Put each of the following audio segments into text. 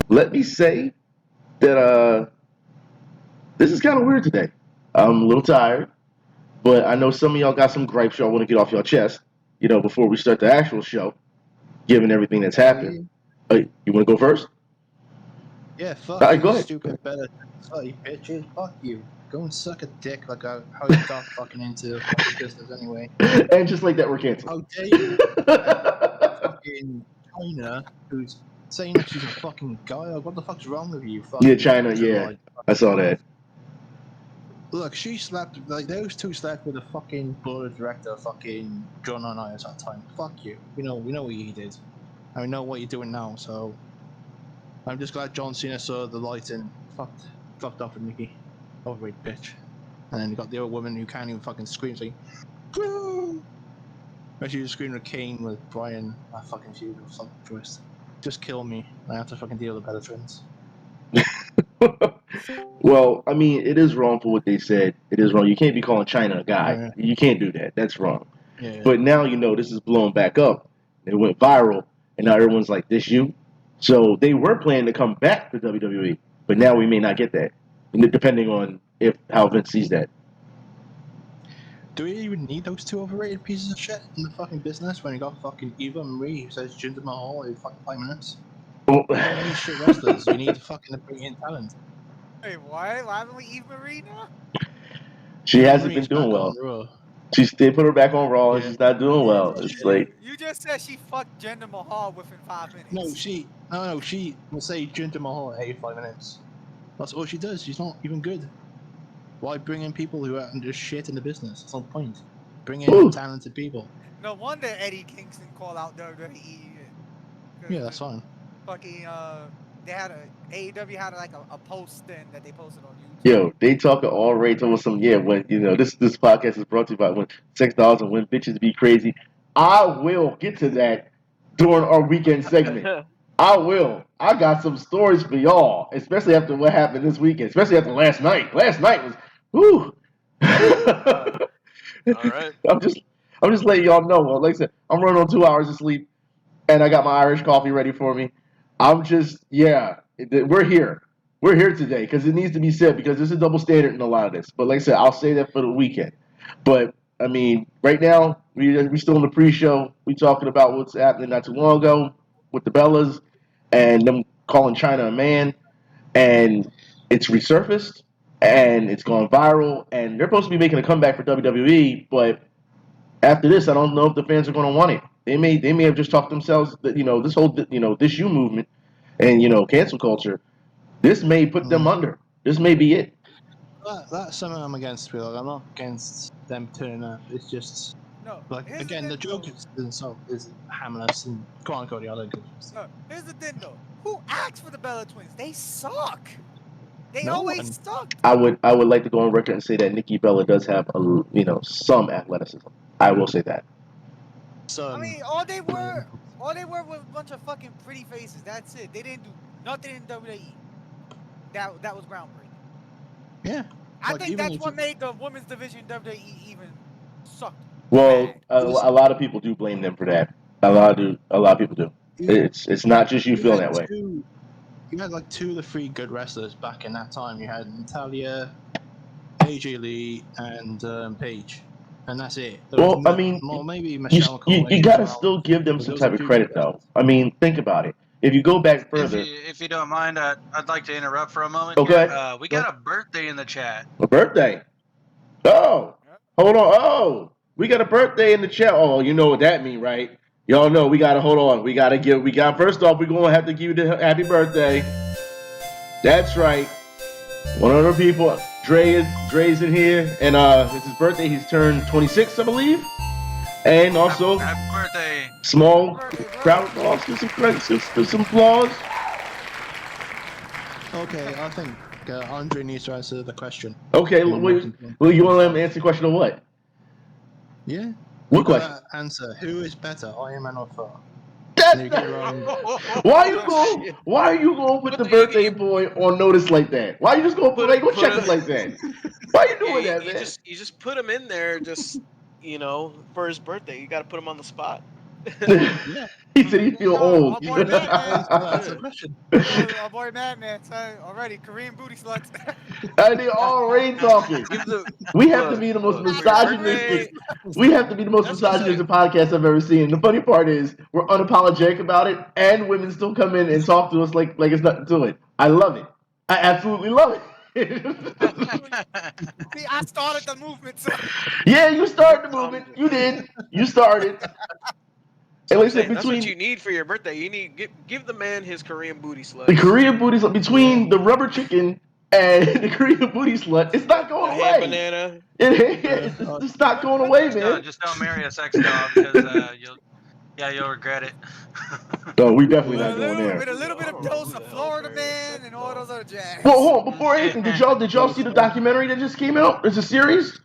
let me say that this is kind of weird today. I'm a little tired, but I know some of y'all got some gripes y'all want to get off your chest. Before we start the actual show, given everything that's Hell happened. yeah. You want to go first? Yeah, All fuck right, you, go ahead. stupid better slutty bitches. Fuck you. Go and suck a dick like how you got fucking into the fucking business anyway. And just like that, we're canceled. How dare you let fucking China, who's saying that she's a fucking guy, like, what the fuck's wrong with you, fucking Yeah, China. Yeah, July? I saw that. Look, she slept, like, those two slept with a fucking board director, fucking John and I at that time. Fuck you. We know what you did. And we know what you're doing now, so I'm just glad John Cena saw the light and fucked off with Nikki. Overweight bitch. And then you got the old woman who can't even fucking scream, saying, "Woo!" When she was screaming with Kane with Brian, I fucking feud or something twist. Just kill me. I have to fucking deal with better twins. Well, I mean, it is wrong for what they said. It is wrong. You can't be calling China a guy. Yeah. You can't do that. That's wrong. Yeah. But now this is blowing back up. It went viral, and now everyone's like, "This you." So they were planning to come back to WWE, but now we may not get that, depending on how Vince sees that. Do we even need those two overrated pieces of shit in the fucking business when you got fucking Eva Marie who says Jinder Mahal every fucking 5 minutes? You don't need shit wrestlers. You need fucking bring in talent. Wait, what? What happened with Eve Marie now? She Eva hasn't been Marie's doing back well. on Raw. They put her back on Raw, and Yeah. she's not doing well. It's like, You just said she fucked Jinder Mahal within 5 minutes. No, she will say Jinder Mahal at 85 minutes. That's all she does. She's not even good. Why bring in people who are just shit in the business? That's not the point. Bring in Ooh. talented people. No wonder Eddie Kingston called out WWE. Yeah, that's fine. Fucking they had AEW had like a post then that they posted on YouTube. Yo, they talking all right to some when this podcast is brought to you by when $6 and when bitches be crazy. I will get to that during our weekend segment. I will. I got some stories for y'all, especially after what happened this weekend, especially after last night. Last night was whoo. All right. I'm just letting y'all know. Well, like I said, I'm running on 2 hours of sleep, and I got my Irish coffee ready for me. We're here. We're here today because it needs to be said because there's a double standard in a lot of this. But like I said, I'll say that for the weekend. But I mean, right now we still in the pre-show. We talking about what's happening not too long ago with the Bellas and them calling China a man, and it's resurfaced and it's gone viral, and they're supposed to be making a comeback for WWE. But after this, I don't know if the fans are going to want it. They may have just talked themselves that this whole this you movement and cancel culture. This may put them under. This may be it. That's something I'm against. Like, I'm not against them turning up. It's just No, like here's again, the joke is harmless and quote unquote the other. No, here's the thing though. Who asked for the Bella Twins? They suck. They No always one. suck. I would like to go on record and say that Nikki Bella does have some athleticism. I will say that. I mean, all they were was a bunch of fucking pretty faces. That's it. They didn't do nothing in WWE. That was groundbreaking. Yeah. I Like, think even that's if what made the women's division in WWE even sucked. Well, Bad. a lot of people do blame them for that. A lot of people do. It's not just you feeling that way. You had like 2 of the 3 good wrestlers back in that time. You had Natalia, AJ Lee, and Paige, and that's it. Well, I mean, Maybe Michelle McCool. you gotta still give them some type of credit, though. I mean, think about it. If you go back further, If you don't mind, I'd like to interrupt for a moment. Okay. Here. We got a birthday in the chat. a birthday. Oh, hold on. Oh, we got a birthday in the chat. Oh, you know what that mean, right? Y'all know we gotta hold on. We got first off, we're gonna have to give you the happy birthday. That's right. One of the people, Dre's in here, and it's his birthday. He's turned 26, I believe. And also, happy birthday. Small crowd of applause. Give some credit, give some applause. Okay, I think Andre needs to answer the question. Okay, you want to let him answer the question or what? Yeah. What question? Answer. Who is better, Iron Man or Thor? Why are you going to put the birthday boy on notice like that? Why are you just going to go check him like that? Why are you doing that, man? You just put him in there, just for his birthday. You got to put him on the spot. He said he feel No, old. my boy Madman. That's a question. Our boy Madman, son. Already Korean booty sluts. And they already talking. Give the We have to be the most look, for your misogynistic. birthday. We have to be the most That's what's misogynistic podcast I've ever seen. The funny part is we're unapologetic about it, and women still come in and talk to us like it's nothing to it. I love it. I absolutely love it. See, I started the movement, son. Yeah, you started the movement. You did. You started. So And I'm like I said, saying, that's what between you need for your birthday. You need give the man his Korean booty slut. the Korean booty slut, between the rubber chicken and the Korean booty slut, it's not The going hand away. banana. It's just not going away, man. Just don't marry a sex dog because you'll regret it. No, we definitely With not a going little, with there. a little bit of dose of Florida Man and all those other jazz. Well, hold on. Before anything, did y'all see the documentary that just came out? It's a series.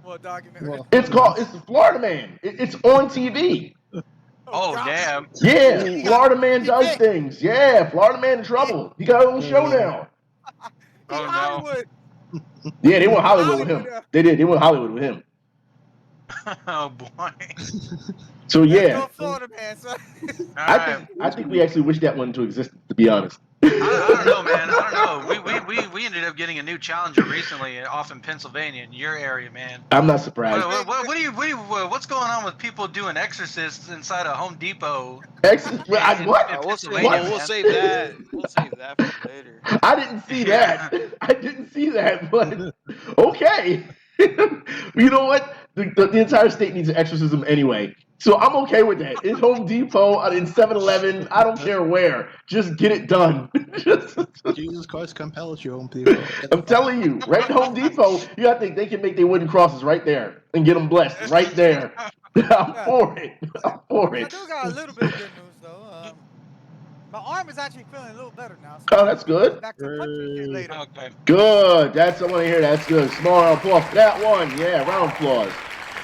What documentary? Well, It's called the Florida Man. It's on TV. Oh God. damn! Yeah, He Florida got- Man he does big. things. Yeah, Florida Man in trouble. He got his own show now. He Oh, no. Hollywood. Yeah, they went Hollywood with him. Hollywood now. They did. They went Hollywood with him. Oh boy! So Let's yeah, go Florida Man, son. All I right. think we actually wish that one to exist. To be honest. I don't know, man. I don't know. We ended up getting a new challenger recently off in Pennsylvania, in your area, man. I'm not surprised. What's going on with people doing exorcists inside a Home Depot? What? We'll Pennsylvania, save man. that. We'll save that for later. I didn't see that. I didn't see that, but okay. You know what? The entire state needs an exorcism anyway. So I'm okay with that. In Home Depot, in 7-Eleven, I don't care where. Just get it done. Jesus Christ compels you, own people. I'm telling you, right in Home Depot, you gotta think they can make their wooden crosses right there and get them blessed right there. I'm for it. I'm for I it. do got a little bit of good news though. My arm is actually feeling a little better now. So Oh, that's good. Back to punching shit later. Okay. Good. That's I want to hear. That's good. Small round applause for that one. Yeah, round applause.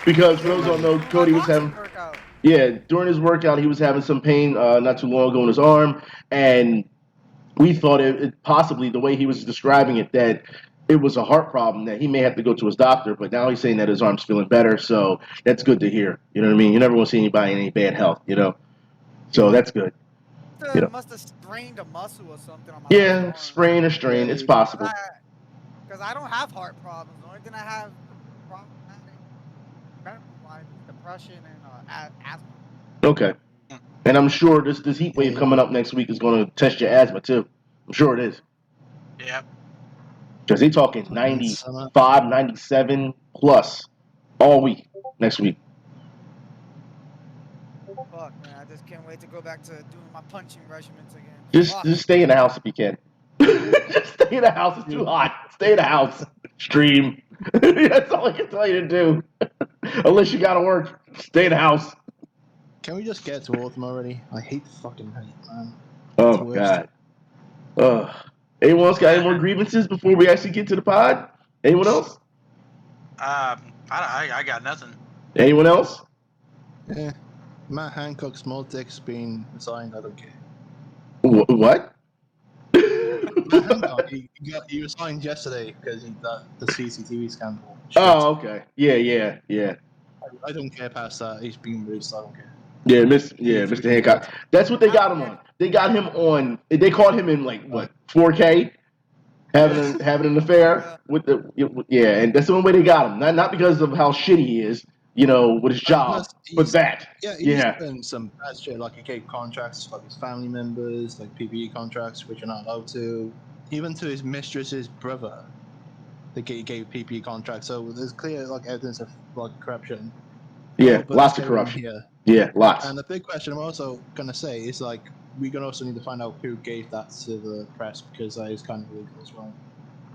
Because for those who don't know, Cody was having. Workout. Yeah, during his workout, he was having some pain not too long ago in his arm, and we thought it possibly the way he was describing it that it was a heart problem that he may have to go to his doctor. But now he's saying that his arm's feeling better, so that's good to hear. You know what I mean? You never want to see anybody in any bad health, you know. So that's good. Yeah. Must have strained a muscle or something on my Yeah, left arm. sprain or strain, it's possible. Because I don't have heart problems. The only thing I have depression and asthma. Okay. And I'm sure this heat wave coming up next week is going to test your asthma too. I'm sure it is. Yep. Because they talking 95, 97 plus all week next week. Fuck, man. I just can't wait to go back to doing my punching regimens again. Just stay in the house if you can. Just stay in the house. It's too hot. Stay in the house. Stream. That's all I can tell you to do. Unless you got to work, stay in the house. Can we just get to autumn already? I hate the fucking heat, man. Oh, my God. Anyone else got any more grievances before we actually get to the pod? Anyone else? I got nothing. Anyone else? Yeah. Matt Hancock's small dick's been resigned. I don't care. What? Matt Hancock, he resigned yesterday because he got the CCTV scandal. Shit. Oh, okay. Yeah. I don't care past that. He's been released. I don't care. Yeah, Mr. Hancock. That's what they got him on. They got him on. They caught him in like what 4K, having an affair with and that's the only way they got him. Not because of how shitty he is, you know, with his job, but that. He's done some bad shit. Like he gave contracts to like his family members, like PPE contracts, which you're not allowed to. Even to his mistress's brother, they gave PPE contracts. So there's clear like evidence of like corruption. Yeah, lots of corruption. Yeah, lots. And the big question I'm also gonna say is like we're gonna also need to find out who gave that to the press because that is kind of illegal as well.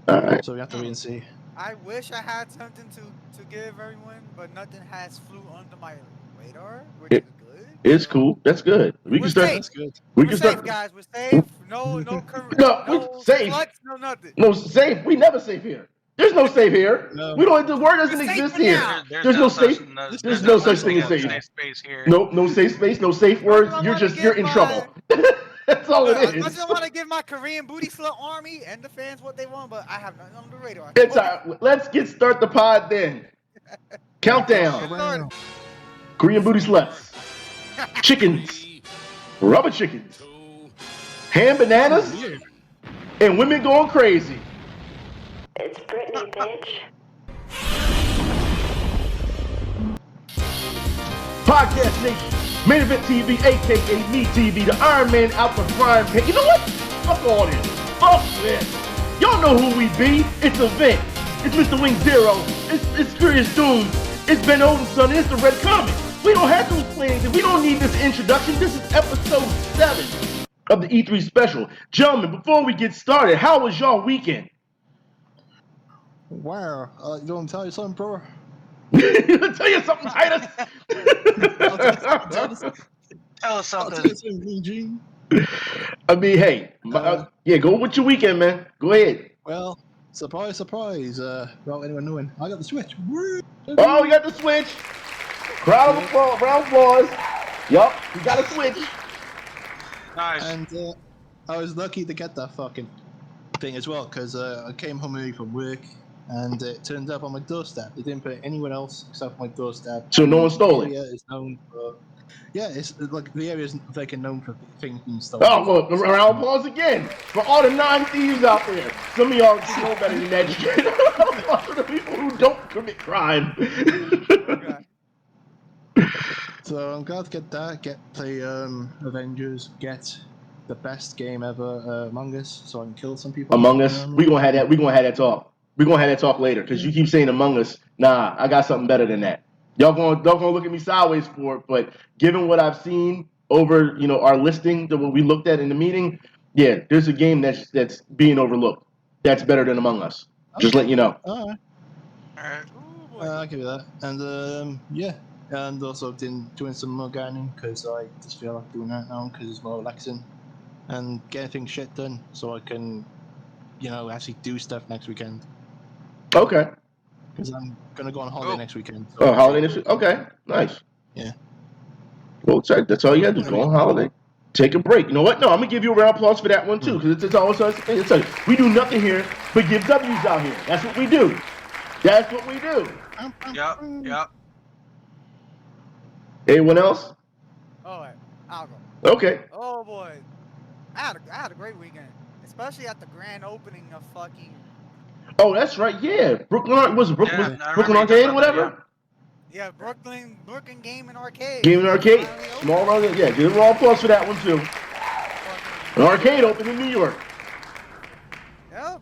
All right. So we have to wait and see. I wish I had something to give everyone, but nothing has flew under my radar, which is good. It's cool. That's good. We can start. That's good. We're safe, guys. We're safe. No, safe. sluts, no nothing. No safe. We never safe here. There's no safe here. No. We don't. The word doesn't exist here. There's no safe. There's no such thing as safe. Space here. Nope. No safe space. No safe words. You're in trouble. That's all it is. I just want to give my Korean booty slut army and the fans what they want, but I have nothing on the radar. It's all right. Let's start the pod then. Countdown. Korean booty sluts. chickens, rubber chickens, ham bananas, and women going crazy. It's Britney, bitch. Podcast Nation, Main Event TV, aka Me TV, the Iron Man out the frying pan. You know what? Fuck all this. Fuck this. Y'all know who we be. It's Event. It's Mr. Wing Zero. It's Curious Doom. It's Ben Odinson. And it's the Red Comet. We don't have to explain anything. We don't need this introduction. This is episode 7 of the E3 special. Gentlemen, before we get started, how was y'all weekend? Wow. You want to tell you something, bro? Tell you something, Titus. Tell us I'll tell something. you something, Eugene. I mean, hey, yeah, go with your weekend, man. Go ahead. Well, surprise, surprise. Without anyone knowing, I got the Switch. Woo! Oh, we got the Switch. Round of applause. Yup, we got a Switch. Nice. And I was lucky to get that fucking thing as well, because I came home early from work, and it turned up on my doorstep. They didn't put it anywhere else except my doorstep. So no one stole it? The area is known for... Yeah, it's like the area is fucking known for things being stolen. Oh, well, a round of applause again for all the non-thieves out there. Some of y'all know better than that shit. Applause for the people who don't commit crime. So I'm glad to get that, play Avengers, get the best game ever, Among Us, so I can kill some people. Among Us, we gonna have that talk. We gonna have that talk later, because you keep saying Among Us. Nah, I got something better than that. Y'all gonna look at me sideways for it, but given what I've seen over, our listing, what we looked at in the meeting, yeah, there's a game that's being overlooked. That's better than Among Us. Just letting you know. All right. Alright. I'll give you that. And yeah, and also doing some more gardening, because I just feel like doing that now because it's more relaxing and getting things shit done, so I can, actually do stuff next weekend. Okay. Because I'm gonna go on holiday next weekend. So Oh, holiday next week? Okay, nice. Yeah. Well, that's all you gotta do. Go on holiday. Take a break. You know what? No, I'm gonna give you a round of applause for that one too, because it's always we do nothing here but give W's out here. That's what we do. That's what we do. Yep. Anyone else? All right, I'll go. Okay. Oh boy, I had a great weekend, especially at the grand opening of fucking. Oh, that's right. Yeah, Brooklyn I Brooklyn remember you Arcade or talking whatever. about Yeah, Brooklyn Gaming Arcade. Game and Arcade. Finally opened. Small round. Yeah, give a round of applause for that one too. An arcade opened in New York. Yep.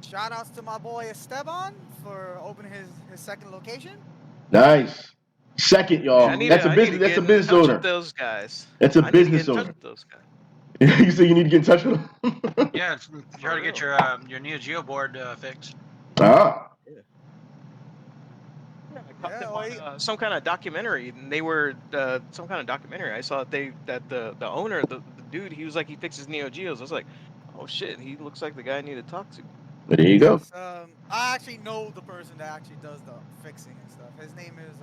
Shout outs to my boy Esteban for opening his second location. Nice. Second, y'all. That's a business. That's a business owner. Those guys. That's a I need to get business in touch owner. with those guys. You say you need to get in touch with him. Yeah, you heard to get your Neo Geo board fixed. Ah. Yeah, I caught them well, on some kind of documentary, and they were some kind of documentary. I saw that the owner, the dude, he was like he fixes Neo Geos. I was like, oh shit, he looks like the guy I need to talk to. There you go. Yes, I actually know the person that actually does the fixing and stuff. His name is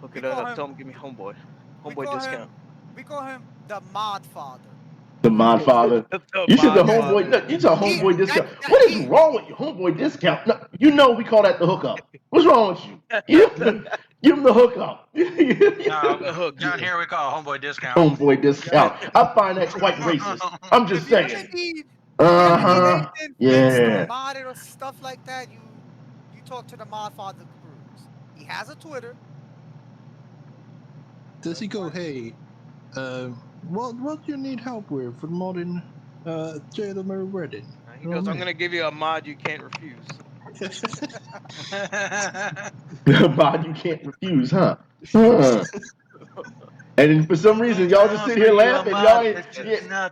Look we it call up. him- Tell him give me homeboy we call discount. we call him the Mod Father. The Mod Father. You said the homeboy. No, you said homeboy He- discount. that- What is he- wrong with you, homeboy discount? No, we call that the hookup. What's wrong with you? Give him the hookup. No, hook. down here we call it homeboy discount. Homeboy discount. I find that quite racist. I'm just If you ever saying. need Uh-huh. anything fixed Yeah. or modded or stuff like that, you talk to the Mod Father Cruz. He has a Twitter. Does he go, hey, what do you need help with for modding Jalen Redding? He goes, I'm gonna give you a mod you can't refuse. Mod you can't refuse, huh? Huh. And then for some reason, y'all just sit here laughing. Y'all ain't, yeah,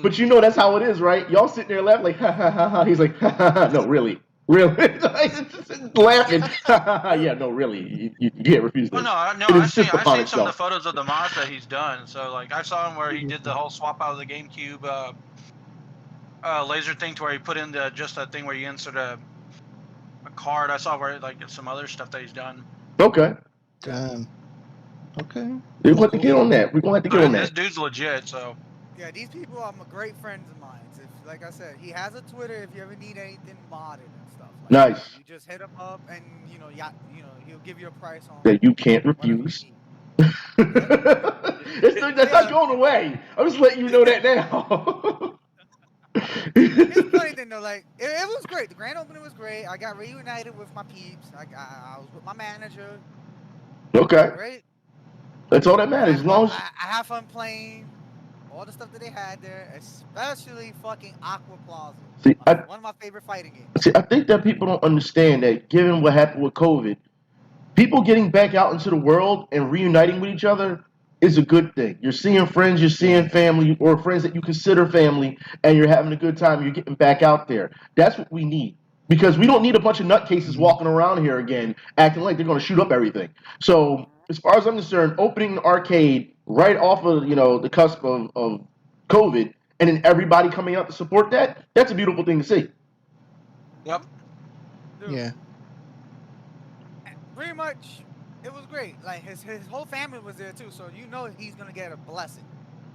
but you know that's how it is, right? Y'all sitting there laughing like, ha ha ha ha. He's like, ha ha ha. No, really. Just laughing. Yeah, no, really. You can't refuse this. Oh, no, I've seen some of the photos of the mods that he's done. So, like, I saw him where he did the whole swap out of the GameCube laser thing to where he put in just a thing where you insert a card. I saw where, like, some other stuff that he's done. Okay. Okay. We're going to get on that. We're going to have to get on This that. dude's legit, so. Yeah, these people are great friends of mine. If, like I said, he has a Twitter. If you ever need anything modded and stuff, like Nice. that, you just hit him up, and he'll give you a price on. That you can't whatever you refuse. need. That's not going away. I'm just letting you know that now. Here's the funny thing though, like it was great. The grand opening was great. I got reunited with my peeps. I was with my manager. Okay, Right? that's all that matters. As long as I have fun playing all the stuff that they had there, especially fucking Aqua Plaza. see, One of my favorite fighting games. I think that people don't understand that given what happened with COVID, people getting back out into the world and reuniting with each other is a good thing. You're seeing friends, you're seeing family, or friends that you consider family, and you're having a good time. You're getting back out there. That's what we need. Because we don't need a bunch of nutcases walking around here again acting like they're going to shoot up everything. So, as far as I'm concerned, opening an arcade right off of the cusp of COVID, and then everybody coming out to support that's a beautiful thing to see. Yep. Dude, Yeah. pretty much, it was great. Like his whole family was there too, so you know he's gonna get a blessing.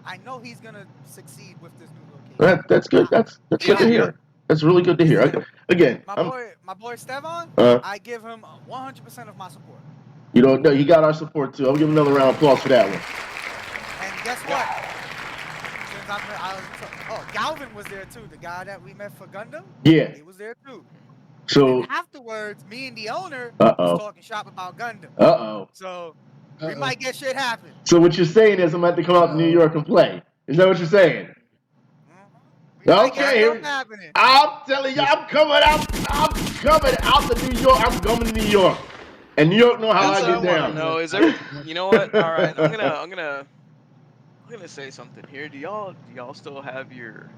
I know he's gonna succeed with this new location. That's good. That's good to hear. That's really good to hear. Again, my boy Stevan, I give him 100% of my support. No, he got our support too. I'll give him another round of applause for that one. And guess what? Galvin was there too. The guy that we met for Gundam. Yeah. He was there too. So and afterwards, me and the owner was talking shop about Gundam. So we might get shit happen. So what you're saying is I'm going to have to come out to New York and play. Is that what you're saying? Okay. I'm telling you, I'm coming out. I'm coming out to New York. I'm coming to New York. And New York know how I get down. No, is there? You know what? All right, I'm gonna say something here. Do y'all still have your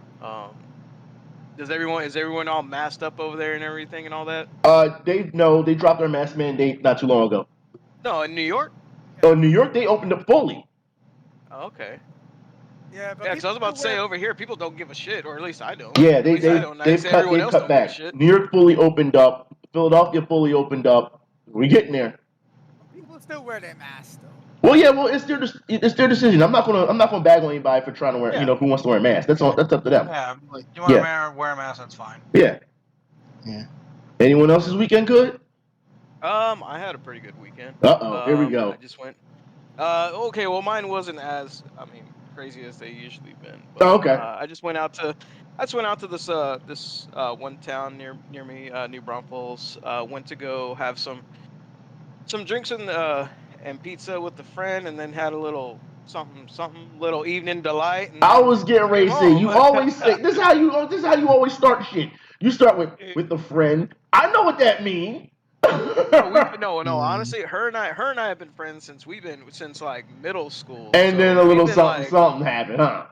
is everyone all masked up over there and everything and all that? They dropped their mask mandate not too long ago. No, in New York? Oh, New York, they opened up fully. Oh, okay. Yeah, because I was about to say over here, people don't give a shit, or at least I don't. Yeah, they've cut back. New York fully opened up. Philadelphia fully opened up. We're getting there. People still wear their masks though. Well, yeah, it's their decision. I'm not gonna bag on anybody for trying to wear, who wants to wear a mask. That's up to them. Yeah, you want to wear a mask, that's fine. Yeah. Yeah. Anyone else's weekend good? I had a pretty good weekend. Here we go. I just went. Okay, well, mine wasn't as crazy as they usually been. But, okay. I just went out to this one town near me, New Braunfels. Went to go have some drinks and pizza with a friend, and then had a little something little evening delight. And I was getting ready to say, you always say this is how you always start shit. You start with the friend. I know what that means. No. Honestly, her and I have been friends since like middle school. And then a little something happened, huh?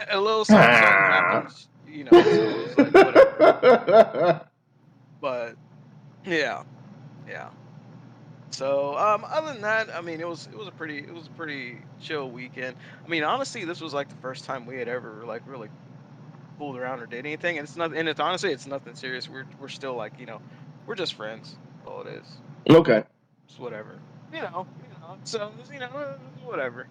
A little something happens, So it's like whatever. But yeah. So other than that, it was a pretty chill weekend. Honestly, this was like the first time we had ever like really fooled around or did anything, and it's nothing serious. We're still like we're just friends. All it is. Okay. It's whatever. So whatever.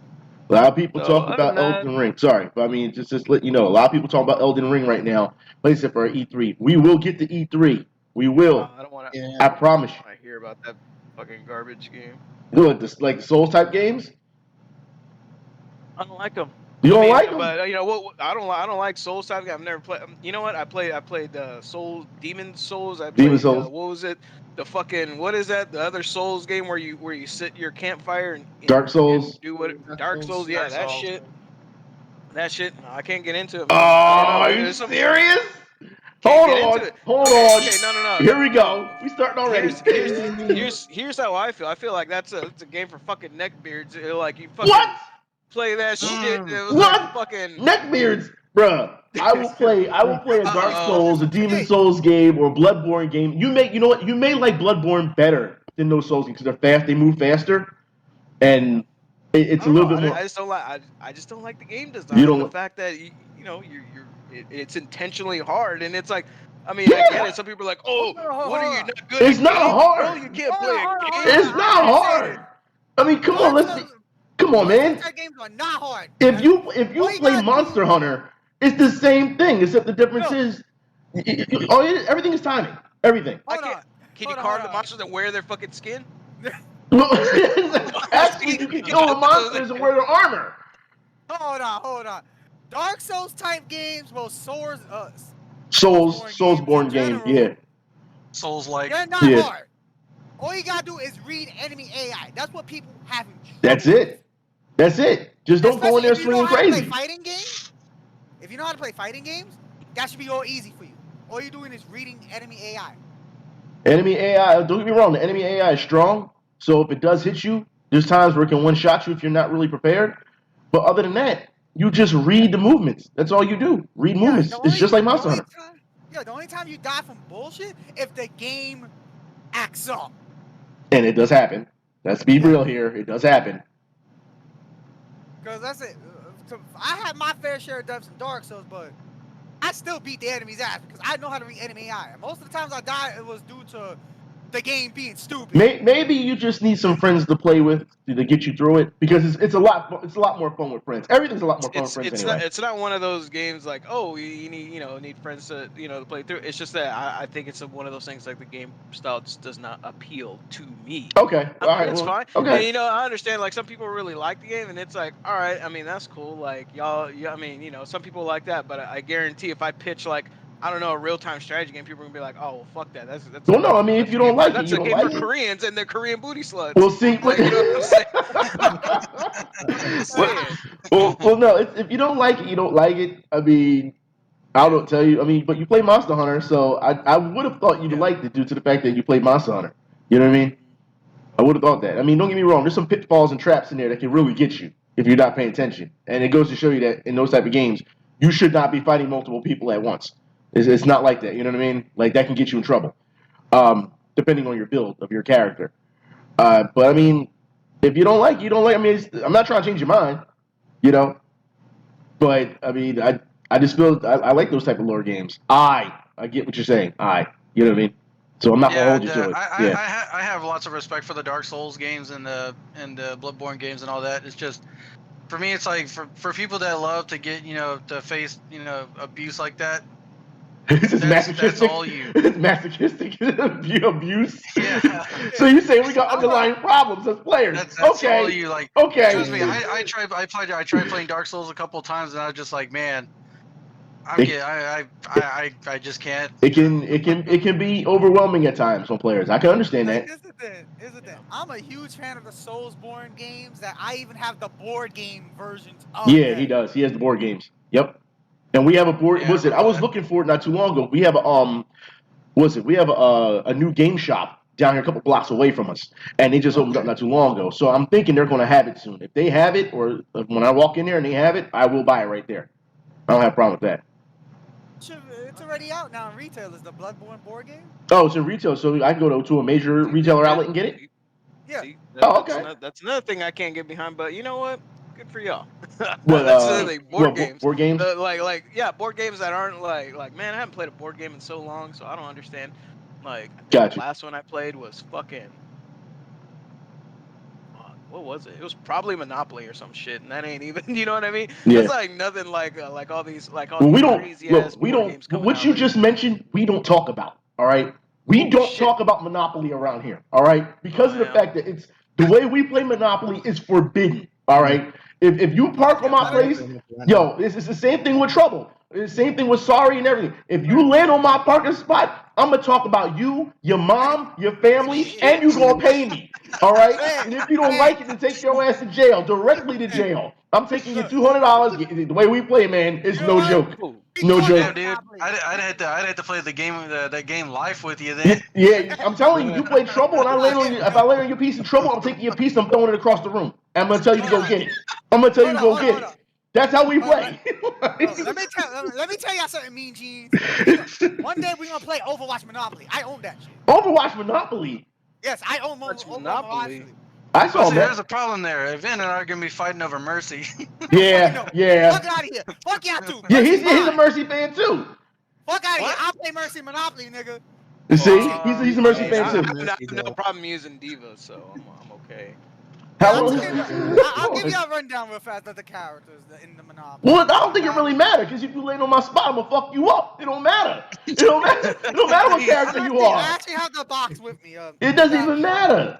A lot of people talk about Elden Ring. Sorry, but just let you know, a lot of people talk about Elden Ring right now. Like I said, for our E3, we will get to E3. We will. I don't want to. I promise you. I hear about that fucking garbage game. Good, like Souls type games. I don't like them. You don't like them? But what? I don't like Souls type. I've never played. You know what? I played Demon Souls. I played, Demon Souls. What was it? The fucking what is that? The other Souls game where you sit your campfire and Dark Souls. And do what? Dark Souls. Yeah, that shit. That shit. I can't get into it. Oh, are you serious? Hold on. Okay, no. Here we go. We starting already. Here's how I feel. I feel like it's a game for fucking neckbeards. Like you fucking play that shit. It was like fucking neckbeards, bruh. I will play a Dark Souls, a Demon Souls game, or a Bloodborne game. You know what? You may like Bloodborne better than those Souls games because they're fast. They move faster, and it's a little bit more. I just don't like the game design. You don't the fact that it's intentionally hard, and it's like. I get it. Some people are like, "Oh, what are you not good?" It's not hard. Oh, you can't play a game. It's not hard. Come on, come on, man. Games are not hard. If you play Monster Hunter, it's the same thing, except the difference is, everything is timing. Everything. Can you carve the monsters and wear their fucking skin? Actually, you can kill the monsters and wear their armor. Hold on. Dark Souls type games, well, Soulsborne game, yeah. Souls like. They're not Yeah. hard. All you gotta do is read enemy AI. That's what people having trouble That's with. it. That's it. Just don't go in there Especially if you know swinging how to play crazy. fighting games. If you know how to play fighting games, that should be all easy for you. All you're doing is reading enemy AI. Enemy AI, don't get me wrong, the enemy AI is strong. So if it does hit you, there's times where it can one-shot you if you're not really prepared. But other than that, you just read the movements. That's all you do. Read movements. It's just like Monster Hunter. The only time you die from bullshit if the game acts up. And it does happen. Let's be real here. It does happen. Because that's it. I had my fair share of deaths in Dark Souls, but I still beat the enemy's ass because I know how to read enemy AI. Most of the times I died, it was due to the game being stupid. Maybe you just need some friends to play with to get you through it because it's a lot more fun with friends. Everything's a lot more fun with friends anyway. It's not one of those games like, oh, you need friends to to play through. It's just that I think it's one of those things like the game style just does not appeal to me. Okay, all right, it's fine. Okay, and, I understand like some people really like the game, and it's like, all right, I mean that's cool. Like y'all, yeah, I mean some people like that, but I guarantee if I pitch like, I don't know, a real-time strategy game, people are gonna be like, "Oh, well, fuck that." That's well, no, I mean, if you don't like it, you don't like it. That's a game for Koreans and they're Korean booty sluts. Well, see, like, you know what I'm saying? well, no, if you don't like it, you don't like it. I mean, I don't tell you. I mean, but you play Monster Hunter, so I would have thought you'd liked it due to the fact that you played Monster Hunter. You know what I mean? I would have thought that. I mean, don't get me wrong. There's some pitfalls and traps in there that can really get you if you're not paying attention. And it goes to show you that in those type of games, you should not be fighting multiple people at once. It's not like that. You know what I mean? Like, that can get you in trouble, depending on your build of your character. But, I mean, if you don't like it, you don't like it. I mean, I'm not trying to change your mind, you know? But, I mean, I just feel I like those type of lore games. I get what you're saying. You know what I mean? So I'm not going to hold you to it. I have lots of respect for the Dark Souls games and the Bloodborne games and all that. It's just, for me, it's like, for people that love to get, to face, abuse like that, that's all you. It's masochistic abuse. Yeah. So you say we got underlying problems as players. That's okay. all you like. Okay. Trust me, I tried playing Dark Souls a couple of times, and I was just like, man, I just can't. It can be overwhelming at times on players. I can understand that. Here's the thing. I'm a huge fan of the Soulsborne games. That I even have the board game versions of. Yeah, he does. He has the board games. Yep. And we have a board. Yeah, I was looking for it not too long ago. We have we have a new game shop down here a couple blocks away from us, and they just opened up not too long ago. So I'm thinking they're going to have it soon. If they have it, or when I walk in there and they have it, I will buy it right there. I don't have a problem with that. It's already out now in retail. Is the Bloodborne board game? Oh, it's in retail, so I can go to a major retailer outlet and get it? Yeah. See, okay. That's another thing I can't get behind, but you know what? Good for y'all. What, that's another thing. Board games. Board games? Board games that aren't like, man, I haven't played a board game in so long, so I don't understand. Like, gotcha. The last one I played was fucking. What was it? It was probably Monopoly or some shit, and that ain't even. You know what I mean? Yeah. It's like nothing like all these crazy ass board games coming what out you just mentioned, we don't talk about. All right, we don't talk about Monopoly around here. All right, because of the fact that it's the way we play Monopoly is forbidden. All right, if you park on my place, it's the same thing with Trouble. It's the same thing with Sorry and everything. If you land on my parking spot, I'm gonna talk about you, your mom, your family, and you gonna pay me. All right, and if you don't like it, then take your ass to jail, directly to jail. I'm taking you $200. The way we play, man, it's no joke. No joke. Yeah, dude. I'd have to play the game that game live with you then. Yeah, I'm telling you, you play Trouble, and if I land on your piece of Trouble, I'm taking your piece, I'm throwing it across the room. And I'm gonna tell you to go get it. I'm gonna tell you to go get it. That's how we play. Let me tell y'all something, Mean Jeans. One day we're gonna play Overwatch Monopoly. I own that shit. Overwatch Monopoly? Yes, I own Monopoly. I saw that. There's a problem there. Vin and I are gonna be fighting over Mercy. Yeah. Fuck out of here. Fuck y'all too. Yeah, he's a Mercy fan too. Fuck out of here. I play Mercy Monopoly, nigga. See, he's a Mercy fan too. I have no problem using Diva, so I'm okay. I'll give you a rundown real fast of the characters in the Monopoly. Well, I don't think it really matters, because if you land on my spot, I'm gonna fuck you up. It don't matter. It don't matter what character you are. I actually have the box with me. It doesn't even matter.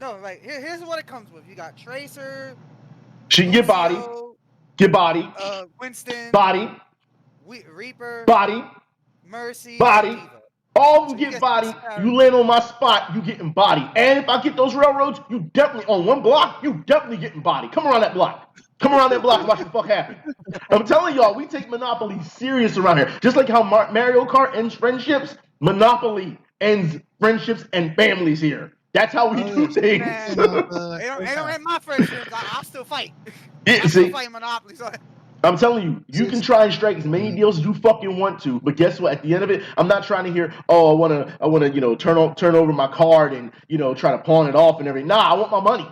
No, like here's what it comes with. You got Tracer, She can get body, Lucio, get body, Winston, body, Reaper, body, Mercy, body. and Diva. All of So them you get get body. 6 You characters. land on my spot, you getting body. And if I get those railroads, you definitely on one block, you definitely getting body. Come around that block. Come around that block and watch the fuck happen. I'm telling y'all, we take Monopoly serious around here. Just like how Mario Kart ends friendships, Monopoly ends friendships and families here. That's how we do things. Man, they don't end my friendships. I'll still fight. Yeah, I'm still see, fighting Monopoly. So I'm telling you, you can try and strike as many deals as you fucking want to, but guess what? At the end of it, I'm not trying to hear, oh, I wanna, turn over my card and try to pawn it off and everything. Nah, I want my money,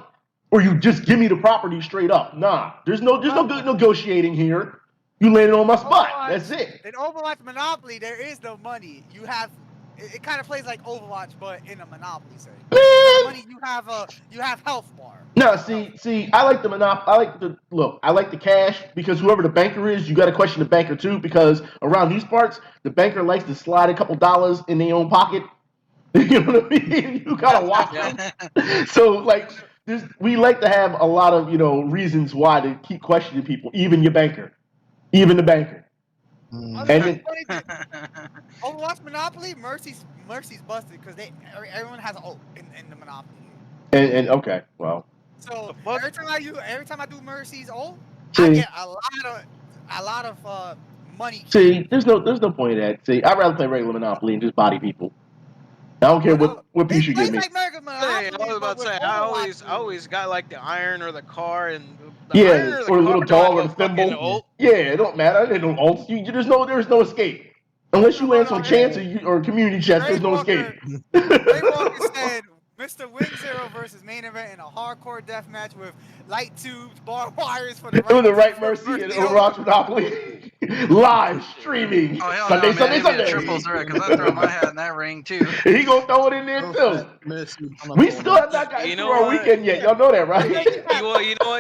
or you just give me the property straight up. Nah, there's no good negotiating here. You landed on my spot. That's it. in Overwatch Monopoly, there is no money. You have it kind of plays like Overwatch, but in a Monopoly setting. Instead of money, you have health bar. No, see, I like the I like the cash because whoever the banker is, you got to question the banker too because around these parts, the banker likes to slide a couple dollars in their own pocket. You know what I mean? You gotta watch them. So like, we like to have a lot of reasons why to keep questioning people, even your banker, even the banker. And then, Overwatch Monopoly, Mercy's busted because everyone has an ult in the Monopoly. And okay, well. So every time I do Mercy's ult, See, I get a lot of money. See, there's no point in that. See, I'd rather play regular Monopoly and just body people. I don't care what piece you give me. Like I was about to say, I always got like the iron or the car and or the little dog or the thimble. Yeah, it don't matter. There's no ults. There's no escape unless you land on chance or community chest. There's no escape. Ray Walker said, Mr. Win Zero versus main event in a hardcore death match with light tubes, barbed wires for the right Mercy and Overwatch Monopoly live streaming Sunday. Triple threat because I throw my hat in that ring too. He gonna throw it in there too. We still have not gotten through our weekend yet. Y'all know that, right?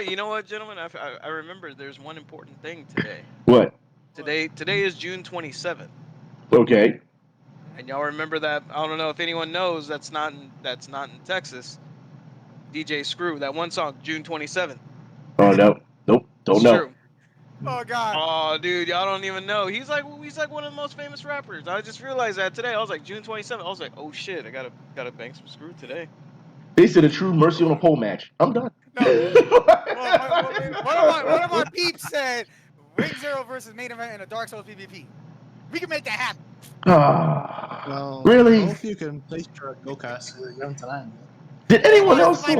You know what, gentlemen? I remember there's one important thing today. What? Today is June 27th. Okay. And y'all remember that? I don't know if anyone knows. That's not in Texas. DJ Screw, that one song, June 27th. Oh no, nope, don't know. True. Oh god. Oh dude, y'all don't even know. He's like one of the most famous rappers. I just realized that today. I was like June 27th. I was like, oh shit, I gotta bang some Screw today. They said a true Mercy on a pole match. I'm done. No. One of my peeps said Ring Zero versus main event in a Dark Souls PvP. We can make that happen. Well, really? Both you can place your go-cast to land. Did anyone else Did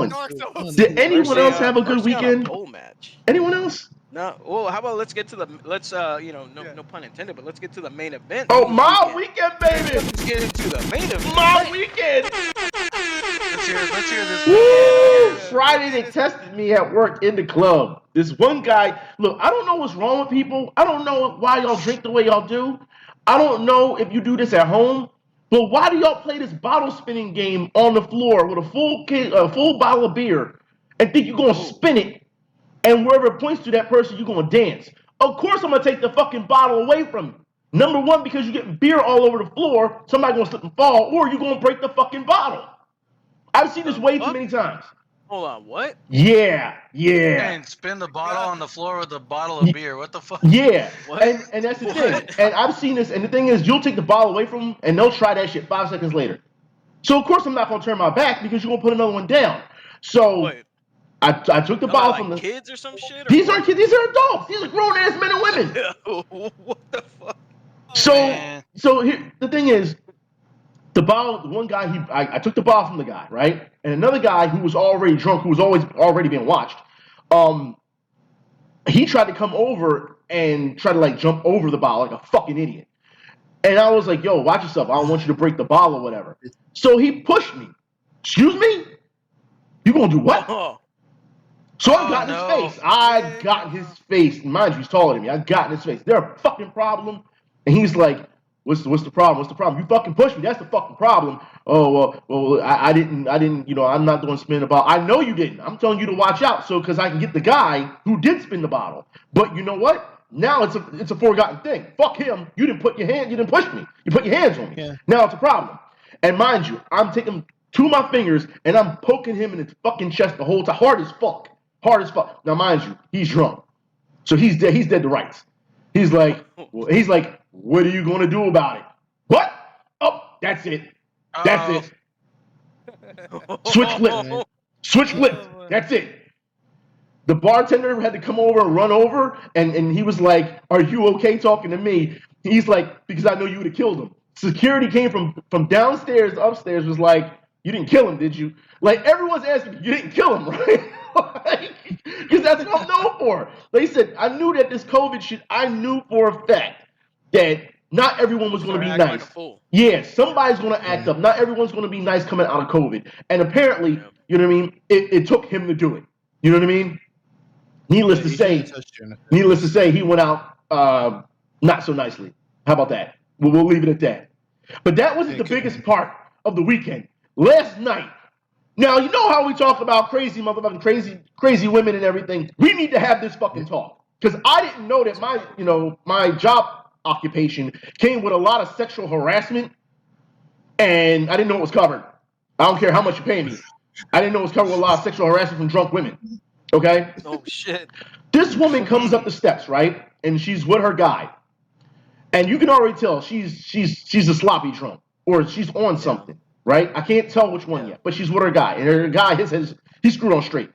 anyone else have a good weekend? Pole match. Anyone else? No. Well, how about let's get to the no pun intended, but let's get to the main event. Oh, my weekend, baby! Let's get into the main event. My weekend. Let's hear this. Woo! Friday they tested me at work in the club. This one guy, look, I don't know what's wrong with people. I don't know why y'all drink the way y'all do. I don't know if you do this at home, but why do y'all play this bottle spinning game on the floor with a full bottle of beer and think you're gonna spin it, and wherever it points to that person, you're gonna dance? Of course I'm gonna take the fucking bottle away from you. Number one, because you're getting beer all over the floor, somebody's gonna slip and fall, or you're gonna break the fucking bottle. I've seen this way too many times. Hold on, what? Yeah. And spin the bottle on the floor with a bottle of beer. What the fuck? Yeah. What? And that's the thing. And I've seen this, and the thing is, you'll take the bottle away from them, and they'll try that shit 5 seconds later. So of course I'm not gonna turn my back because you're gonna put another one down. So I took the bottle from the kids or some shit. These aren't kids. These are adults. These are grown ass men and women. What the fuck? So here the thing is, the one guy, I took the bottle from the guy, right? And another guy who was already drunk, who was already being watched, he tried to come over and try to like jump over the bottle like a fucking idiot. And I was like, yo, watch yourself. I don't want you to break the bottle or whatever. So he pushed me. Excuse me? You gonna do what? So I got in his face. I got in his face. Mind you, he's taller than me. I got in his face. They're a fucking problem. And he's like, What's the problem? What's the problem? You fucking pushed me. That's the fucking problem. Oh, well, I didn't, I'm not going to spin the bottle. I know you didn't. I'm telling you to watch out because I can get the guy who did spin the bottle. But you know what? Now it's a forgotten thing. Fuck him. You didn't push me. You put your hands on me. Yeah. Now it's a problem. And mind you, I'm taking to my fingers, and I'm poking him in his fucking chest the whole time, hard as fuck. Now, mind you, he's drunk, so he's dead. He's dead to rights. He's like, what are you gonna do about it? What? Oh, that's it. That's it. Switch flipped. That's it. The bartender had to come over and run over, and he was like, are you okay talking to me? He's like, because I know you would have killed him. Security came from downstairs to upstairs, was like, you didn't kill him, did you? Like, everyone's asking, you didn't kill him, right? Because that's what I'm known for. They said, I knew that this COVID shit, I knew for a fact that not everyone was going to be nice. Like a fool. Yeah, somebody's going to act up. Not everyone's going to be nice coming out of COVID. And apparently, you know what I mean, it took him to do it. You know what I mean? Needless to say, he went out not so nicely. How about that? We'll leave it at that. But that wasn't the biggest part of the weekend. Last night, now you know how we talk about crazy motherfucking crazy women and everything. We need to have this fucking talk, because I didn't know that my job occupation came with a lot of sexual harassment, and I didn't know it was covered. I don't care how much you pay me. I didn't know it was covered with a lot of sexual harassment from drunk women. Okay? Oh shit. This woman comes up the steps, right? And she's with her guy. And you can already tell she's a sloppy drunk, or she's on something, right? I can't tell which one yet, but she's with her guy. And her guy, he's screwed on straight.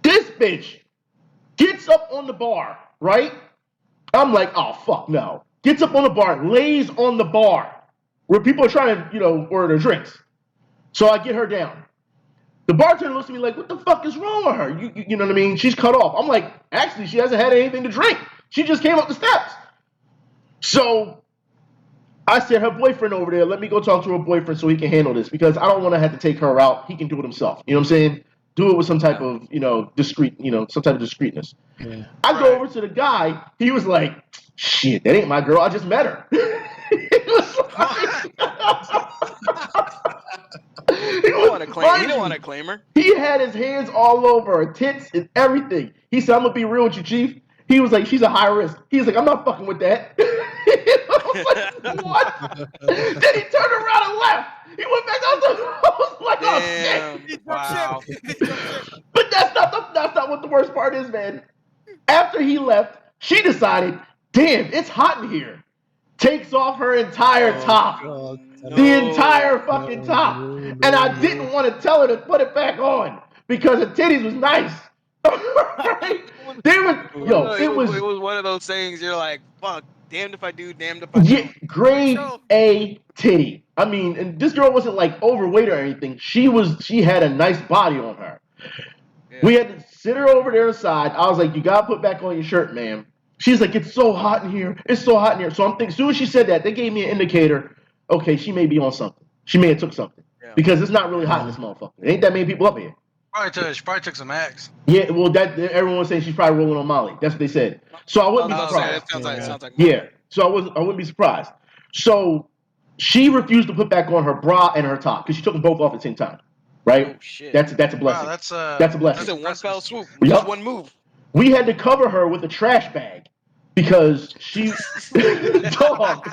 This bitch gets up on the bar, right? I'm like, oh, fuck no. Gets up on the bar, lays on the bar where people are trying to, order their drinks. So I get her down. The bartender looks at me like, what the fuck is wrong with her? You know what I mean? She's cut off. I'm like, actually, she hasn't had anything to drink. She just came up the steps. So I said, her boyfriend over there, let me go talk to her boyfriend so he can handle this, because I don't want to have to take her out. He can do it himself. You know what I'm saying? Do it with some type of, some type of discreetness. Yeah. I go over to the guy. He was like, shit, that ain't my girl. I just met her. He don't want to claim her. He had his hands all over her tits and everything. He said, I'm going to be real with you, Chief. He was like, she's a high risk. He's like, I'm not fucking with that. I was like, what? Then he turned around and left. He went back out I was like, damn. Oh, shit. Wow. But that's not what the worst part is, man. After he left, she decided, damn, it's hot in here. Takes off her entire top. God. The entire fucking top. And I didn't want to tell her to put it back on because her titties was nice. Right? It was one of those things you're like, fuck, damned if I do, damned if I don't. Yeah, grade A titty. I mean, and this girl wasn't like overweight or anything. She had a nice body on her. Yeah. We had to sit her over there aside. I was like, you gotta put back on your shirt, ma'am. She's like, it's so hot in here. It's so hot in here. So I'm thinking, as soon as she said that, they gave me an indicator. Okay, she may be on something. She may have took something. Yeah. Because it's not really hot in this motherfucker. There ain't that many people up here. She probably took some X. Yeah, well, everyone was saying she's probably rolling on Molly. That's what they said. So I wouldn't be surprised. Sounds like yeah. So I wouldn't be surprised. So she refused to put back on her bra and her top because she took them both off at the same time. Right? Oh shit. That's a blessing. Wow, that's a blessing. That's a one fell swoop. Yep. Just one move. We had to cover her with a trash bag because she dog.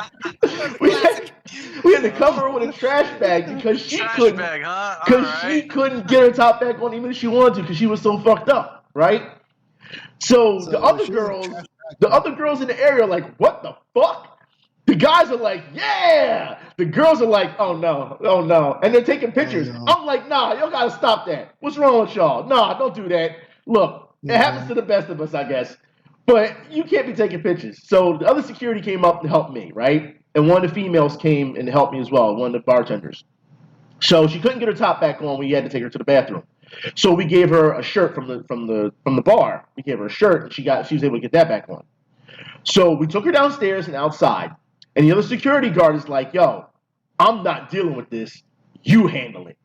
We had to cover her with a trash bag because she couldn't she couldn't get her top back on even if she wanted to because she was so fucked up, right? So the other girls in the area are like, what the fuck? The guys are like, yeah. The girls are like, oh no. And they're taking pictures. I'm like, nah, y'all gotta stop that. What's wrong with y'all? Nah, don't do that. Look, it happens to the best of us, I guess. But you can't be taking pictures. So the other security came up to help me, right? And one of the females came and helped me as well, one of the bartenders. So she couldn't get her top back on. We had to take her to the bathroom. So we gave her a shirt from the bar. We gave her a shirt, and she was able to get that back on. So we took her downstairs and outside. And the other security guard is like, yo, I'm not dealing with this. You handle it.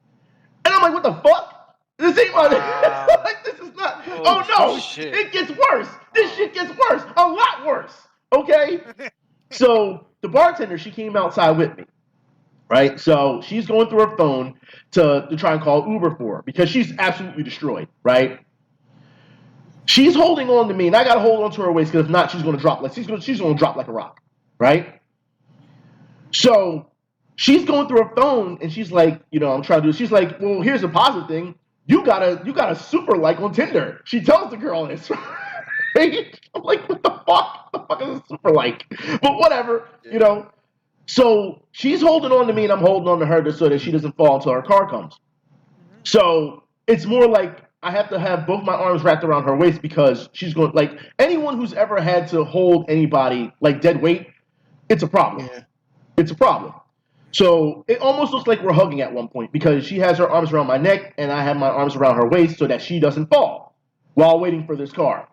And I'm like, what the fuck? This ain't my like, this is not. Oh no, shit. It gets worse. This shit gets worse. A lot worse. Okay? So the bartender, she came outside with me. Right? So she's going through her phone to try and call Uber for her because she's absolutely destroyed, right? She's holding on to me, and I gotta hold on to her waist because if not, she's gonna drop. Like she's gonna drop like a rock, right? So she's going through her phone and she's like, I'm trying to do. She's like, well, here's a positive thing. You got a super like on Tinder. She tells the girl this. Right? I'm like, what the fuck? What the fuck is a super like? But whatever, So she's holding on to me and I'm holding on to her so that she doesn't fall until her car comes. So it's more like I have to have both my arms wrapped around her waist because she's going, like, anyone who's ever had to hold anybody like dead weight, it's a problem. Yeah. It's a problem. So it almost looks like we're hugging at one point because she has her arms around my neck and I have my arms around her waist so that she doesn't fall while waiting for this car.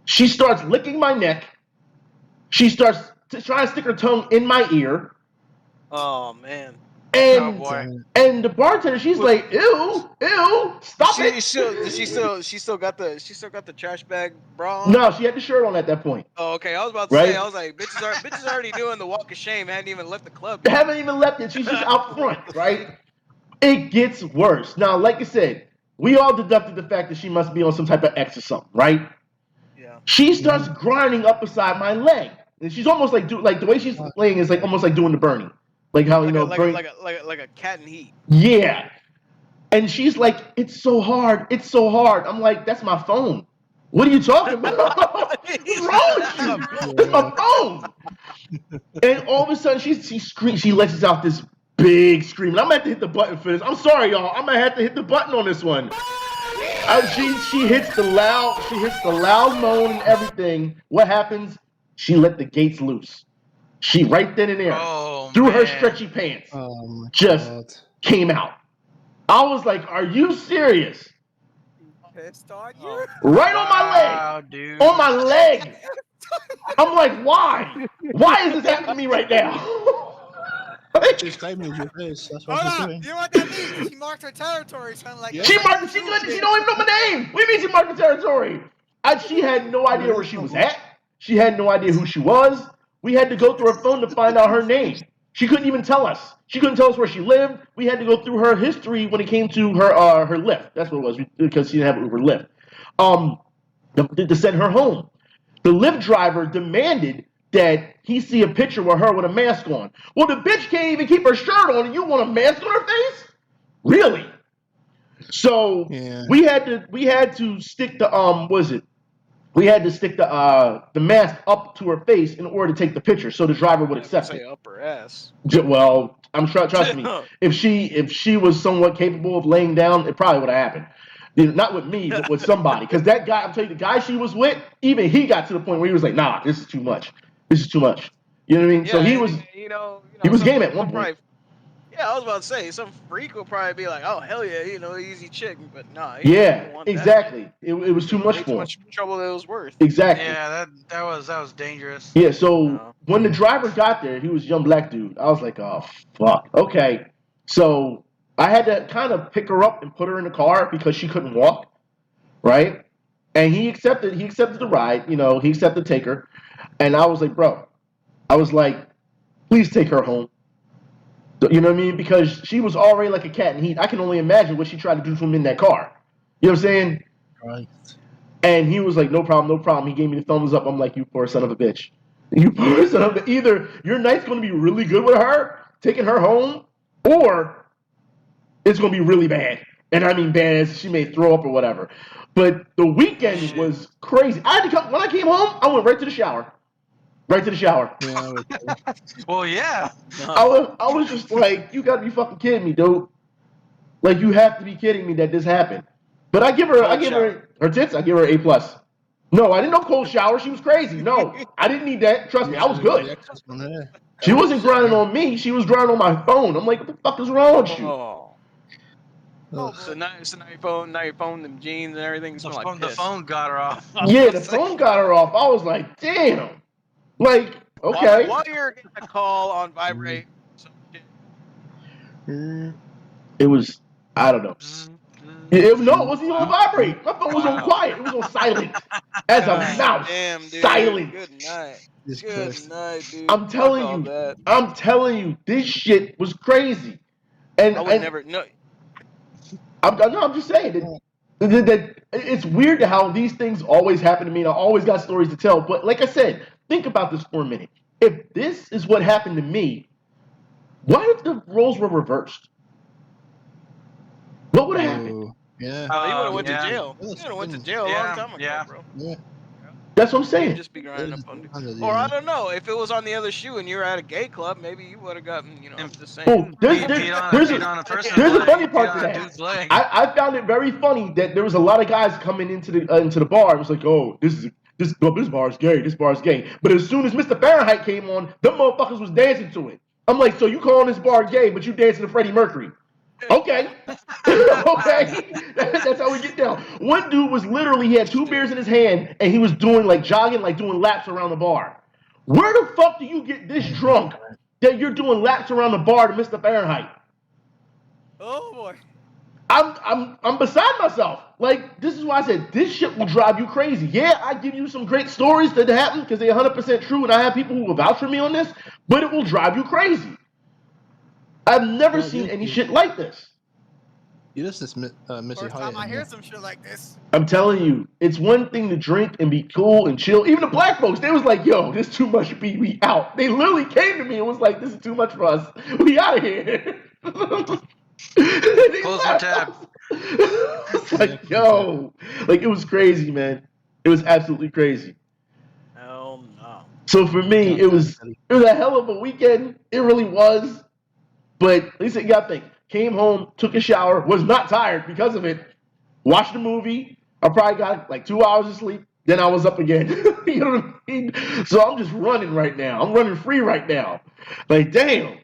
She starts licking my neck. She starts trying to stick her tongue in my ear. Oh man. And boy. and the bartender, she's like, ew, stop it. She still got the trash bag bra on? No, she had the shirt on at that point. Oh, okay. I was about to say, I was like, bitches already doing the walk of shame, hadn't even left the club yet. Haven't even left it. She's just out front, right? It gets worse. Now, like I said, we all deducted the fact that she must be on some type of X or something, right? Yeah. She starts grinding up beside my leg. And she's almost like the way she's laying is like almost like doing the Bernie. Like how like a cat in heat. Yeah. And she's like, it's so hard. It's so hard. I'm like, that's my phone. What are you talking about? What's wrong with you? That's my phone. And all of a sudden, she screams. She lets out this big scream. And I'm gonna have to hit the button for this. I'm sorry, y'all. I'm gonna have to hit the button on this one. She hits the loud moan and everything. What happens? She let the gates loose. She right then and there, through her stretchy pants, just came out. I was like, "Are you serious?" Pissed on you? Right on my leg, dude. on my leg. I'm like, why? Why is this happening to me right now? She's claiming your face. That's what Hold she's on. doing. You know what that means? She marked her territory, something like that. She don't even know my name. What do you mean she marked the territory? She had no idea where she was at. She had no idea who she was. We had to go through her phone to find out her name. She couldn't even tell us. She couldn't tell us where she lived. We had to go through her history when it came to her Lyft. That's what it was, because she didn't have Uber Lyft. To send her home. The Lyft driver demanded that he see a picture with her with a mask on. Well, the bitch can't even keep her shirt on, and you want a mask on her face? Really? So we had to stick the we had to stick the mask up to her face in order to take the picture, so the driver would accept it. Up her ass. Well, trust me. If she was somewhat capable of laying down, it probably would have happened. Not with me, but with somebody. Because that guy, I'm telling you, the guy she was with, even he got to the point where he was like, "Nah, this is too much. This is too much." You know what I mean? Yeah, so he was, he was game at one point. Yeah, I was about to say, some freak will probably be like, "Oh hell yeah, easy chick," but nah. Yeah, exactly. It was too much for him. Too much trouble that it was worth. Exactly. Yeah, that was dangerous. Yeah. So when the driver got there, he was a young black dude. I was like, "Oh fuck, okay." So I had to kind of pick her up and put her in the car because she couldn't walk, right? And he accepted the ride. He accepted to take her, and I was like, "Bro," I was like, "Please take her home." You know what I mean? Because she was already like a cat in heat. I can only imagine what she tried to do to him in that car. You know what I'm saying? Right. And he was like, no problem, no problem. He gave me the thumbs up. I'm like, you poor son of a bitch. You poor son of a... Either your night's going to be really good with her, taking her home, or it's going to be really bad. And I mean bad as she may throw up or whatever. But the weekend was crazy. When I came home, I went right to the shower. Right to the shower. Yeah. Well, yeah. I was just like, you gotta be fucking kidding me, dude. Like, you have to be kidding me that this happened. But I give her her tits. I give her A+. No, I didn't know cold shower. She was crazy. No, I didn't need that. Trust me, I was good. She wasn't grinding on me. She was grinding on my phone. I'm like, what the fuck is wrong with you? So now your phone, them jeans and everything smell like piss. The phone got her off. Yeah, the phone got her off. I was like, damn. Like, okay. While you're getting a call on vibrate, it was, I don't know. No, it wasn't even on vibrate. My phone was on quiet. It was on silent. As a mouse. Damn, dude. Silent. Good night. Good night, dude. I'm telling you, this shit was crazy. And I would never. No. I'm just saying that it's weird how these things always happen to me, and I always got stories to tell. But like I said, think about this for a minute. If this is what happened to me, What if the roles were reversed? What would have happened? Oh, yeah. Oh, he would have went yeah. to jail. Yeah, He would have went to spin. jail a long time ago, Yeah. bro. Yeah. That's what I'm He'd saying. just be grinding up on Under Or I the, don't know, if it was on the other shoe and you were at a gay club, maybe you would have gotten, you know, I'm just saying. Oh, there's Pete on a person's there's a leg. funny Pete part on to a that. dude's leg. I found it very funny that there was a lot of guys coming into the bar. It was like, oh, this bar is gay. This bar is gay. But as soon as Mr. Fahrenheit came on, them motherfuckers was dancing to it. I'm like, so you calling this bar gay, but you dancing to Freddie Mercury? Okay. Okay. That's how we get down. One dude was literally, he had 2 beers in his hand and he was doing like jogging, like doing laps around the bar. Where the fuck do you get this drunk that you're doing laps around the bar to Mr. Fahrenheit? Oh boy. I'm beside myself. Like, this is why I said this shit will drive you crazy. Yeah, I give you some great stories that happen because they're 100% true, and I have people who will vouch for me on this, but it will drive you crazy. I've never seen any shit like this. You just Missy First Hyatt. time I hear some shit like this. I'm telling you, it's one thing to drink and be cool and chill. Even the black folks, they was like, yo, this is too much beat, we out. They literally came to me and was like, this is too much for us. We out of here. Close my tab. It's like, yo. Like, it was crazy, man. It was absolutely crazy. Hell no. So for me, it was a hell of a weekend. It really was. But at least you got to think. Came home, took a shower, was not tired because of it. Watched the movie. I probably got like 2 hours of sleep. Then I was up again. You know what I mean? So I'm just running right now. I'm running free right now. Like, damn.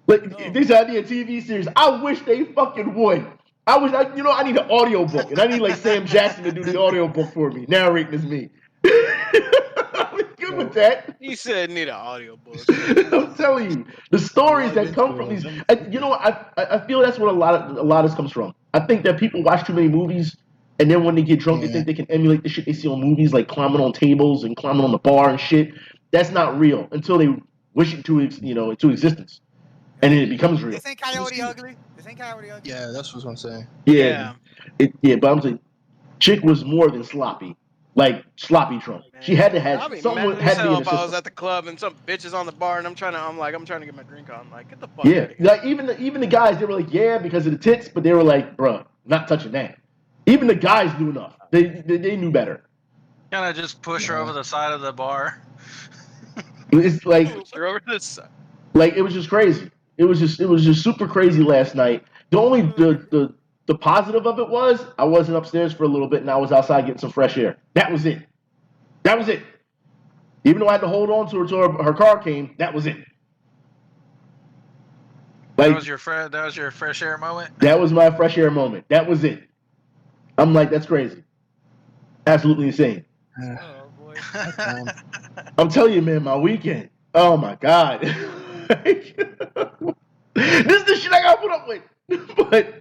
Like, if this idea of TV series, I wish they fucking would. I need an audio book, and I need like Sam Jackson to do the audio book for me, narrating as me. I'm good with that. He said need an audio book. I'm telling you, the stories that come from these. You know what? I feel that's what a lot of this comes from. I think that people watch too many movies, and then when they get drunk, they think they can emulate the shit they see on movies, like climbing on tables and climbing on the bar and shit. That's not real until they wish it into existence, and then it becomes real. This ain't Coyote Ugly. This ain't Coyote Ugly. Yeah, that's what I'm saying. Yeah. But I'm saying, chick was more than sloppy. Like sloppy drunk. She had to have I'll be someone mad had to be in the if I was system. at the club and some bitches on the bar and I'm trying to get my drink on. Like, get the fuck Yeah, out of here. like even the guys, they were like, yeah, because of the tits, but they were like, bruh, not touching that. Even the guys knew enough. They knew better. Kind of just push her over the side of the bar. It's like You're over this side. Like it was just crazy. It was just super crazy last night. The only the positive of it was I wasn't upstairs for a little bit and I was outside getting some fresh air. That was it. That was it. Even though I had to hold on to her till her car came, that was it. Like, that was your fresh air moment. That was my fresh air moment. That was it. I'm like, that's crazy. Absolutely insane. Oh boy. I'm telling you, man, my weekend. Oh my God. This is the shit I gotta put up with. But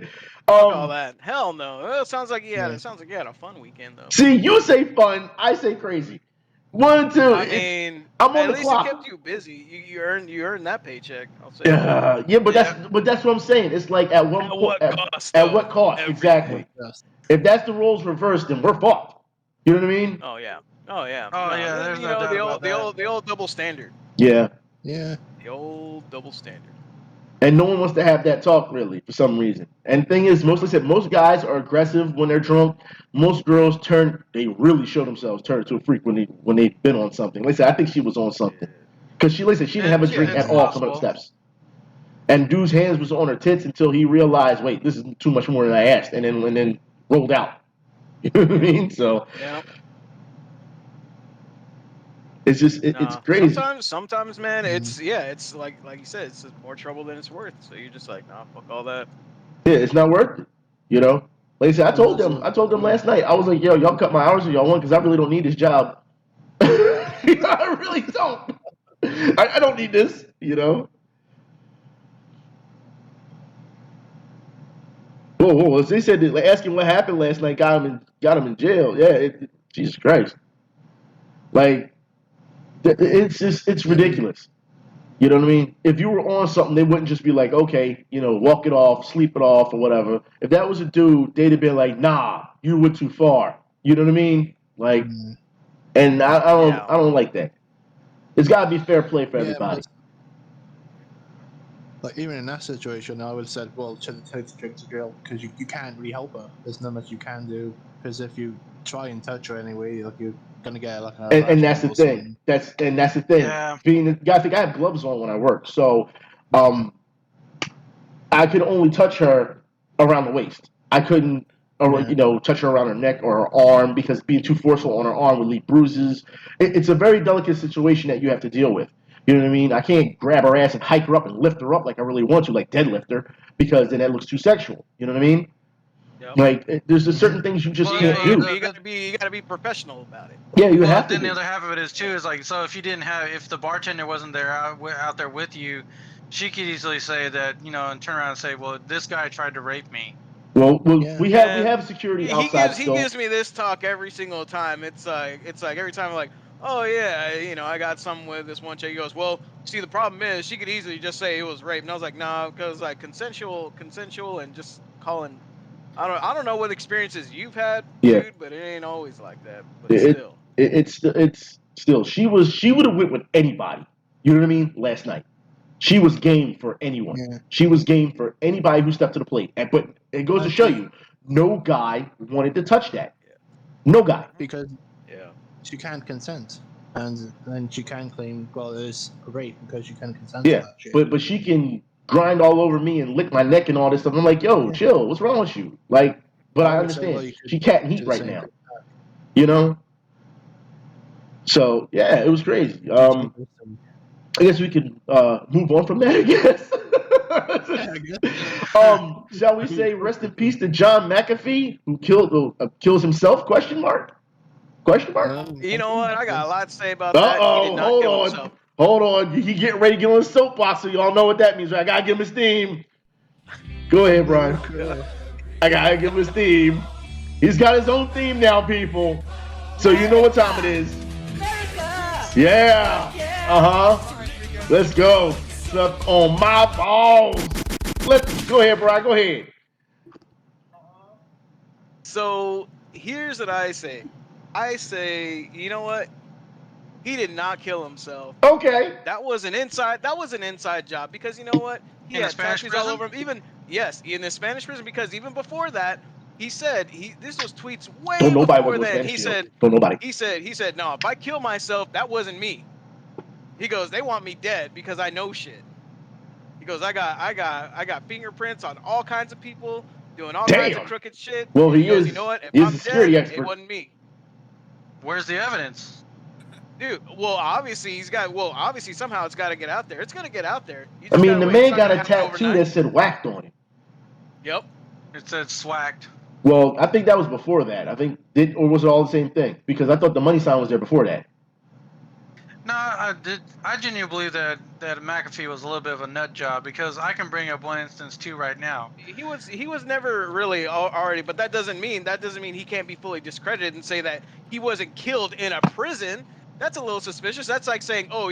all that. Hell no. It sounds like you had a fun weekend though. See, you say fun, I say crazy. 1, 2. I mean, I'm on at the least clock. it kept you busy. You earned that paycheck. I'll say. Yeah, but that's what I'm saying. It's like at what cost? Exactly. If that's the roles reversed, then we're fucked. You know what I mean? Oh yeah. There's no doubt about that. The old double standard. Yeah. Yeah. The old double standard. And no one wants to have that talk really for some reason. And the thing is, most guys are aggressive when they're drunk. Most girls they really show themselves turn to a freak when they've been on something. Like I said, I think she was on something. Because she didn't have a drink at all coming up steps. And dude's hands was on her tits until he realized, wait, this is too much more than I asked, and then rolled out. You know what I mean? So yeah. It's just it's crazy. Sometimes, man, it's like you said, it's more trouble than it's worth. So you're just like, nah, fuck all that. Yeah, it's not worth it. You know. Like I said, I told them last night. I was like, yo, y'all cut my hours if y'all want, because I really don't need this job. I really don't. I don't need this. You know. Whoa! They said that, like, asking what happened last night got him in jail. Yeah, Jesus Christ. Like, it's ridiculous. You know what I mean? If you were on something, they wouldn't just be like, okay, walk it off, sleep it off, or whatever. If that was a dude, they'd have been like, nah, you went too far. You know what I mean? Like, and I don't like that. There's got to be fair play for everybody. Like even in that situation, I would have said, "Well, should take the drink to jail because you can't really help her. There's not much you can do because if you try and touch her anyway, like you're gonna get like a And that's the thing. That's the thing. Yeah. Being the guy, I think I have gloves on when I work, so I could only touch her around the waist. I couldn't, touch her around her neck or her arm because being too forceful on her arm would leave bruises. It's a very delicate situation that you have to deal with. You know what I mean? I can't grab her ass and hike her up and lift her up like I really want to, like deadlift her, because then that looks too sexual. You know what I mean? Yep. Like, there's just certain things you just can't do. You gotta be professional about it. Yeah, you have to. Then the other half of it is too is like, so if the bartender wasn't there out there with you, she could easily say that, and turn around and say, well, this guy tried to rape me. Well, Yeah. we have security outside. He gives me this talk every single time. It's like every time I'm like, oh yeah, I got something with this one chick. He goes, well, see, the problem is she could easily just say it was rape, and I was like, nah, because like consensual, and just calling. I don't know what experiences you've had, dude, but it ain't always like that. But it's still she would have went with anybody. You know what I mean? Last night, she was game for anyone. Yeah. She was game for anybody who stepped to the plate. But it goes to show you, no guy wanted to touch that. No guy. Because she can't consent, and then she can claim, well, it is rape because she can't consent. To that shit. but she can grind all over me and lick my neck and all this stuff. I'm like, yo, chill. What's wrong with you? Like, but I understand. She cat and heat right now. You know? So, yeah, it was crazy. I guess we could move on from that, I guess. Shall we say rest in peace to John McAfee, who kills himself, question mark? You know what? I got a lot to say about that. He did not kill himself. Hold on. He getting ready to get on the soapbox, so y'all know what that means, right? I gotta give him his theme. Go ahead, Brian. I gotta give him his theme. He's got his own theme now, people. So you know what time it is. America! Yeah. Let's go. Suck on my balls. Let's go ahead, Brian. Go ahead. So here's what I say. I say, you know what? He did not kill himself. Okay. That was an inside job because you know what? He had tattoos all over him. Even in the Spanish prison, because even before that, he said this was tweets way before then. He said, no, if I kill myself, that wasn't me. He goes, they want me dead because I know shit. He goes, I got fingerprints on all kinds of people doing all kinds of crooked shit. Well, he goes, is. You know what? If He's I'm a security dead, expert. it wasn't me. Where's the evidence? Dude, well, obviously somehow it's got to get out there. It's gonna get out there. I mean, the man got a tattoo that said whacked on it. Yep. It said swacked. Well, I think that was before that. Or was it all the same thing? Because I thought the money sign was there before that. No, I genuinely believe that McAfee was a little bit of a nut job, because I can bring up one instance too right now. He was never really already, but that doesn't mean he can't be fully discredited and say that he wasn't killed in a prison. That's a little suspicious. That's like saying, oh,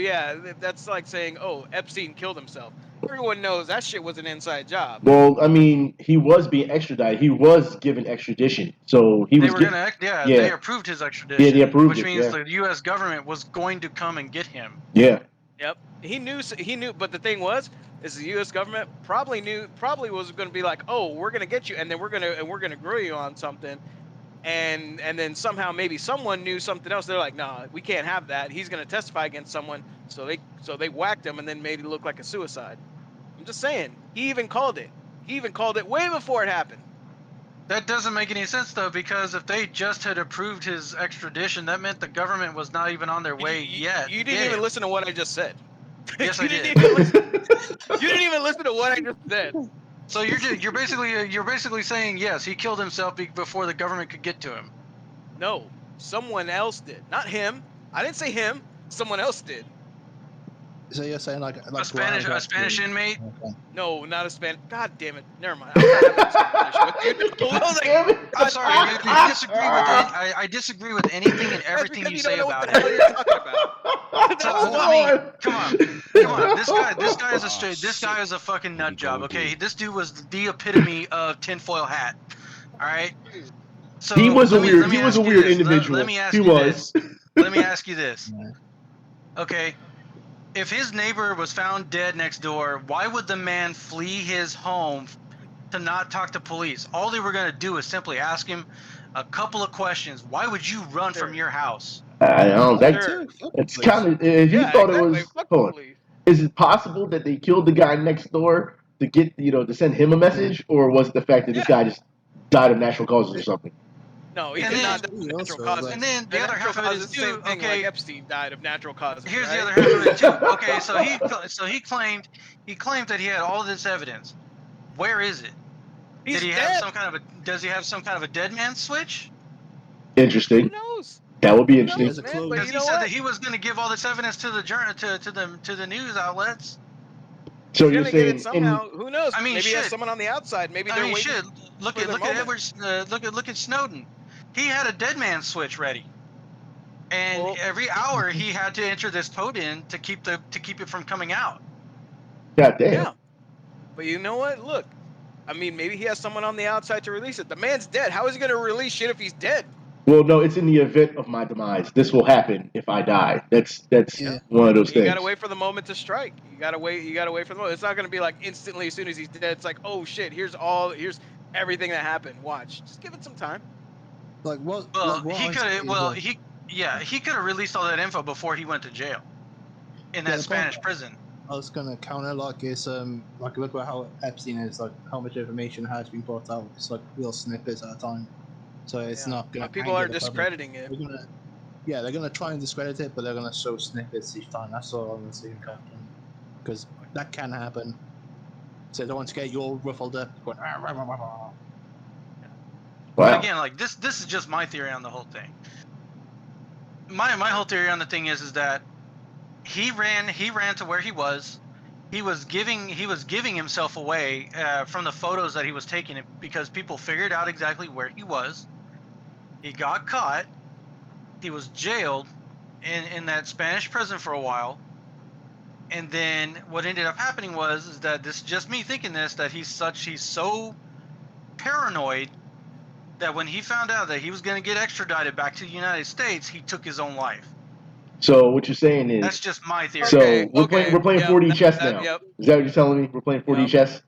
Epstein killed himself. Everyone knows that shit was an inside job. Well, I mean, he was being extradited. He was given extradition. So they approved his extradition. Yeah, they approved which it, means the U.S. government was going to come and get him. Yeah. Yep. He knew, but the thing is the U.S. government probably was going to be like, oh, we're going to get you, and then we're going to grill you on something. And then somehow maybe someone knew something else. They're like, nah, we can't have that. He's going to testify against someone. So they whacked him and then made it look like a suicide. I'm just saying. He even called it. Way before it happened. That doesn't make any sense, though, because if they just had approved his extradition, that meant the government was not even on their way yet. You didn't even listen to what I just said. Yes, I did. You didn't even listen to what I just said. So you're basically saying yes, he killed himself before the government could get to him. No, someone else did, not him. I didn't say him. Someone else did. So you're saying like a Spanish inmate? Okay. No, not a Spanish. God damn it! Never mind. I'm sorry. I disagree with anything and everything you say about it. Come on. This guy is a fucking nut job. Okay, this dude was the epitome of tinfoil hat. All right. So he was a weird individual. Let me ask you this. Okay. if his neighbor was found dead next door, why would the man flee his home to not talk to police? All they were going to do is simply ask him a couple of questions. Why would you run from your house? I don't. That That too. Fuck the it's police. kind of. If he Yeah, thought exactly. it was, Fuck the hold on. police. Is it possible that they killed the guy next door to get to send him a message, or was it the fact that this guy just died of natural causes or something? No, he And did then- not die of natural Also, causes. like- And then the other half of it is the same too. thing Okay, like Epstein died of natural causes. here's right? the other half of it too. Okay, so he claimed that he had all this evidence. Where is it? He's Did he dead. have some kind of a? Does he have some kind of a dead man switch? Who Interesting. knows? That would be Who interesting. knows, There's a man? clue. But Because you he know said what? that he was going to give all this evidence to the journal to the news outlets. So He's you're gonna get it saying somehow. Who knows? I mean, Maybe he has shit. someone on the outside. Maybe I they're mean, waiting. shit. Look for at their moment. Edwards. Look at Snowden. He had a dead man switch ready, and Well- every hour he had to enter this code in to keep it from coming out. God damn. Yeah. But you know what? Look, I mean, maybe he has someone on the outside to release it. The man's dead. How is he gonna release shit if he's dead? Well, no, it's in the event of my demise. This will happen if I die. That's Yeah. one of those You things. gotta wait for the moment to strike. You gotta wait for the moment. It's not gonna be like instantly as soon as he's dead. It's like, oh shit, here's everything that happened. Watch. Just give it some time. Like what? Well, like what he I could. say is, Well, like, he could have released all that info before he went to jail in that Yeah, the Spanish problem- prison. I was gonna counter like it's like look at how Epstein is, like how much information has been brought out. It's like little snippets at a time, so it's Yeah. not gonna. But people anger are the public. discrediting it. They're gonna try and discredit it, but they're gonna show snippets each time. That's all I'm gonna say, because that can happen. So I don't want to get you all ruffled up. Going, "Ah, rah, rah, rah, rah." But Wow. again, like this is just my theory on the whole thing. My whole theory on the thing is that he ran to where he was. He was giving himself away from the photos that he was taking, because people figured out exactly where he was. He got caught. He was jailed in that Spanish prison for a while. And then what ended up happening is that this is just me thinking this, that he's so paranoid that when he found out that he was going to get extradited back to the United States, he took his own life. So what you're saying is, That's just my theory. so Okay, we're playing yep, 4D chess now. Yep. Is that what you're telling me? We're playing 4D Yep. chess.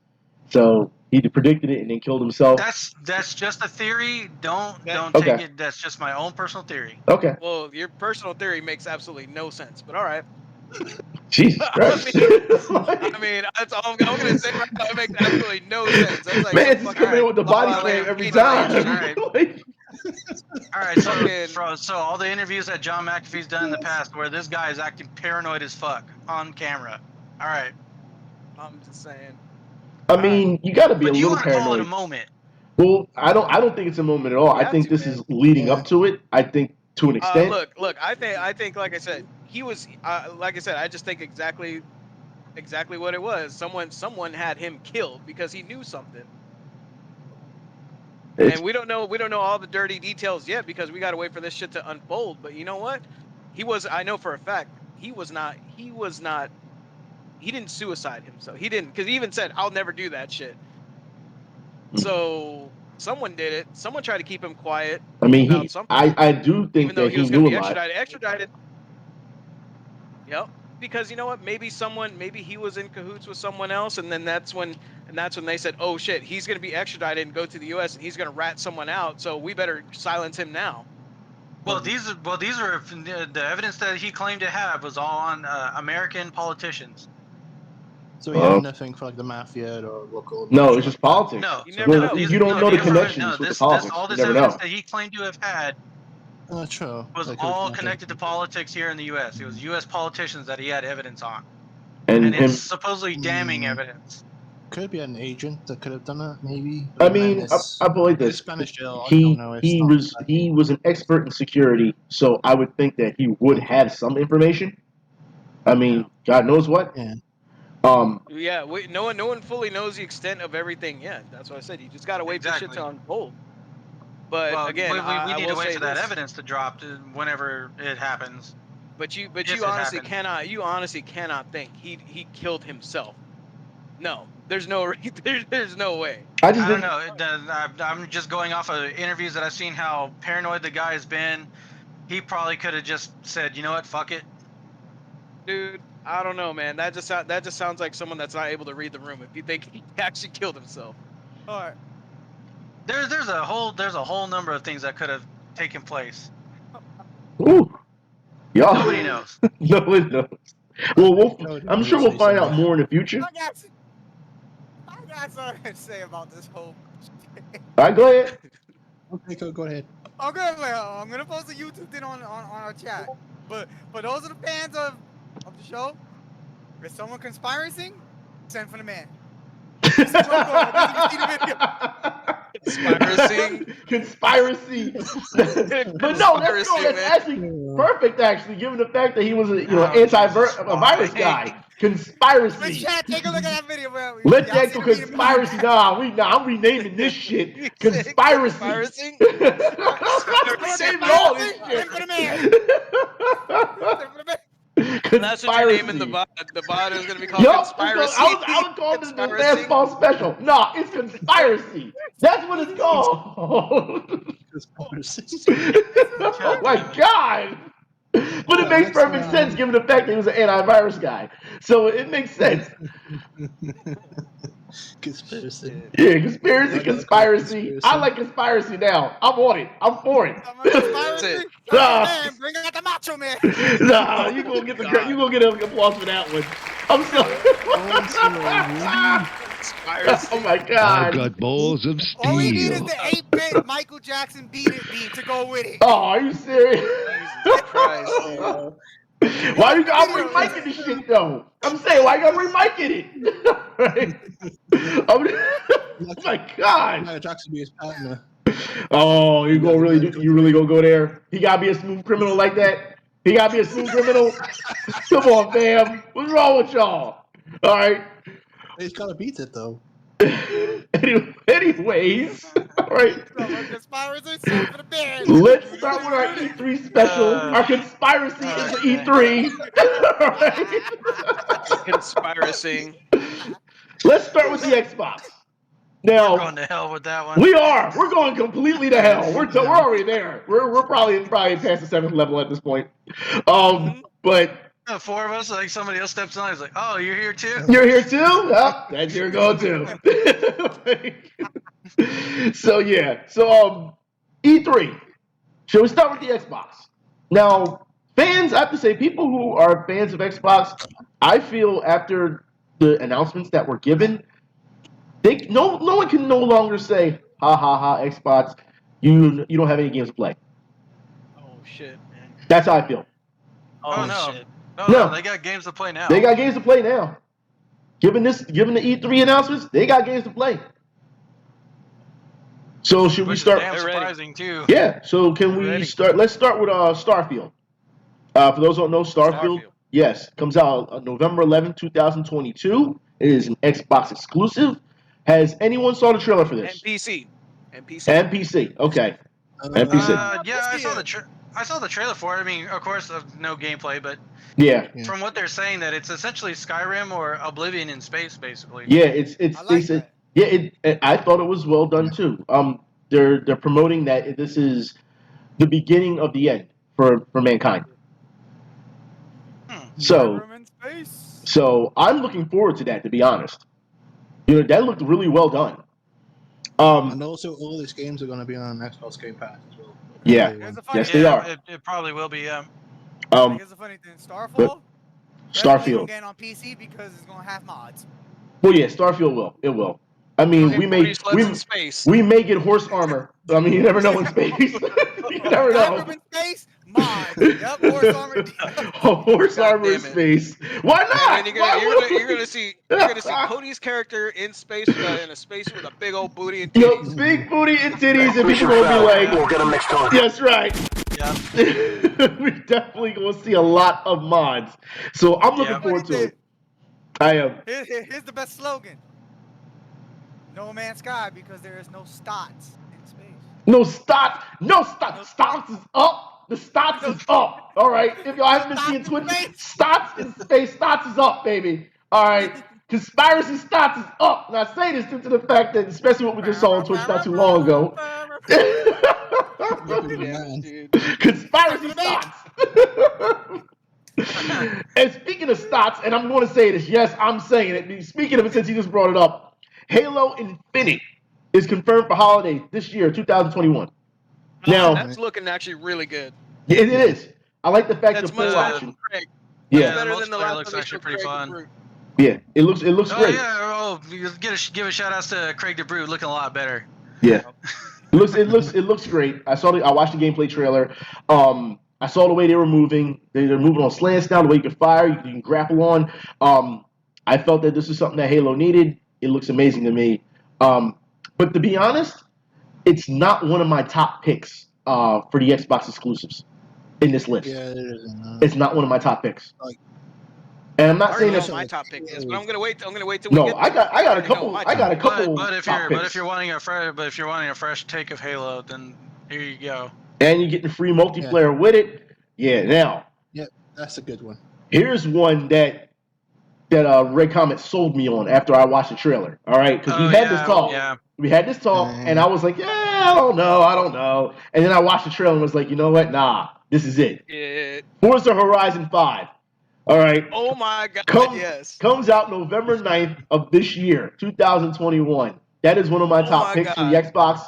So he predicted it and then killed himself. That's just a theory. Don't Okay. take it. That's just my own personal theory. Okay. Well, your personal theory makes absolutely no sense, but all right. Jesus Christ. I mean, that's all I'm gonna say right now. It makes absolutely no sense. That's like Man, some just fucking- coming in with the body Alright, slam like, every Peter time. Lynch, alright. Like, All right, Fucking- so all the interviews that John McAfee's done in the past, where this guy is acting paranoid as fuck on camera. All right, I'm just saying. I mean, you got to be but a you little want to call it a paranoid. moment. Well, I don't think it's a moment at all. You I have think to, this man. is leading Yeah. up to it. I think to an extent. Look. I think, like I said, he was. Like I said, I just think exactly what it was. Someone had him killed because he knew something. It's- And we don't know all the dirty details yet because we got to wait for this shit to unfold. But you know what? I know for a fact he didn't suicide himself. He didn't, because he even said, "I'll never do that shit." So someone did it. Someone tried to keep him quiet. I mean, about something. I do think Even though that he he was going knew to a be lot. extradited. Yep. Because you know what? Maybe he was in cahoots with someone else, and then that's when they said, "Oh shit, he's going to be extradited and go to the U.S. and he's going to rat someone out. So we better silence him now." Well, these are the evidence that he claimed to have was all on American politicians. So he had nothing for like the mafia or local. No, it's just politics. No, You never know. You don't know the connections with the politics. all You this never evidence know. that he claimed to have had True. was They could've all connected. connected to politics here in the U.S. It was U.S. politicians that he had evidence on, And and him, it's supposedly damning Mm. evidence. Could be an agent that could have done it, maybe. I And mean, then it's- I believe it's this. Spanish jail. I don't know. It's not exactly- He was an expert in security, so I would think that he would have some information. I mean, God knows what. Yeah. Yeah, no one fully knows the extent of everything yet. That's what I said. You just got to wait for shit Exactly. to unfold. But Well, again, we I need will to wait say for that this. evidence to drop whenever it happens. But you If it honestly happened. cannot think he killed himself. No, there's no there's no way. I I just don't didn't. know. I'm just going off of interviews that I've seen how paranoid the guy has been. He probably could have just said, you know what, fuck it. Dude, I don't know, man. That just sounds like someone that's not able to read the room. If you think he actually killed himself. All right. There's a whole number of things that could have taken place. Ooh. Y'all. Nobody knows. No one knows. Well, I'm sure we'll find out more in the future. I got something to say about this whole shit. All right, go ahead. Okay, go ahead. I'm gonna post a YouTube thing on our chat. But for those of the fans of the show, if someone conspiring, send for the man. This is where I'm going. You see the video. Conspiracy. But no, that's actually perfect. Actually, given the fact that he was a anti-virus guy. Conspiracy. But chat, take a look at that video, bro. Let's go conspiracy. Nah, I'm renaming this shit. Conspiracy. Conspiracy? Renaming all this shit. Send for the man. And that's what you're naming the bot. The bot is going to be called Conspiracy. I would call this the fastball special. No, it's Conspiracy. That's what it's called. Oh my God. But it makes perfect sense given the fact that he was an antivirus guy. So it makes sense. Conspiracy. Yeah, conspiracy. I like conspiracy now. I'm on it. I'm for it. Conspiracy? Man, bring out the macho man. Nah, you gonna get an applause for that one. I'm sorry. Oh my God. I've got balls of steel. All we need is the 8-bit Michael Jackson beat to go with it. Oh, are you serious? Jesus Christ, man. Why you got remiking this shit though? I'm saying, why you got remiking it? Right? Oh my God. Michael Jackson be his partner. Oh, you really gonna go there? He gotta be a smooth criminal like that? He gotta be a smooth criminal? Come on, fam. What's wrong with y'all? All right. He's gotta beat it though. Anyways, all right. Conspiracy, send for the man. Let's start with our E3 special. Our conspiracy is the E3. All right. Conspiracy. Let's start with the Xbox. Now, We're going to hell with that one. we are. We're going completely to hell. We're already there. We're probably past the 7th level at this point. But Four of us, like somebody else steps on, he's like, "Oh, you're here too." you're here too? Oh, that's your go-to. So yeah. So E3. Shall we start with the Xbox? Now, fans, I have to say, people who are fans of Xbox, I feel after the announcements that were given, no one can no longer say, ha ha ha, Xbox, you don't have any games to play. Oh shit, man. That's how I feel. Oh no. Shit. No, they got games to play now. They got games to play now. Given the E3 announcements, they got games to play. So should we start? Damn surprising too. Yeah. So can we start? Let's start with Starfield. For those who don't know, Starfield. Yes, comes out November 11, 2022. It is an Xbox exclusive. Has anyone saw the trailer for this? NPC. Okay. NPC. Yeah, I saw the trailer for it. I mean, of course, no gameplay, but Yeah. from what they're saying, that it's essentially Skyrim or Oblivion in space, basically. Yeah, it's I like that. yeah. I thought it was well done too. They're promoting that this is the beginning of the end for mankind. So I'm looking forward to that, to be honest. You know, that looked really well done. And also, all these games are going to be on Xbox Game Pass as well. Yeah. Yes, they are. It probably will be. Here's the funny thing: Starfield. Again on PC because it's going to have mods. Well, yeah, Starfield will. It will. I mean, we may get horse armor. I mean, you never know in space. You never know. In space, mods. Yep, horse armor. Horse armor in space. Why not? You're gonna see Cody's character in space in a space with a big old booty and titties. Yo, big booty and titties, and people gonna be like, We'll get them next time. "That's right." Yeah. We're definitely gonna see a lot of mods. So I'm looking forward to it. I am. Here's the best slogan: No Man's Sky, because there is no stots in space. No stots. Stots is up. The stots is up. All right. If y'all haven't been seeing Twitch, stots in space. Stots is up, baby. All right. Conspiracy stots is up. And I say this due to the fact that, especially what we just saw on Twitch not too long ago. Conspiracy stots. And speaking of stats, and I'm going to say this, yes, I'm saying it. Speaking of it, since he just brought it up, Halo Infinite is confirmed for holiday this year, 2021. Now, that's looking actually really good. it is. I like the fact That's of much full better option. than Craig. Yeah, Better the than the multiplayer last looks time they actually showed pretty Craig the fun. Brute. yeah, it looks Oh great. yeah, you give a shout out to Craig DeBrute, looking a lot better. Yeah, it looks great. I watched the gameplay trailer. I saw the way they were moving. They're moving on slants now. The way you can fire, you can grapple on. I felt that this is something that Halo needed. It looks amazing to me. But to be honest, it's not one of my top picks for the Xbox exclusives in this list. Yeah, it is. It's not one of my top picks. Like- And I'm I not already saying know that. what my top pick is, but I'm gonna wait till we No, get I there. got a already know couple. my I got a top couple. But if top picks. you're wanting a fresh take of Halo, then here you go. And you're getting free multiplayer with it. Yeah. Now, Yeah, that's a good one. here's one that Red Comet sold me on after I watched the trailer. All right, because we had this talk. Yeah. We had this talk, and I was like, yeah, I don't know. And then I watched the trailer and was like, you know what? Nah, this is it. Yeah. Forza Horizon 5. All right. Oh my God! Yes. Comes out November 9th of this year, 2021. That is one of my top picks for the Xbox.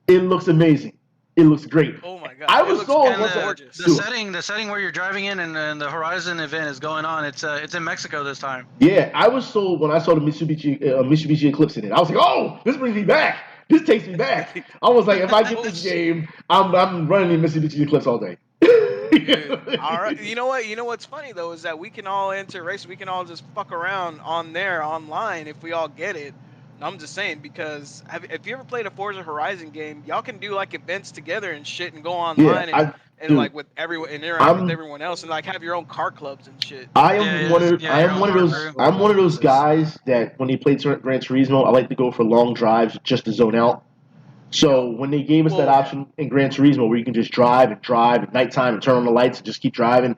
It looks amazing. It looks great. Oh my God! I was sold once gorgeous. The setting where you're driving in and the Horizon event is going on. It's in Mexico this time. Yeah, I was sold when I saw the Mitsubishi Eclipse in it. I was like, oh, this brings me back. This takes me back. I was like, if I get this game, I'm running the Mitsubishi Eclipse all day. All right. You know what? You know what's funny though is that we can all enter race. We can all just fuck around on there online if we all get it. I'm just saying because if you ever played a Forza Horizon game, y'all can do like events together and shit and go online and like with everyone and interact with everyone else and like have your own car clubs and shit. I'm one of those guys that when they played Gran Turismo, I like to go for long drives just to zone out. So when they gave us that option in Gran Turismo where you can just drive at nighttime and turn on the lights and just keep driving,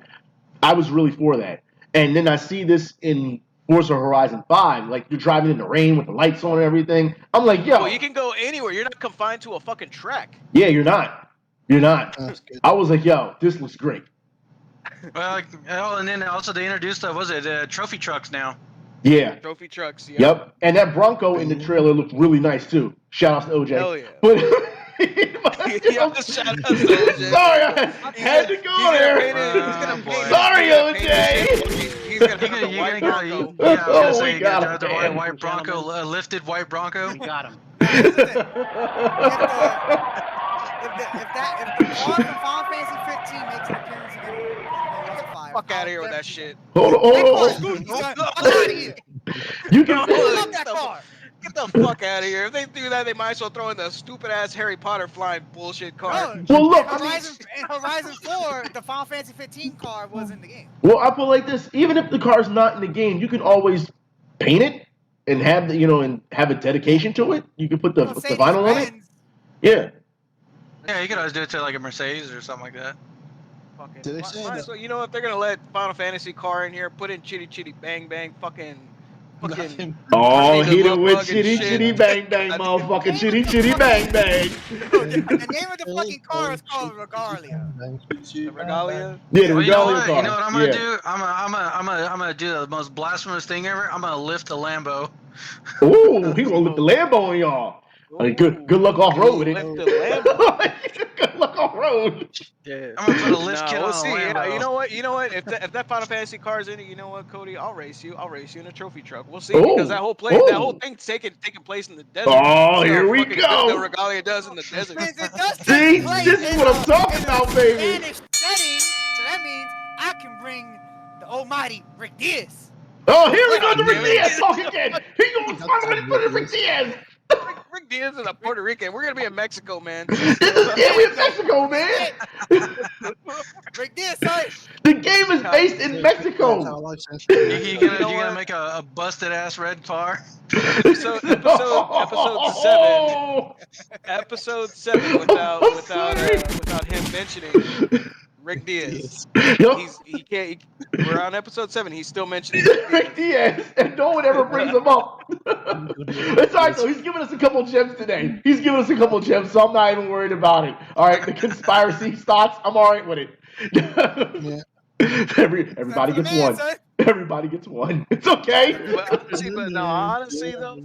I was really for that. And then I see this in Forza Horizon 5, like you're driving in the rain with the lights on and everything. I'm like, yo. Well, you can go anywhere. You're not confined to a fucking track. Yeah, you're not. I was like, yo, this looks great. Well, and then also they introduced trophy trucks now. Yeah. Trophy trucks. Yeah. Yep. And that Bronco in the trailer looked really nice too. Shout out to OJ. Hell yeah. But shout out to OJ. Sorry, I had to go there. Sorry, OJ. He's gonna have the white Bronco. Yeah, I was gonna Oh, say we you got got the him, white Bronco, lifted white Bronco. We got him. If the car from Final Fantasy 15 makes an appearance again, Fuck out of here with that shit. Hold on. Fuck out of here. You can I love that car. Get the fuck out of here. If they do that, they might as well throw in the stupid ass Harry Potter flying bullshit car. Well, look, in Horizon 4, the Final Fantasy 15 car was in the game. Well, I put like this: even if the car's not in the game, you can always paint it and have and have a dedication to it. You can put the vinyl on it. Yeah. Yeah, you could always do it to like a Mercedes or something like that. Did they say that? So you know if they're gonna let Final Fantasy car in here, put in Chitty Chitty Bang Bang, fucking. Oh, hit it with Chitty Chitty Bang Bang, motherfucking Chitty Chitty Bang Bang. The name of the fucking car is called Regalia. Regalia? Yeah, the Well, Regalia car. You know what I'm gonna do? I'm gonna do the most blasphemous thing ever. I'm gonna lift the Lambo. Ooh, he gonna lift the Lambo on y'all. Good luck off road with it. Good luck off road. Yeah. I'm gonna put a lift kit on we'll the see. Lambo. You know what? If that Final Fantasy car's in it, you know what, Cody? I'll race you in a trophy truck. We'll see because that whole thing's taking place in the desert. Oh, here we go. The Regalia does in the desert. See, this is what I'm talking about, baby. Spanish setting, so that means I can bring the almighty Rick Diaz. Oh, here we go to Rick Diaz talk again. He gonna finally put Rick Diaz. Rick Diaz is a Puerto Rican. We're gonna be in Mexico, man. Yeah, we in Mexico, man. Rick Diaz, sorry. The game is based in Mexico. You gonna make a busted ass red car? Episode 7 without him mentioning Rick Diaz. He can't. We're on episode 7. He's still mentioning Rick Diaz, and no one ever brings him up. It's all right though. He's giving us a couple gems today. He's giving us a couple gems, so I'm not even worried about it. All right, the conspiracy thoughts, I'm all right with it. Yeah. Everybody For the gets man, one. son. Everybody gets one. It's okay. But honestly though,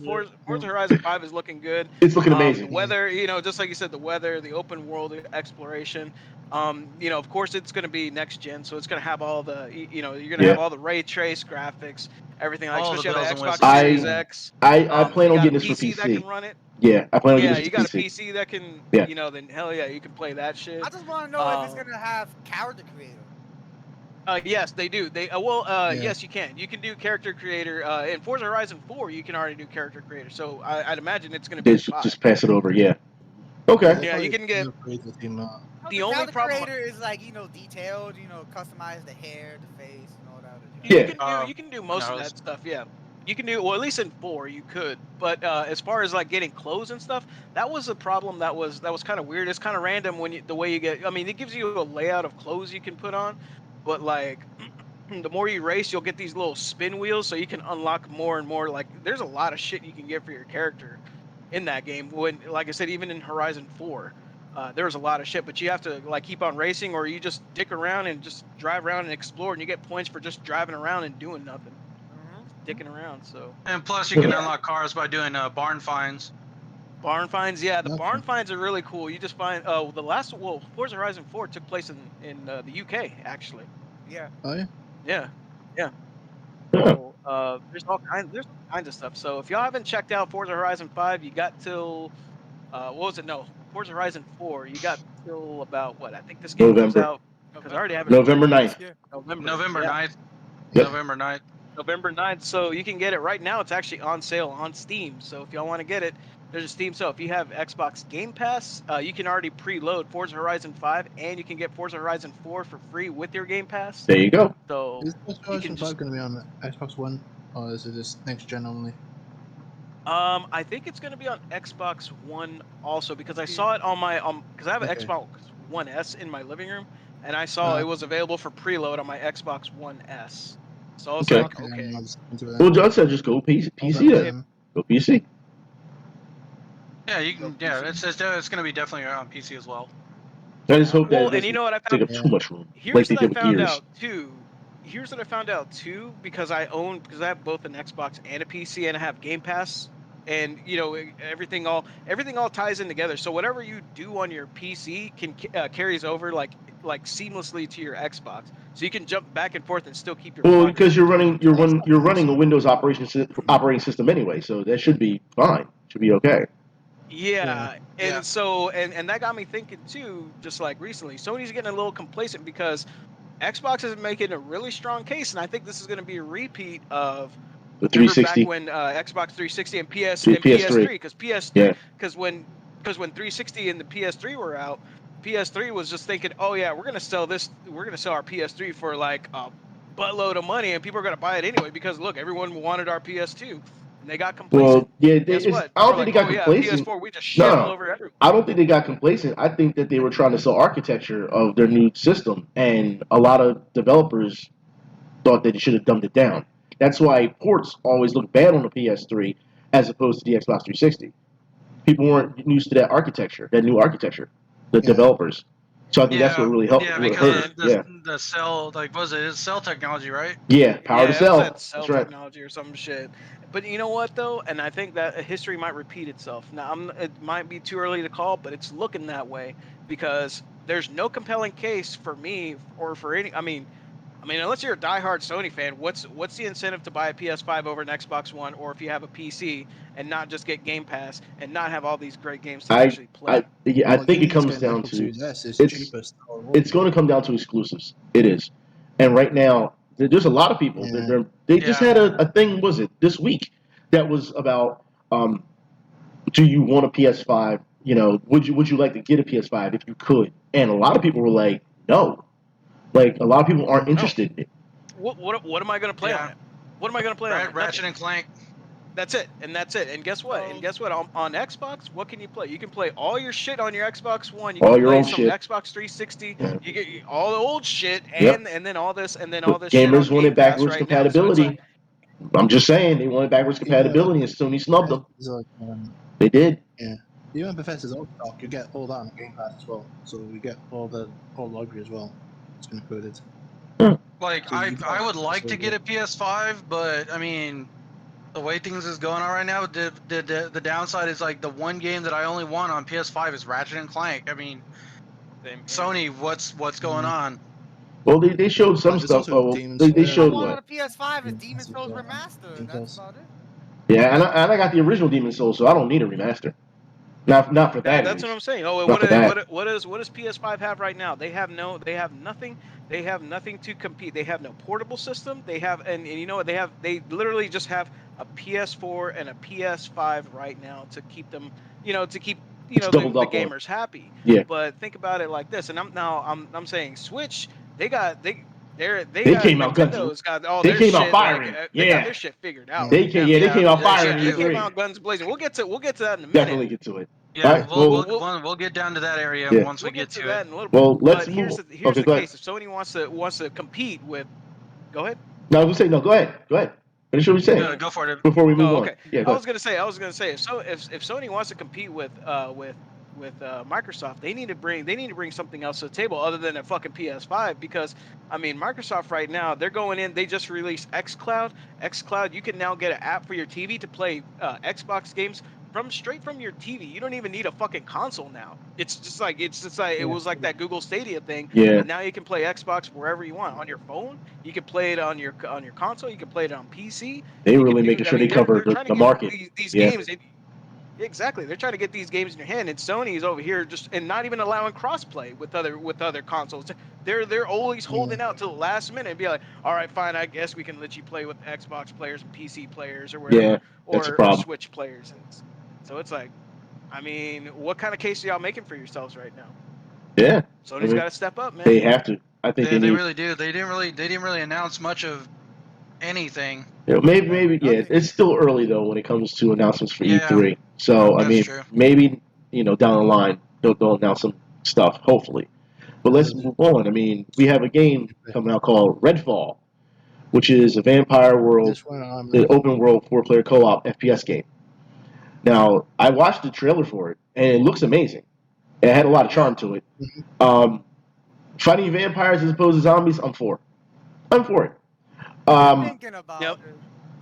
Forza Horizon 5 is looking good. It's looking The amazing. weather, just like you said, the weather, the open world exploration. Of course, it's going to be next gen, so it's going to have all the, you're going to have all the ray trace graphics, everything, like All the especially on the bells and Xbox whistles. Series X. I plan You on got getting a this for PC that can PC. run it. Yeah, I plan on Yeah, getting you this got for a PC. PC that can, Yeah. then hell yeah, you can play that shit. I just want to know if it's gonna have character creator. Yes, they do. Yes, you can. You can do character creator. In Forza Horizon 4, you can already do character creator. So I'd imagine it's going to be They in should 5. just pass it over. Yeah. Okay. Yeah, you can get. The only character problem. creator is like detailed, customize the hair, the face, and all that. Yeah. You can do most of that stuff. Yeah, you can do. Well, at least in 4 you could. But as far as like getting clothes and stuff, that was a problem. That was kind of weird. It's kind of random when the way you get. I mean, it gives you a layout of clothes you can put on, but like. The more you race, you'll get these little spin wheels, so you can unlock more and more. Like, there's a lot of shit you can get for your character in that game. When, like I said, even in Horizon 4, there was a lot of shit. But you have to like keep on racing, or you just dick around and just drive around and explore, and you get points for just driving around and doing nothing, dicking around. So. And plus, you can unlock cars by doing barn finds. Barn finds, yeah, the barn finds are really cool. You just find Forza Horizon 4 took place in the UK actually. Yeah. Oh yeah. Yeah. So there's all kinds of stuff. So if y'all haven't checked out Forza Horizon 5, you got till what was it? No, Forza Horizon 4. You got till about what? I think this game comes November. out because I already have it. November 9th. November yeah. 9th. Yep. November 9th. November 9th. So you can get it right now. It's actually on sale on Steam. So if y'all want to get it, there's a Steam sale. If you have Xbox Game Pass, you can already preload Forza Horizon 5, and you can get Forza Horizon 4 for free with your Game Pass. There you go. So Is Forza Horizon 5 going to be on Xbox One, or is it just next gen only? I think it's going to be on Xbox One also because I saw it on my because I have an Xbox One S in my living room, and I saw it was available for preload on my Xbox One S. So I was like, okay. Well, John said just go PC then. Go PC. Yeah, you can. Yeah, it's going to be definitely on PC as well. I just hope that it and you know what I take found? up too much room. Here's like what I found Gears. out too. Here's what I found out too because I have both an Xbox and a PC and I have Game Pass. And everything all ties in together. So whatever you do on your PC can carries over like seamlessly to your Xbox. So you can jump back and forth and still keep your. Well, because you're running a Windows operating system anyway, so that should be fine. Should be okay. Yeah, and so and that got me thinking too. Just like recently, Sony's getting a little complacent because Xbox is making a really strong case, and I think this is going to be a repeat of. The 360. Back when Xbox 360 and PS3 because when 360 and the PS3 were out, PS3 was just thinking, oh yeah, we're gonna sell our PS3 for like a buttload of money, and people are gonna buy it anyway because look, everyone wanted our PS2, and they got complacent. Well, yeah, Guess what? I don't think they got complacent. PS4, we just shit all over everyone. I don't think they got complacent. I think that they were trying to sell architecture of their new system, and a lot of developers thought that they should have dumbed it down. That's why ports always look bad on the PS3 as opposed to the Xbox 360. People weren't used to that architecture, that new architecture, the developers. So I think that's what really helped. Yeah, because the cell, like, was it cell technology, right? Yeah, power to cell. It was cell technology or some shit. But you know what though, and I think that history might repeat itself. Now, it might be too early to call, but it's looking that way because there's no compelling case for me or for any. I mean, unless you're a diehard Sony fan, what's the incentive to buy a PS5 over an Xbox One, or if you have a PC and not just get Game Pass and not have all these great games to actually play? I think it comes down to it's going to come down to exclusives. It is, and right now there's a lot of people. They just had a thing. Was it this week that was about? Do you want a PS5? Would you like to get a PS5 if you could? And a lot of people were like, no. Like, a lot of people aren't interested in it. What am I going to play on it? What am I going to play on it? Ratchet and Clank. That's it. And guess what? On Xbox, what can you play? You can play all your shit on your Xbox One. You all can your play own some shit. Xbox 360. Yeah. You get all the old shit and then all this shit on gamers wanted backwards compatibility. Now. So I'm just saying they wanted backwards compatibility, and Sony snubbed them. They did. Yeah. Even Bethesda's old stock, you get all that on Game Pass as well. So you get all the library as well. It's included. Huh. Like So you I got would like so to get a PS5, but I mean, the way things is going on right now, the downside is like the one game that I only want on PS5 is Ratchet and Clank. I mean, Same here. Sony, what's going on? Well, they showed some There's stuff. also Oh, Demon's they All I showed want on what? the PS5 is Yeah, Demon that's Souls what, Remastered. Game That's Pass. about it. Yeah, and I got the original Demon Souls, so I don't need a remaster. Not for that. That's at what I'm least. saying. Oh, Not for that. what does PS5 have right now? They have nothing. They have nothing to compete. They have no portable system. They have, and you know what? They literally just have a PS4 and a PS5 right now to keep them, to keep It's the doubled up on. gamers happy. Yeah. But think about it like this, and I'm saying Switch. They got came out guns. Nintendo's got all They their came out shit firing. they got Yeah. their shit figured out. They right now. came out they firing should in They came E3. out guns blazing. We'll get to that in a minute. Definitely get to it. Yeah, Right, we'll get down to that area Yeah. once we We'll get to to that it. in a little Well, bit. let's But move. here's Okay, the go ahead. case. If Sony wants to compete with, go ahead. No, I was gonna say no. Go ahead. Finish what you saying Go for it. before we move Oh, on. okay. Yeah, I go was gonna say if Sony wants to compete with Microsoft, they need to bring something else to the table other than a fucking PS5, because I mean Microsoft right now, they're going in. They just released XCloud. XCloud, you can now get an app for your TV to play Xbox games straight from your TV. You don't even need a fucking console now. It's just like it was like that Google Stadia thing. Yeah. But now you can play Xbox wherever you want on your phone. You can play it on your console. You can play it on PC. They You really can making sure they they're cover trying to the get market. these Yeah. games. Exactly, they're trying to get these games in your hand, and Sony's over here and not even allowing crossplay with other consoles. They're always holding out till the last minute and be like, all right, fine, I guess we can let you play with Xbox players and PC players or whatever, Yeah, that's a or problem. Switch players. And so it's like, I mean, what kind of case are y'all making for yourselves right now? Yeah. Sony's got to step up, man. They have to. I think They need. really do. They didn't really announce much of anything. Maybe yeah. It's still early though when it comes to announcements for Yeah, E3. So I that's mean, true. maybe down the line they'll announce some stuff. Hopefully, but let's move on. I mean, we have a game coming out called Redfall, which is a Vampire World, This one I'm the open world 4-player co-op FPS game. Now, I watched the trailer for it, and it looks amazing. It had a lot of charm to it. Fighting vampires as opposed to zombies, I'm for it. I'm thinking about Yep. it.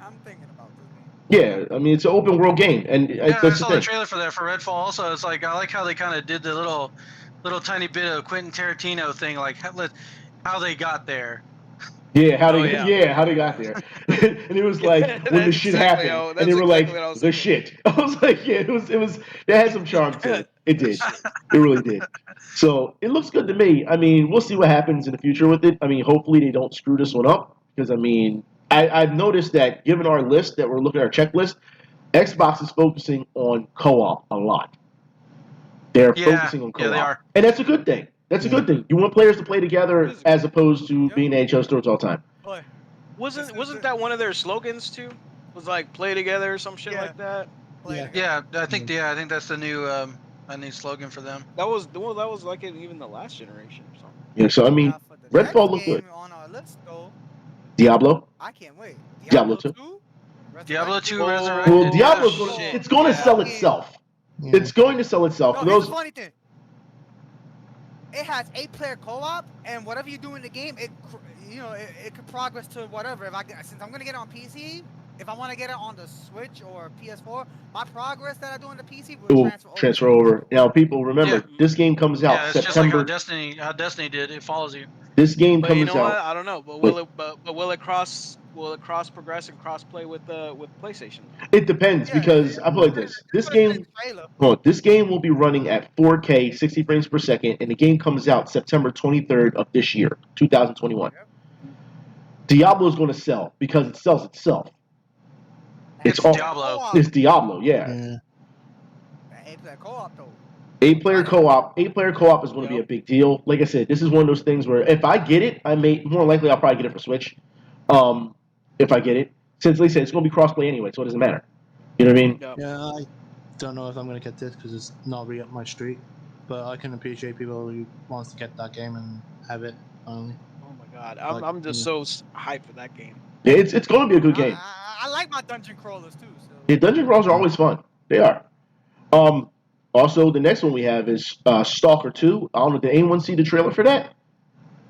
I'm thinking about this game. Yeah, I mean, it's an open world game, and Yeah, I that's the saw the thing. trailer for that for Redfall. Also, it's like I like how they kind of did the little tiny bit of Quentin Tarantino thing, like how they got there. Yeah, how Oh, they yeah. how they got there, and it was like when the That's shit exactly happened, how- and that's they were exactly like what I was the thinking. shit. I was like, yeah, it was it had some charm to it. It did, it really did. So it looks good to me. I mean, we'll see what happens in the future with it. I mean, hopefully they don't screw this one up, because I mean, I've noticed that given our list that we're looking at our checklist, Xbox is focusing on co-op a lot. They're focusing on co-op, yeah, they are. and that's a good thing. That's a good thing. You want players to play together as opposed to being at each other's throats all the time. But Wasn't that one of their slogans too? Was like play together or some shit Yeah. like that. Yeah, I think that's the new a new slogan for them. That was like in even the last generation or something. Yeah, so I mean, now for the Redfall next looked good. game on our list, though, Diablo. I can't wait. Diablo 2. Diablo 2 Oh, Resurrected. Well, yeah, Diablo's shit. going to Yeah. sell itself. It's going to sell itself. No, For here's those, the funny thing. It has 8-player co-op, and whatever you do in the game, it could progress to whatever. Since I'm gonna get it on PC, if I want to get it on the Switch or PS4, my progress that I do on the PC will transfer over. Now, people remember this game comes out Yeah, it's September. just like how Destiny did. It follows you. This game But you comes know out. what? I don't know. But will it cross progress and cross play with PlayStation? It depends, because I put it like this. This game will be running at 4K, 60 frames per second, and the game comes out September 23rd of this year, 2021. Diablo is going to sell because it sells itself. It's Diablo. It's Diablo, yeah. 8-player co-op though. 8-player co-op is going to be a big deal. Like I said, this is one of those things where if I get it, more likely I'll probably get it for Switch. If I get it, since like I said, it's going to be crossplay anyway, so it doesn't matter. You know what I mean? Yeah, I don't know if I'm going to get this because it's not really up my street, but I can appreciate people who wants to get that game and have it only. Oh my god, I'm just so hyped for that game. Yeah, it's going to be a good game. I like my dungeon crawlers too. So. Yeah, dungeon crawlers are always fun. They are. Also, the next one we have is Stalker 2. I don't know. Did anyone see the trailer for that?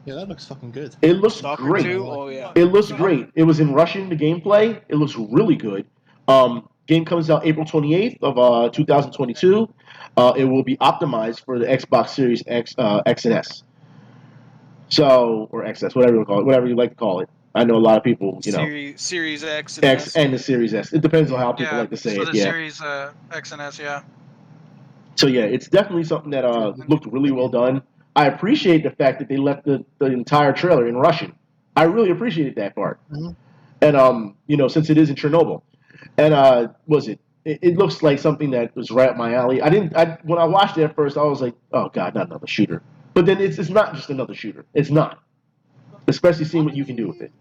Yeah, that looks fucking good. It looks Stalker great. 2? Oh, yeah. It looks great. It was in Russian, the gameplay. It looks really good. Game comes out April 28th of 2022. It will be optimized for the Xbox Series X and S. So, or XS, whatever you call it, whatever you like to call it. I know a lot of people, Series X and X S. and the Series S. It depends on how people Yeah, like to say for it. the Yeah. Series X and S, yeah. So yeah, it's definitely something that looked really well done. I appreciate the fact that they left the entire trailer in Russian. I really appreciated that part. Mhm. And since it is in Chernobyl, and it looks like something that was right up my alley. When I watched it at first, I was like, oh god, not another shooter. But then it's not just another shooter. It's not, especially seeing what you can do with it.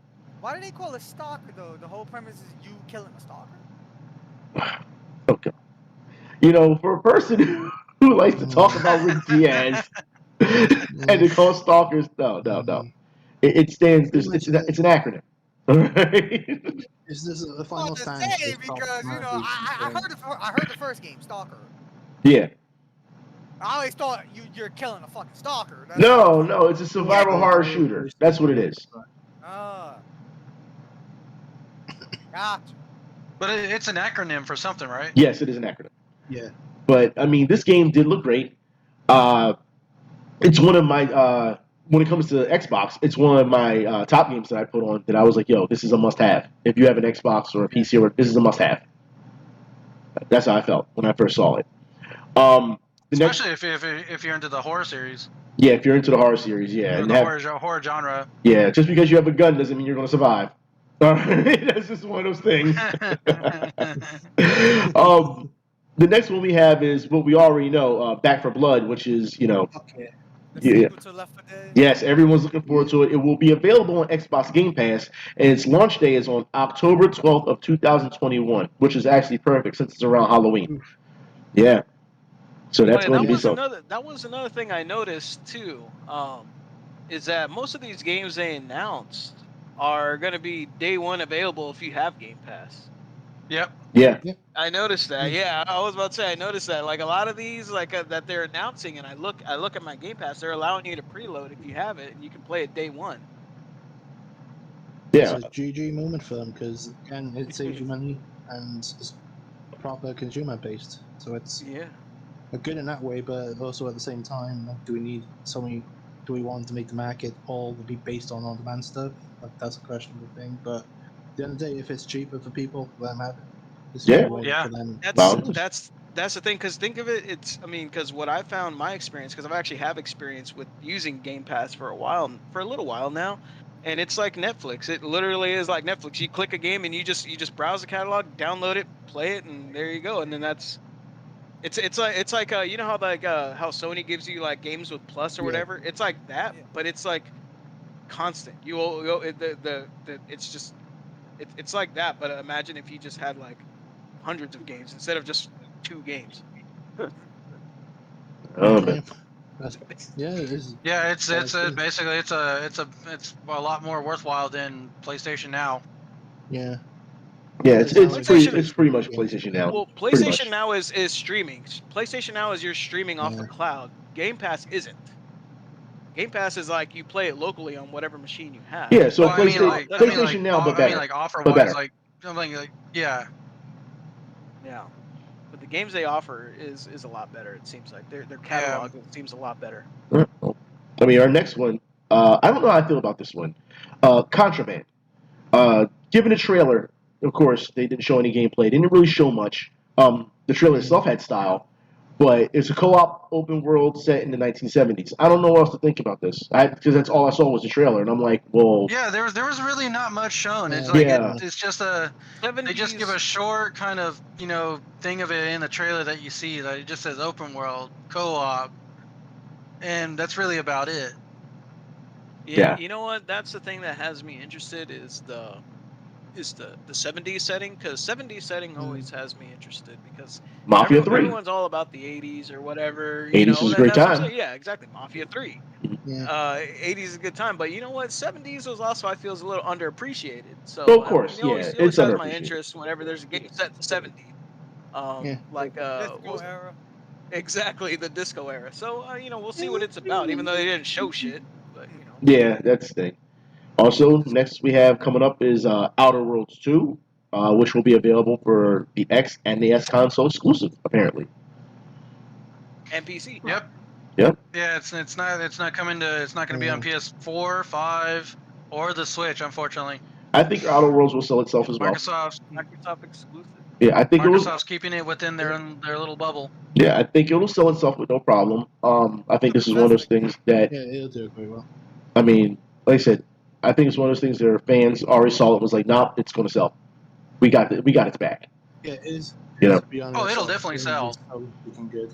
Why do they call it stalker though? The whole premise is you killing a stalker. Okay. For a person who likes to talk about Rick Diaz and to call stalkers, no. It stands. It's an acronym. All right. Is this a Well, final to stand? say because I heard the first game, Stalker. Yeah. I always thought you're killing a fucking stalker. That's No, it's a survival horror shooter. That's what it is. Gotcha. But it's an acronym for something, right? Yes, it is an acronym. Yeah. But I mean, this game did look great. It's one of my when it comes to Xbox, it's one of my top games that I put on that I was like, yo, this is a must-have. If you have an Xbox or a PC, this is a must-have. That's how I felt when I first saw it. Especially if you're into the horror series. Yeah, if you're into the horror series, yeah, Or and the horror genre. Yeah, just because you have a gun doesn't mean you're going to survive. All right, that's just one of those things. The next one we have is what we already know, Back for Blood, which is Okay. The sequel to Left 4 Dead. Yes, everyone's looking forward to it. It will be available on Xbox Game Pass, and its launch day is on October 12th of 2021, which is actually perfect since it's around Halloween. Yeah. So that's going to be so. That was another thing I noticed too. Is that most of these games they announced are going to be day one available if you have Game Pass. Yep. Yeah. I noticed that. Yeah, I was about to say I noticed that. Like a lot of these, that they're announcing, and I look at my Game Pass, they're allowing you to preload if you have it, and you can play it day one. Yeah. It's a GG moment for them because again, it saves you money and it's proper consumer based. So it's good in that way, but also at the same time, do we want to make the market all be based on demand stuff? That's a questionable thing. But at the end of the day, if it's cheaper for people, let them have it. It's a good way for them. That's the thing, because think of it. Because what I found my experience, because I've actually have experience with using Game Pass for a little while now, and it's like Netflix. It literally is like Netflix. You click a game and you just browse the catalog, download it, play it, and there you go. And then it's like how how Sony gives you like games with Plus or whatever. It's like that, but it's like constant. It's like that, but imagine if you just had like hundreds of games instead of just 2 games. Oh man. Yeah, it's basically it's a lot more worthwhile than PlayStation Now. Yeah. Yeah, it's pretty much PlayStation Now. Well, PlayStation Now is streaming. PlayStation Now is you're streaming off the cloud. Game Pass isn't. Game Pass is like you play it locally on whatever machine you have. Yeah, so PlayStation Now, but better. Offer-wise, like something like Yeah. But the games they offer is a lot better. It seems like their catalog seems a lot better. I mean, our next one, I don't know how I feel about this one. Contraband. Given the trailer, of course, they didn't show any gameplay. They didn't really show much. The trailer itself had style, but it's a co-op open world set in the 1970s. I don't know what else to think about this because that's all I saw was the trailer, and I'm like, well. Yeah, there was really not much shown. It's it's just they just give a short kind of thing of it in the trailer that you see that it just says open world co-op, and that's really about it. Yeah, you know what? That's the thing that has me interested is the 70s setting, because 70s setting always has me interesed because Mafia 3. Everyone's all about the 80s or whatever. 80s is a great time. Yeah, exactly. Mafia 3. Yeah. 80s is a good time, but you know what? 70s was also, I feel, is a little underappreciated. So of course, it always has my interest whenever there's a game set in the 70s. Disco era. Exactly, the disco era. So we'll see what it's about, even though they didn't show shit. But Yeah, that's the thing. Also, next we have coming up is Outer Worlds 2, which will be available for the X and the S console exclusive, apparently. NPC. Yep. Yep. Yeah, it's not coming to it's not going to be on PS4, 5, or the Switch, unfortunately. I think Outer Worlds will sell itself as well. Microsoft exclusive. Yeah, I think Microsoft's keeping it within their little bubble. Yeah, I think it'll sell itself with no problem. I think this is one of those things that Yeah, it'll do it very well. I mean, like I said, I think it's one of those things their fans already saw it was like, nah, it's going to sell. We got its back. Yeah, it is. You know. To be honest, Oh, it'll definitely sell. It's so freaking good.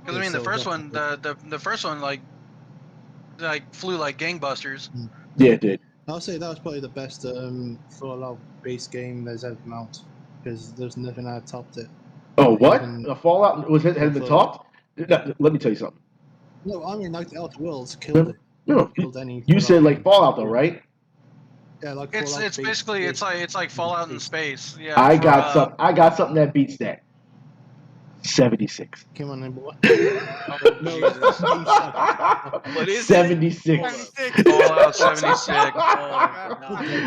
Because I mean, the first one, the first one like flew like gangbusters. Yeah, it did. I'll say that was probably the best Fallout-based game that's ever come out because there's nothing that topped it. Oh, what? Even- A Fallout has been topped? No, let me tell you something. No, I mean like the Outer Worlds killed it. No, Killed any. you said like game. Fallout though, right? Yeah, like It's Fallout-based basically game. it's like Fallout in space. Yeah. I got something that beats that. 76. Come on, then, boy. No, that's What is 76. Fallout 76.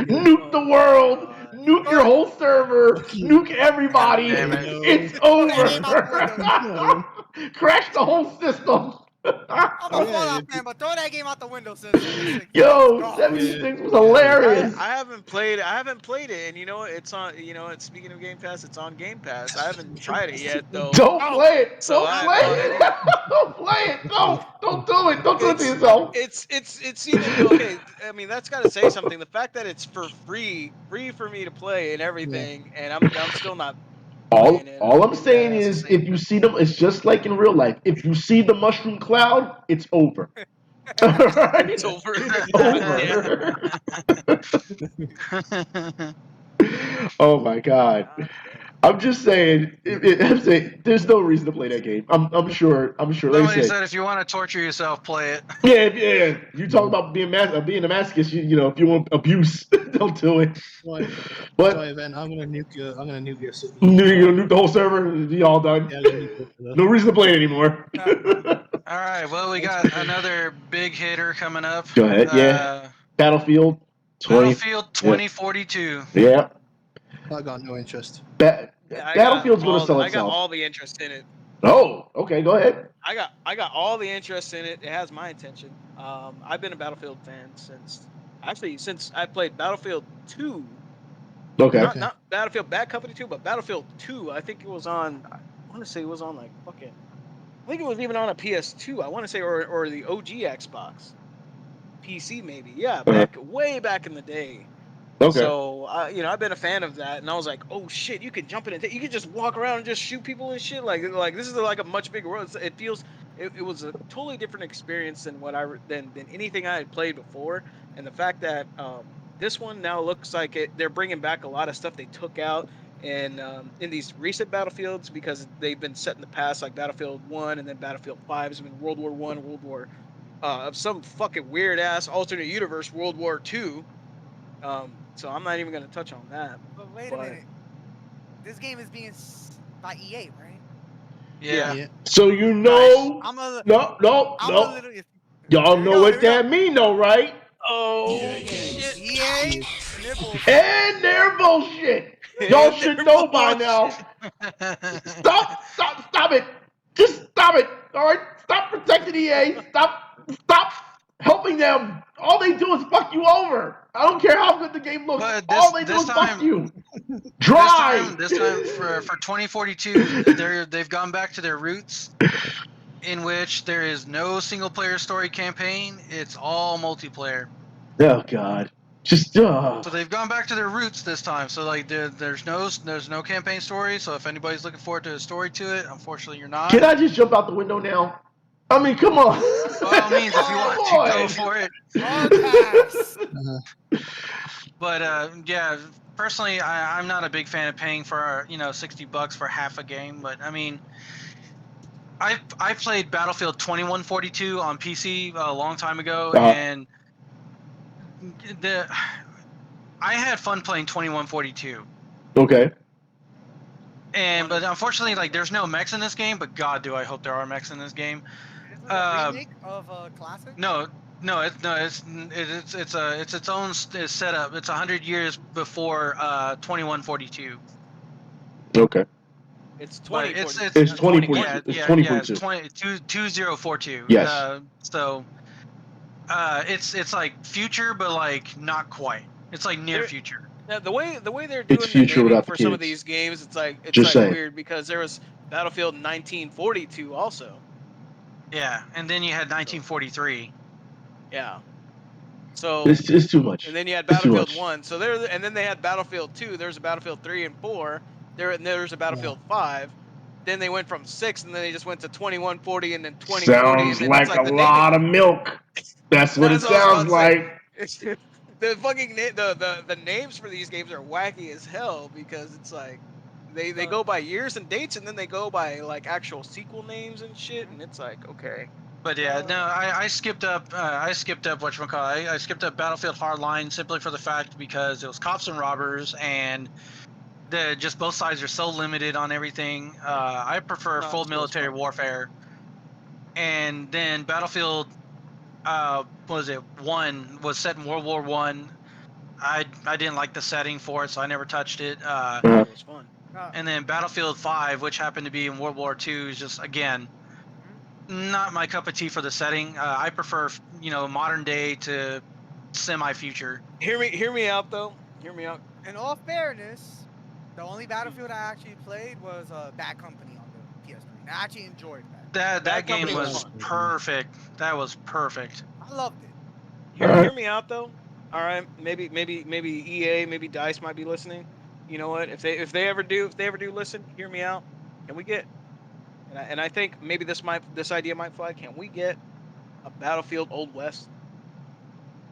Nuke the world. Nuke your whole server. Nuke everybody. Damn it. It's over. Crash the whole system. I'm a Fallout fan, but throw that game out the window since 76. Yo, 76 was hilarious. I haven't played it, and you know it's on. You know, speaking of Game Pass, it's on Game Pass. I haven't tried it yet, though. Don't play it. So Don't play it. Don't play it. Don't do it. Don't do it to yourself. It's even okay. I mean, that's got to say something. The fact that it's for free for me to play and everything, and I'm still not. All I'm saying is, if you see them, it's just like in real life. If you see the mushroom cloud, it's over. It's over. Oh my god. I'm just saying, there's no reason to play that game. I'm sure. Like Somebody I said, said if you want to torture yourself, play it. yeah. You talk about being a masochist. You know, if you want abuse, don't do it. But Sorry, Ben. I'm gonna nuke your city. You're gonna nuke the whole server. You all done? Yeah, No reason to play it anymore. All right. Well, we got another big hitter coming up. Go ahead. Yeah. Battlefield 2042. Yeah. I got no interest. Battlefield's gonna sell itself. I got all the interest in it. Oh, okay. Go ahead. I got all the interest in it. It has my attention. I've been a Battlefield fan since I played Battlefield 2. Okay. Not Battlefield Bad Company 2, but Battlefield 2. I think it was on. I want to say it was on like fucking. I think it was even on a PS2. I want to say or the OG Xbox, PC maybe. Yeah, way back in the day. Okay. So I've been a fan of that, and I was like, oh shit, you could jump in and you could just walk around and just shoot people and shit. Like this is like a much bigger world. It feels. It was a totally different experience than than anything I had played before, and the fact that this one now looks like they're bringing back a lot of stuff they took out in these recent Battlefields because they've been set in the past, like Battlefield 1 and then Battlefield 5 has been World War 1, World War of some fucking weird ass alternate universe World War 2. So I'm not even gonna touch on that. But wait a minute, this game is being by EA, right? Yeah. So you know, no. Y'all know what that mean, though, right? Oh, shit. EA and their bullshit. Y'all should know by now. Stop it. Just stop it. All right, stop protecting EA. Stop helping them. All they do is fuck you over. I don't care how good the game looks. All they do is fuck you. Dry. This time for 2042, they've gone back to their roots, in which there is no single player story campaign. It's all multiplayer. Oh God. Just So they've gone back to their roots this time. So like there's no campaign story. So if anybody's looking forward to a story to it, unfortunately you're not. Can I just jump out the window now? I mean, come on. By all means, if you want to, go for it. But yeah, personally, I'm not a big fan of paying for $60 for half a game. But I mean, I played Battlefield 2142 on PC a long time ago, and I had fun playing 2142. Okay. But unfortunately, like, there's no mechs in this game. But God, do I hope there are mechs in this game. Is it a remake of a classic? No, No, it's its own setup. It's 100 years before 2142. Okay. It's But 20. It's 2042. yeah, It's yeah, 2042. It's 2042. Yes. So it's like future, but like not quite. It's like near There- future. Now, the way they're It's doing the future naming without the for some of kids. these games, it's like Just saying. weird because there was Battlefield 1942 also. Yeah, and then you had 1943. Yeah. So It's too much. and then you had It's too Battlefield much. 1. So there, and then they had Battlefield 2. There's a Battlefield 3 and 4. There's a Battlefield 5. Then they went from 6, and then they just went to 2140, and then 2040, Sounds and then like it's like a the lot of milk. That's what it That's what I was about sounds to say. like. The fucking the names for these games are wacky as hell because it's like they go by years and dates, and then they go by like actual sequel names and shit, and it's like okay. But yeah, no, I skipped up. I skipped up whatchamacallit. I skipped up Battlefield Hardline simply for the fact because it was cops and robbers, and just both sides are so limited on everything. I prefer full military warfare. And then Battlefield, what was it? 1 was set in World War I. I didn't like the setting for it, so I never touched it. It was fun. And then Battlefield 5, which happened to be in World War II, is just again not my cup of tea for the setting. I prefer modern day to semi-future. Hear me out though. Hear me out. In all fairness, the only Battlefield I actually played was Bad Company on the PS3. And I actually enjoyed that. That game Company was fun. perfect. That was perfect. I loved it. Hear me out though. All right, maybe EA, maybe DICE might be listening. You know what? If they ever do listen, hear me out. Can we get? And I think maybe this idea might fly. Can we get a Battlefield Old West?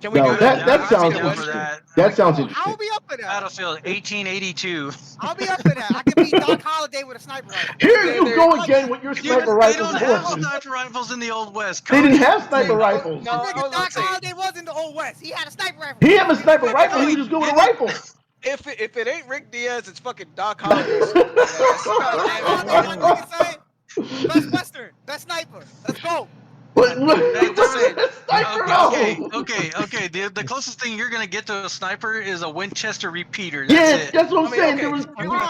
Can we No, do that? that sounds down for interesting. that. That sounds I'll interesting. be up for that. Battlefield 1882. I'll be up for that. I could beat Doc Holliday with a sniper rifle. Here you They're- go again with your sniper They rifles don't and have horses. sniper rifles in the Old West. They didn't Cody. have sniper rifles. No, I was Nigga, about Doc to say, Holliday was in the Old West. He had a sniper rifle. He have a sniper rifle. He just go with a rifle. if it ain't Rick Diaz, it's fucking Doc Holliday. Best Western, best sniper. Let's go. What? Okay. The closest thing you're gonna get to a sniper is a Winchester repeater. That's Yeah, it. that's what I'm saying. Okay, There was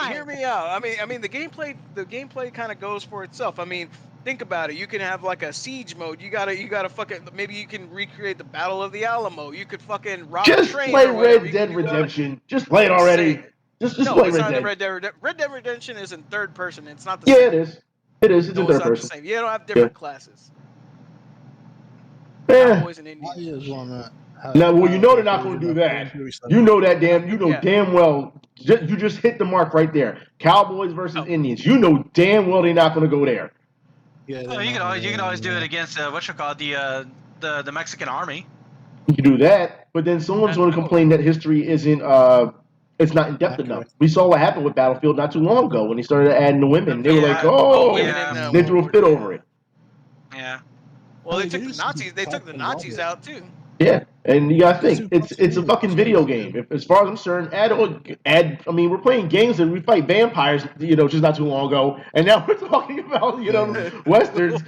hear me out. I mean the gameplay kind of goes for itself. I mean, think about it. You can have like a siege mode. You gotta fucking maybe you can recreate the Battle of the Alamo. You could fucking rob just a train play or whatever. Red Dead Redemption. Just play it I'm already. saying. Just No, play it's Red not Dead. the Red Dead Redemption is in third person. It's not the Yeah, same. it is. It is. It's No, in it's third not person. the same. You don't have different classes. Yeah. Cowboys and Indians. Now, well, you know they're not going to do that. You know that damn well. You just hit the mark right there. Cowboys versus Indians. You know damn well they're not going to go there. Yeah, Oh, you can always do it against the Mexican army. You can do that, but then someone's going to complain that history isn't it's not in depth enough. We saw what happened with Battlefield not too long ago when they started adding the women. They were like, they threw a fit over it. Yeah. Well, they took the Nazis. They took the Nazis out too. Yeah, and you gotta think it's a fucking video game. As far as I'm concerned, add. I mean, we're playing games and we fight vampires, just not too long ago, and now we're talking about westerns.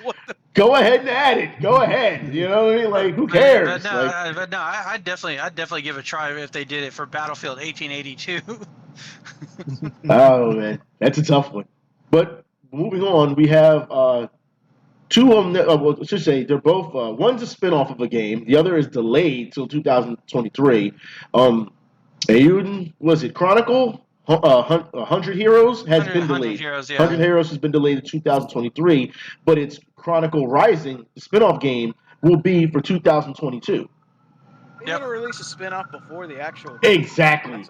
Go ahead and add it. Go ahead. You know what I mean? Like, who cares? But no, I'd definitely give it a try if they did it for Battlefield 1882. Oh man, that's a tough one. But moving on, we have two of them. Well, I should say they're both. One's a spinoff of a game. The other is delayed till 2023. Was it Chronicle? 100 Heroes has been delayed. 100 Heroes has been delayed to 2023, but it's Chronicle Rising, the spinoff game, will be for 2022. They're gonna release a spinoff before the actual. Exactly.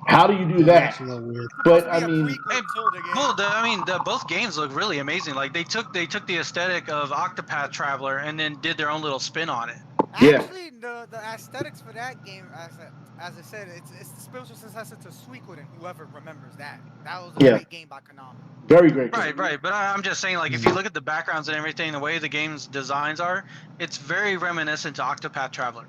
How do you do that? That's a little weird. But I mean, both games look really amazing. Like they took the aesthetic of Octopath Traveler and then did their own little spin on it. Actually, the aesthetics for that game, as I said, it's the spiritual successor to Suikoden. Whoever remembers that, that was a great game by Konami. Very great game. Right. But I'm just saying, like, if you look at the backgrounds and everything, the way the game's designs are, it's very reminiscent to Octopath Traveler.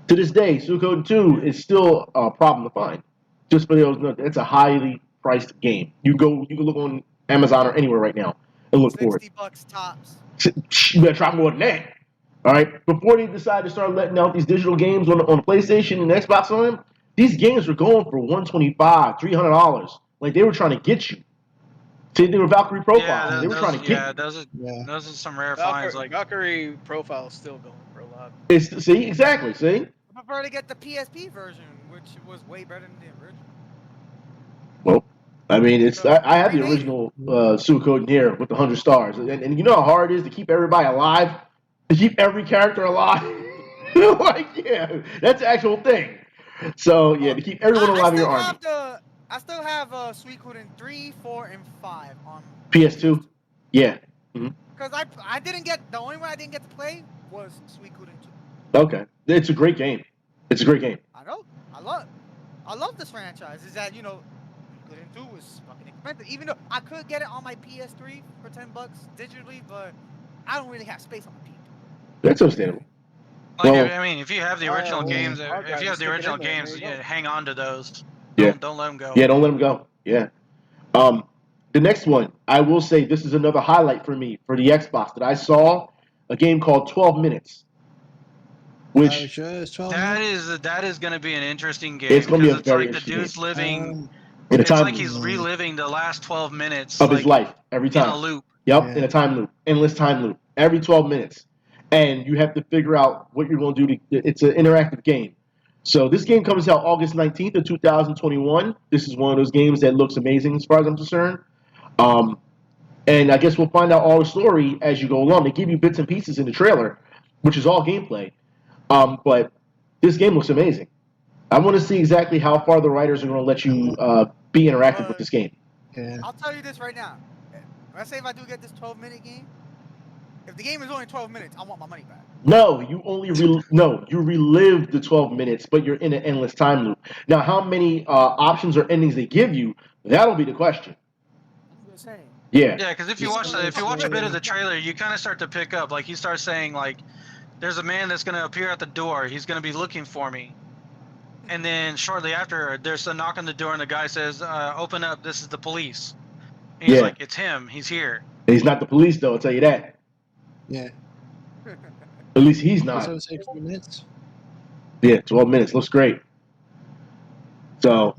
To this day, Suikoden 2 is still a problem to find. Just for those, it's a highly priced game. You can look on Amazon or anywhere right now and look for it. $60 tops. You better try more than that. All right, before they decided to start letting out these digital games on the PlayStation and Xbox on them, these games were going for $125, $300. Like they were trying to get you. Same thing with Valkyrie Profile. They were trying to get you. Those are some rare finds. Like Valkyrie Profile is still going for a lot. See, exactly. See. I prefer to get the PSP version, which was way better than the original. Well, I mean, it's I have the original Suikoden here with the 100 stars, and you know how hard it is to keep everybody alive, to keep every character alive. Like, yeah, that's the actual thing. So yeah, to keep everyone alive in your army. I still have Suikoden 3, 4, and 5 on PS2. Yeah. Because I didn't get the only one I didn't get to play was Suikoden 2. Okay, it's a great game. It's a great game. I know. I love this franchise. Is that Suikoden 2 was fucking expensive. Even though I could get it on my PS3 for $10 digitally, but I don't really have space on my PC. That's understandable. Like, well, I mean, if you have the original games, hang on to those. Don't let them go. Yeah, don't let them go. Yeah. The next one, I will say, this is another highlight for me for the Xbox that I saw a game called 12 Minutes. Which that is going to be an interesting game. It's going to be a very like the dude's game. living. It's like he's reliving the last 12 minutes of his life every time. In a loop. Yep, in a time loop, endless time loop, every 12 minutes, and you have to figure out what you're going to do. It's an interactive game. So this game comes out August 19th of 2021. This is one of those games that looks amazing as far as I'm concerned. And I guess we'll find out all the story as you go along. They give you bits and pieces in the trailer, which is all gameplay. But this game looks amazing. I want to see exactly how far the writers are going to let you be interactive with this game. Yeah. I'll tell you this right now. Let's say if I do get this 12-minute game, if the game is only 12 minutes, I want my money back. No, you only you relive the 12 minutes, but you're in an endless time loop. Now, how many options or endings they give you, that'll be the question. Yeah. Yeah, because if you watch a bit of the trailer, you kind of start to pick up. Like he starts saying like, "There's a man that's going to appear at the door. He's going to be looking for me." And then shortly after, there's a knock on the door, and the guy says, "Open up. This is the police." And he's like, "It's him. He's here." He's not the police, though. I'll tell you that. Yeah. At least he's not. So say 3 minutes. Yeah, 12 minutes. Looks great. So,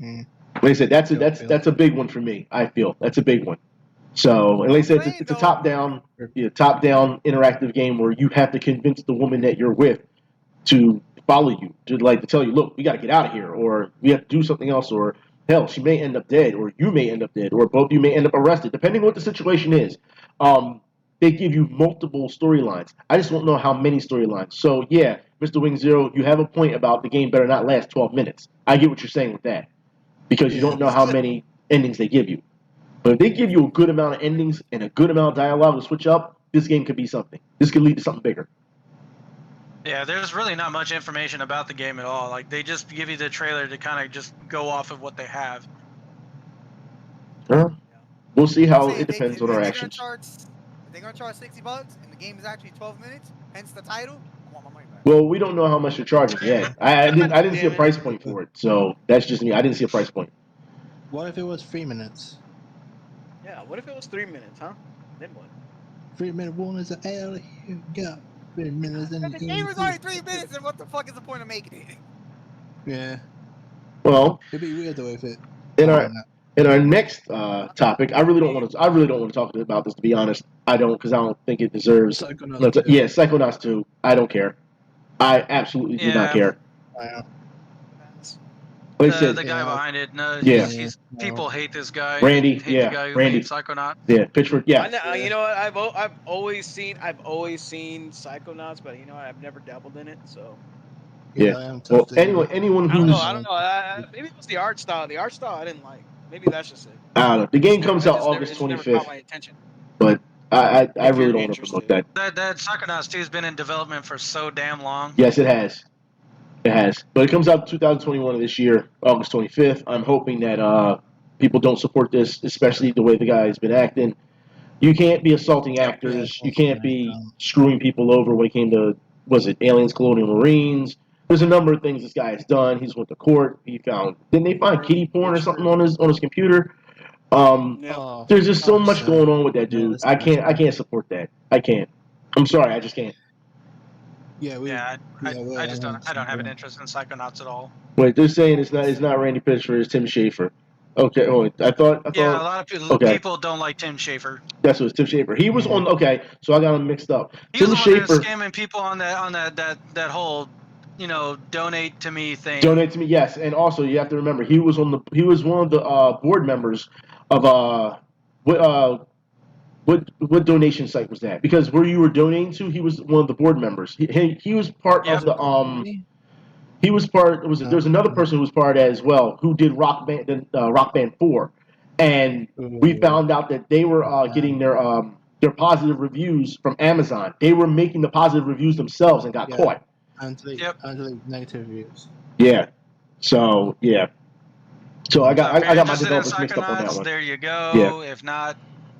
like I said, that's a big one for me. I feel that's a big one. So, and like I said, it's a top-down interactive game where you have to convince the woman that you're with to follow you, to tell you, look, we got to get out of here, or we have to do something else, or hell, she may end up dead, or you may end up dead, or both of you may end up arrested, depending on what the situation is. They give you multiple storylines. I just don't know how many storylines. So, yeah, Mr. Wing Zero, you have a point about the game better not last 12 minutes. I get what you're saying with that, because you don't know how many endings they give you. But if they give you a good amount of endings and a good amount of dialogue to switch up, this game could be something. This could lead to something bigger. Yeah, there's really not much information about the game at all. Like, they just give you the trailer to kind of just go off of what they have. We'll see how it depends on our actions. They're going to charge $60 and the game is actually 12 minutes, hence the title. I want my money back. Well, we don't know how much they're charging yet. I didn't see a price point for it, so that's just me. I didn't see a price point. What if it was 3 minutes? Yeah, what if it was 3 minutes, huh? Then what? 3 minute one is an L. You got 3 minutes in the game is only 3 minutes, and what the fuck is the point of making it? Yeah. Well, it'd be weird though if it. In our next topic, I really don't want to talk about this, to be honest. I don't, because I don't think it deserves. Psychonauts 2. I don't care. I absolutely do not care. The guy behind it, people hate this guy. Randy, the guy who made Psychonauts. Yeah, Pitchford, yeah. You know what? I've always seen Psychonauts, but you know I've never dabbled in it, so. Yeah. Well, anyone who's I don't know. Maybe it was the art style. The art style I didn't like. Maybe that's just it. I don't know. The game comes out August 25th. Never caught my attention. But I really don't want to promote that. That Psychonauts 2 has been in development for so damn long. Yes, it has. It has. But it comes out 2021 of this year, August 25th. I'm hoping that people don't support this, especially the way the guy has been acting. You can't be assaulting actors. You can't be screwing people over when it came to, Aliens, Colonial Marines. There's a number of things this guy has done. He's went to court. Didn't they find kiddie porn or something on his computer? There's just so much going on with that dude. I can't support that. I can't. I'm sorry, I just can't. Yeah, I just don't have an interest in Psychonauts at all. Wait, they're saying it's not Randy Pitchford, it's Tim Schafer. Okay, oh, I thought. Yeah, a lot of people don't like Tim Schafer. That's what it's Tim Schafer. He was on. Okay, so I got him mixed up. He Tim was the one that was Schafer. scamming people on that whole, donate to me thing. Donate to me, yes. And also, you have to remember, he was one of the board members of what donation site was that? Because where you were donating to, he was one of the board members. He was part of the He was part. There's another person who was part as well who did Rock Band 4, and we found out that they were getting their positive reviews from Amazon. They were making the positive reviews themselves and got caught. And negative reviews. Yeah. So yeah. So I got my developers mixed up on that one. There you go. Yeah. If not,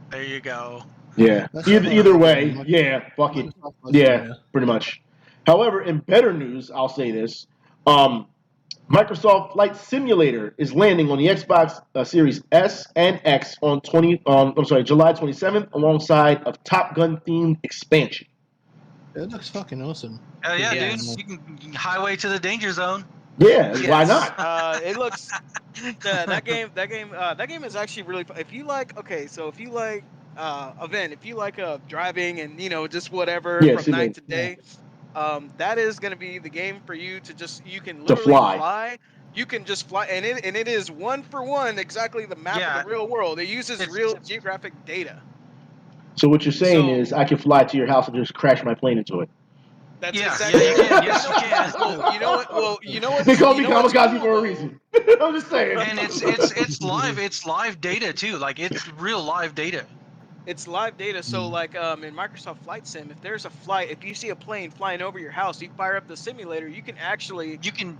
there you go. Yeah. Either way, yeah. Fuck it. Yeah. Pretty much. However, in better news, I'll say this. Microsoft Flight Simulator is landing on the Xbox Series S and X on July 27th, alongside of Top Gun themed expansion. It looks fucking awesome. Hell yeah, dude! You can highway to the danger zone. Yeah, why not? It looks that game is actually really. If you like event, if you like driving and just whatever from night to day. That is going to be the game for you you can literally fly. You can just fly, and it is one for one exactly the map of the real world. It uses real geographic data. So what you're saying is I can fly to your house and just crash my plane into it. That's exactly. Yeah, you can. Yes, you can. Well, you know what? Well, you know what? They call me kamikaze for a reason. I'm just saying. And it's live. It's live data too. Like it's real live data. It's live data, so like in Microsoft Flight Sim, if you see a plane flying over your house, you fire up the simulator, you can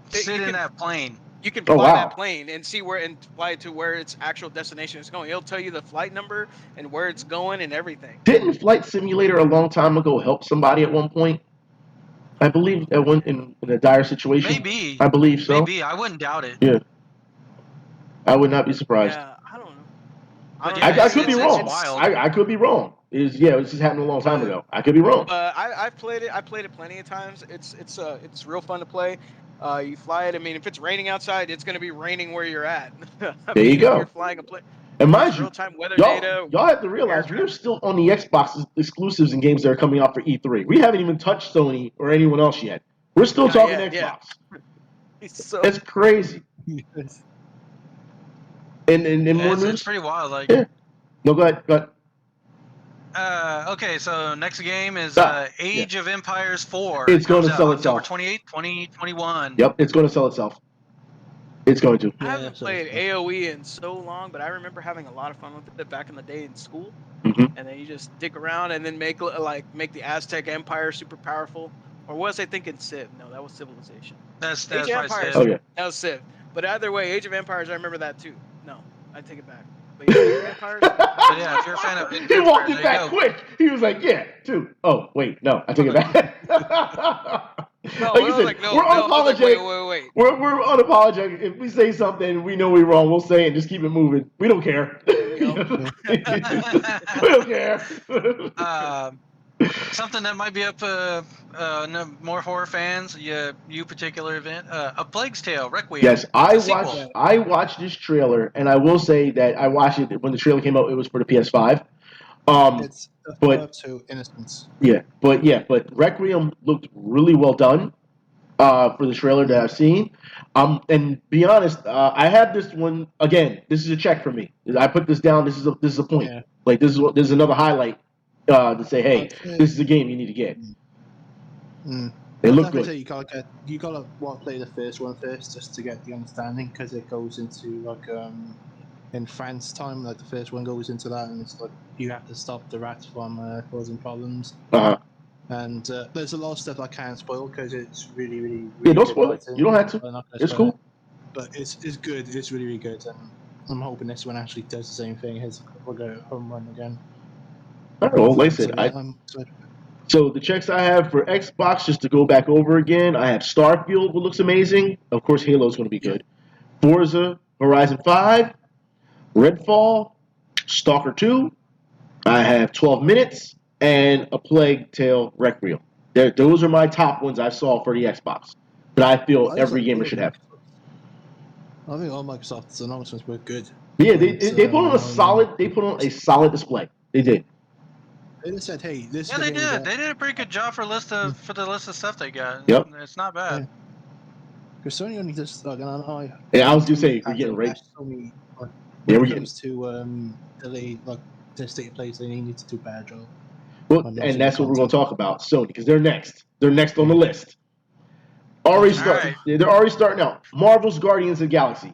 sit in that plane. You can fly that plane and see and fly it to where its actual destination is going. It'll tell you the flight number and where it's going and everything. Didn't Flight Simulator a long time ago help somebody at one point? I believe it went in a dire situation. Maybe. I believe so. Maybe. I wouldn't doubt it. Yeah. I would not be surprised. Yeah, I don't know. I could be wrong. I could be wrong. It just happened a long time ago. I could be wrong. I've played it. I played it plenty of times. It's real fun to play. You fly it. I mean, if it's raining outside, it's going to be raining where you're at. There you go. If you're flying a plane. And mind you, real-time weather data. Y'all have to realize we're still on the Xbox exclusives and games that are coming out for E3. We haven't even touched Sony or anyone else yet. We're still talking Xbox. Yeah. That's crazy. And more news. It's pretty wild. Like. Yeah. No, go ahead. Okay, so next game is Age of Empires 4. It's going to sell itself. October 28th, 2021. Yep, it's going to sell itself. It's going to. I haven't played AoE in so long, but I remember having a lot of fun with it back in the day in school. Mm-hmm. And then you just dig around and then make the Aztec Empire super powerful. Or was I thinking Civ? No, that was Civilization. That's Age of Empires. Oh, yeah. That was Civ. But either way, Age of Empires, I remember that too. No, I take it back. But yeah, Age of Empires. But yeah, if you're a fan of he walked it back quick. He was like, "Yeah, 2. Oh, wait, no, I take it back." No, like you said, we're unapologetic. Wait. We're unapologetic. If we say something we know we're wrong, we'll say it and just keep it moving. We don't care. We don't care. Something that might be up more horror fans. You particular event. A Plague's Tale Requiem. Yes, I watched this trailer, and I will say that I watched it when the trailer came out. It was for the PS5. It's up to Innocence. But Requiem looked really well done for the trailer that I've seen. And be honest, I have this one again. This is a check for me. I put this down. This is a point. Yeah. Like this is another highlight to say, hey, this is a game you need to get. They look good. You gotta play the first one first just to get the understanding, because it goes into in France time, like the first one goes into that, and it's like you have to stop the rats from causing problems. And there's a lot of stuff I can't spoil because it's really, really, really don't spoil it. You don't have to. It's cool. But it's good. It's really, really good, and I'm hoping this one actually does the same thing as we'll go home run again. All right, well, like I said, so the checks I have for Xbox, just to go back over again, I have Starfield, which looks amazing. Of course, Halo's going to be good. Forza Horizon 5, Redfall, Stalker 2. I have 12 Minutes and A Plague Tale Requiem. Those are my top ones I saw for the Xbox that I feel every gamer should have. I think all Microsoft's announcements were good. Yeah, they put on a solid display. They did. They just said, "Hey, this." Yeah, is the they game we did. got. They did a pretty good job for the list of stuff they got. Yep. It's not bad. Because Sony only just like, and Yeah, I was gonna say, we're getting right. Sony, like, Yeah, when we're it getting. comes to delay, like the state of plays, they need to do a better job. Well, and that's what we're going to talk about, Sony, because they're next. They're next on the list. They're already starting out. Marvel's Guardians of the Galaxy.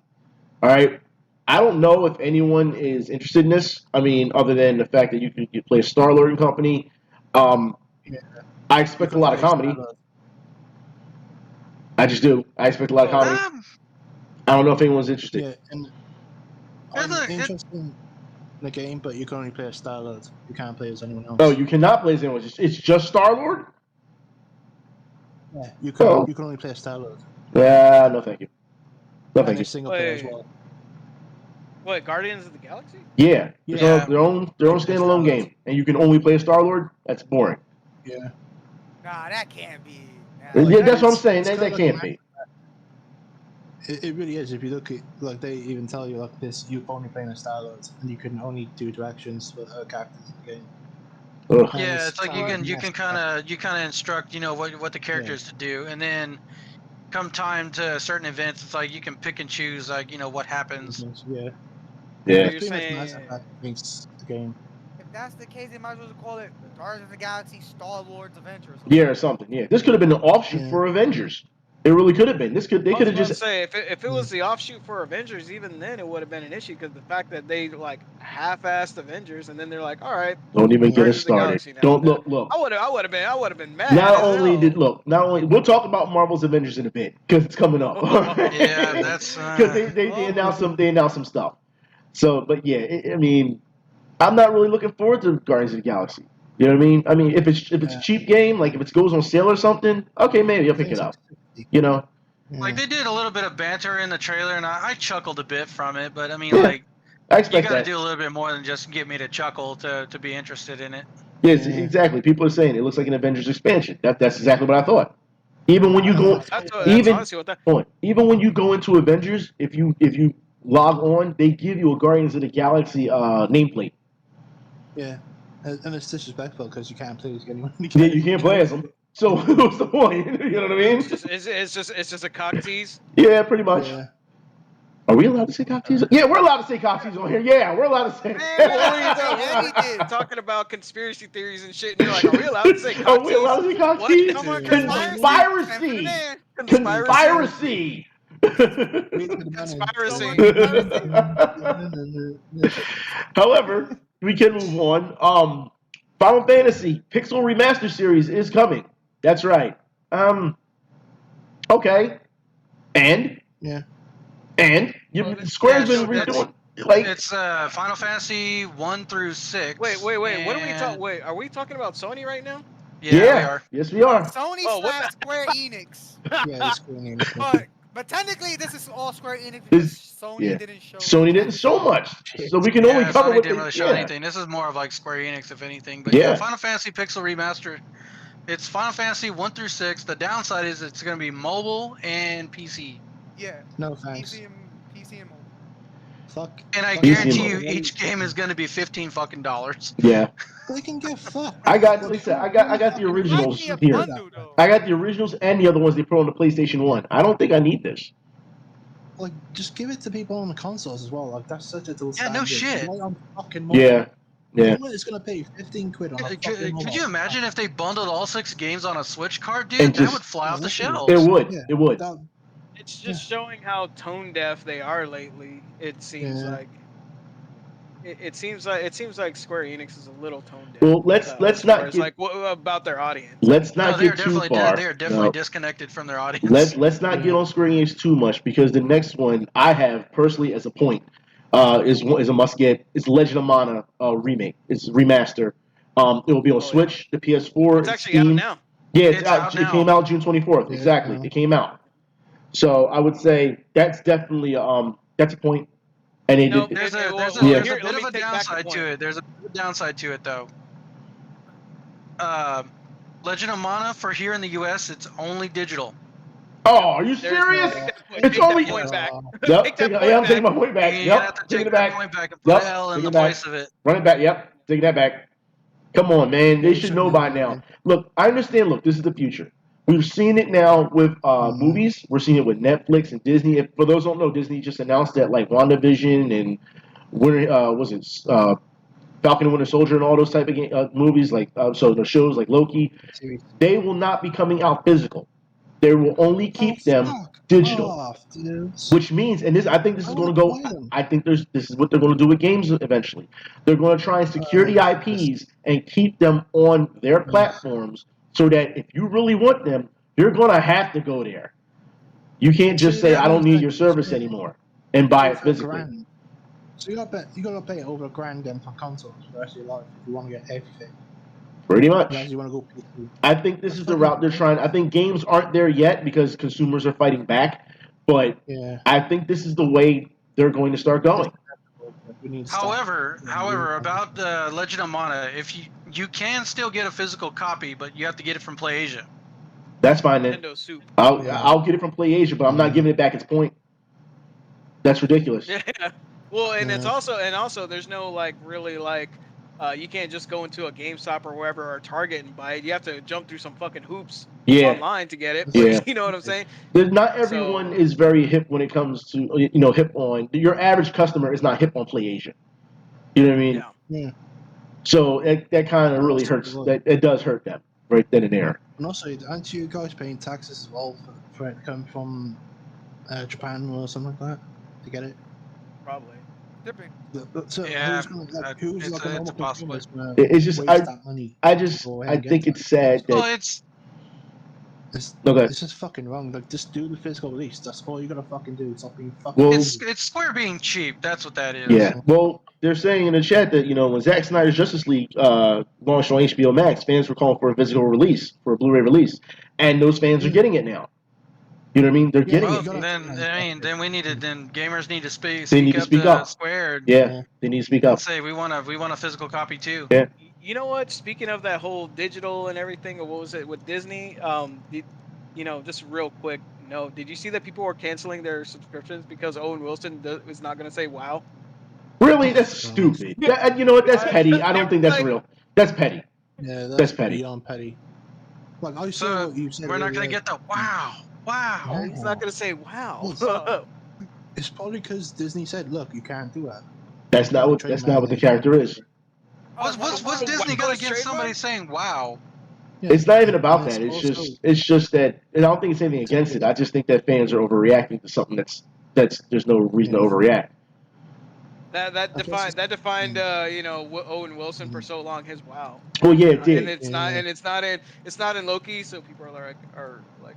All right. I don't know if anyone is interested in this. I mean, other than the fact that you can play Star-Lord and company. I expect a lot of comedy. I just do. I expect a lot of comedy. I don't know if anyone's interested. Yeah, and I'm interested in the game, but you can only play as Star-Lord. You can't play as anyone else. Oh, you cannot play as anyone. It's just Star-Lord? Yeah, you can only play as Star-Lord. Yeah, no thank you. No thank you. Single player as well. What, Guardians of the Galaxy? Yeah. Their own standalone game, and you can only play as Star-Lord? That's boring. Yeah. Nah, that can't be. Yeah, that's what I'm saying. That can't be. It really is. If you look at, like, they even tell you, like, this, you're only playing as Star-Lord, and you can only do directions for characters in the game. Yeah, it's like you can kind of instruct, what the characters to do, and then come time to certain events, it's like you can pick and choose, like, what happens. Yeah. Yeah. It's pretty much the game. If that's the case, they might as well call it Guardians of the Galaxy Star-Lord's Adventure or something. Yeah, or something. Yeah, this could have been an offshoot for Avengers. It really could have been. They could have just say if it was the offshoot for Avengers, even then it would have been an issue because the fact that they like half-assed Avengers and then they're like, all right, don't even get us started. Don't look. I would have been mad. Not only we'll talk about Marvel's Avengers in a bit because it's coming up. Yeah, that's because they announced some stuff. So, but yeah, I mean, I'm not really looking forward to Guardians of the Galaxy. You know what I mean? I mean, if it's a cheap game, like if it goes on sale or something, okay, maybe I'll pick it up. You know, like they did a little bit of banter in the trailer, and I chuckled a bit from it. But I mean, I expect you got to do a little bit more than just get me to chuckle to be interested in it. Yes, exactly. People are saying it looks like an Avengers expansion. That's exactly what I thought. Even when you go, even when you go into Avengers, if you log on, they give you a Guardians of the Galaxy nameplate. Yeah, and it's disrespectful because you can't play as anyone. Yeah, you can't play as them. So what's the point? You know what I mean? It's just a cock tease. Yeah, pretty much. Yeah. Are we allowed to say cock tease? Yeah, we're allowed to say cock tease on here. Yeah, we're allowed to say. We're talking about conspiracy theories and shit, and you're like, are we allowed to say cock tease? Are we allowed to say cock tease? Conspiracy. However, we can move on. Final Fantasy Pixel Remaster Series is coming. That's right. Okay. And Square's been redoing. Like it's Final Fantasy 1 through 6. Wait. What are we talking? Wait, are we talking about Sony right now? Yeah, we are. Yes, we are. Sony / Square Enix. Square Enix. But technically, this is all Square Enix because Sony didn't show. Sony didn't show much, so we can only cover Sony what didn't really show anything. This is more of like Square Enix, if anything. But yeah, Final Fantasy Pixel Remaster. It's Final Fantasy 1 through 6. The downside is it's going to be mobile and PC. Yeah. No thanks. PC and mobile. Fuck. And I guarantee you, each game is going to be $15 fucking. Yeah. They can get fucked. I got the originals here. I got the originals and the other ones they put on the PlayStation 1. I don't think I need this. Like, just give it to people on the consoles as well. Like, that's such a dual no shit. Yeah. It's gonna pay 15 quid on a fucking Could you imagine if they bundled all 6 games on a Switch card, dude? That would fly off the shelves. It would. It would. It's just showing how tone deaf they are lately. It seems like. It seems like Square Enix is a little tone deaf. Well, let's not get, what about their audience. Let's not get too far. They are definitely disconnected from their audience. Let's not get on Square Enix too much because the next one I have personally as a point is a must get. It's Legend of Mana remake. It's remaster. It will be on Switch, the PS4. It's actually out now. Yeah, it came out June 24th. Exactly, it came out. So I would say that's definitely that's a point. And there's a bit of a downside to it. There's a downside to it though. Legend of Mana for here in the U.S. It's only digital. Oh, are you There's serious? take that point, It's take only. that point back. Yep. Take that Yeah, point I'm taking back. my point back. You're Yep. gonna have to Taking take it that back. point back and put Yep. an L in Taking the it back. place of it. Run it back. Yep. Taking that back. Come on, man. They Yeah, should shouldn't know do by that, now. man. Look, I understand. Look, this is the future. We've seen it now with Mhm. movies. We're seeing it with Netflix and Disney. If, for those who don't know, Disney just announced that like WandaVision and Falcon and Winter Soldier and all those type of movies, like so the shows like Loki, Seriously. they will not be coming out physical. They will only keep them fuck digital. off, dude. Which means, and I think this is I going to wanna go. buy them. I think this is what they're going to do with games eventually. They're going to try and secure the IPs and keep them on their platforms, so that if you really want them, you're going to have to go there. You can't just See, say, that "I don't one's need like- your service anymore," and buy it for physically. $1,000. So you gotta pay over $1,000 then for consoles for the rest of your life if you want to get everything. Pretty much. Unless you want to go PC. I think this is the route they're trying. I think games aren't there yet because consumers are fighting back, but Yeah. I think this is the way they're going to start going. We need to stop. However, about Legend of Mana, if you can still get a physical copy, but you have to get it from PlayAsia. That's fine then. Nintendo Soup. I'll get it from PlayAsia, but I'm not giving it back its point. That's ridiculous. Yeah. Well, and it's Yeah. also there's no like really like you can't just go into a GameStop or wherever or Target and buy it. You have to jump through some fucking hoops online to get it. Yeah. You know what I'm saying? Not everyone is very hip when it comes to hip on. Your average customer is not hip on PlayAsia. You know what I mean? Yeah. So that kind of really Also, hurts. That it does hurt them right then and there. And also, aren't you guys paying taxes as well for it to come from Japan or something like that to get it? Probably. Dipping. So Yeah, who's it's like a a normal possible. consumer is gonna It's just waste that money? I and think get it's sad Well, that it's it's just fucking wrong. Like, just do the physical release. That's all you gotta fucking do. Stop being fucking. Well, it's Square being cheap. That's what that is. yeah. Well, they're saying in the chat that when Zack Snyder's Justice League launched on HBO Max, fans were calling for a physical release, for a Blu-ray release, and those fans are getting it now. You know what I mean? They're getting Well, it. then we need to. Then gamers need to speak. They need to speak up. Square. Yeah, they need to speak And up. say we want a physical copy too. Yeah. You know what? Speaking of that whole digital and everything, or what was it with Disney? Just real quick note. Did you see that people were canceling their subscriptions because Owen Wilson is not going to say "Wow"? Really, that's stupid. You know what? That's petty. I don't think that's real. That's petty. Yeah, that's petty. Beyond petty. Like I saw So what you said. we're not gonna get the wow. Yeah, he's not going to say "Wow." It's probably because Disney said, "Look, you can't do that." That's not what the character is. What's Disney got against somebody saying wow? Yeah. It's not even about that. it's It's just that, and I don't think it's anything against it. I just think that fans are overreacting to something that's there's no reason to overreact. That defined Owen Wilson for so long. His wow. Well, yeah, it did. And it's not in Loki, so people are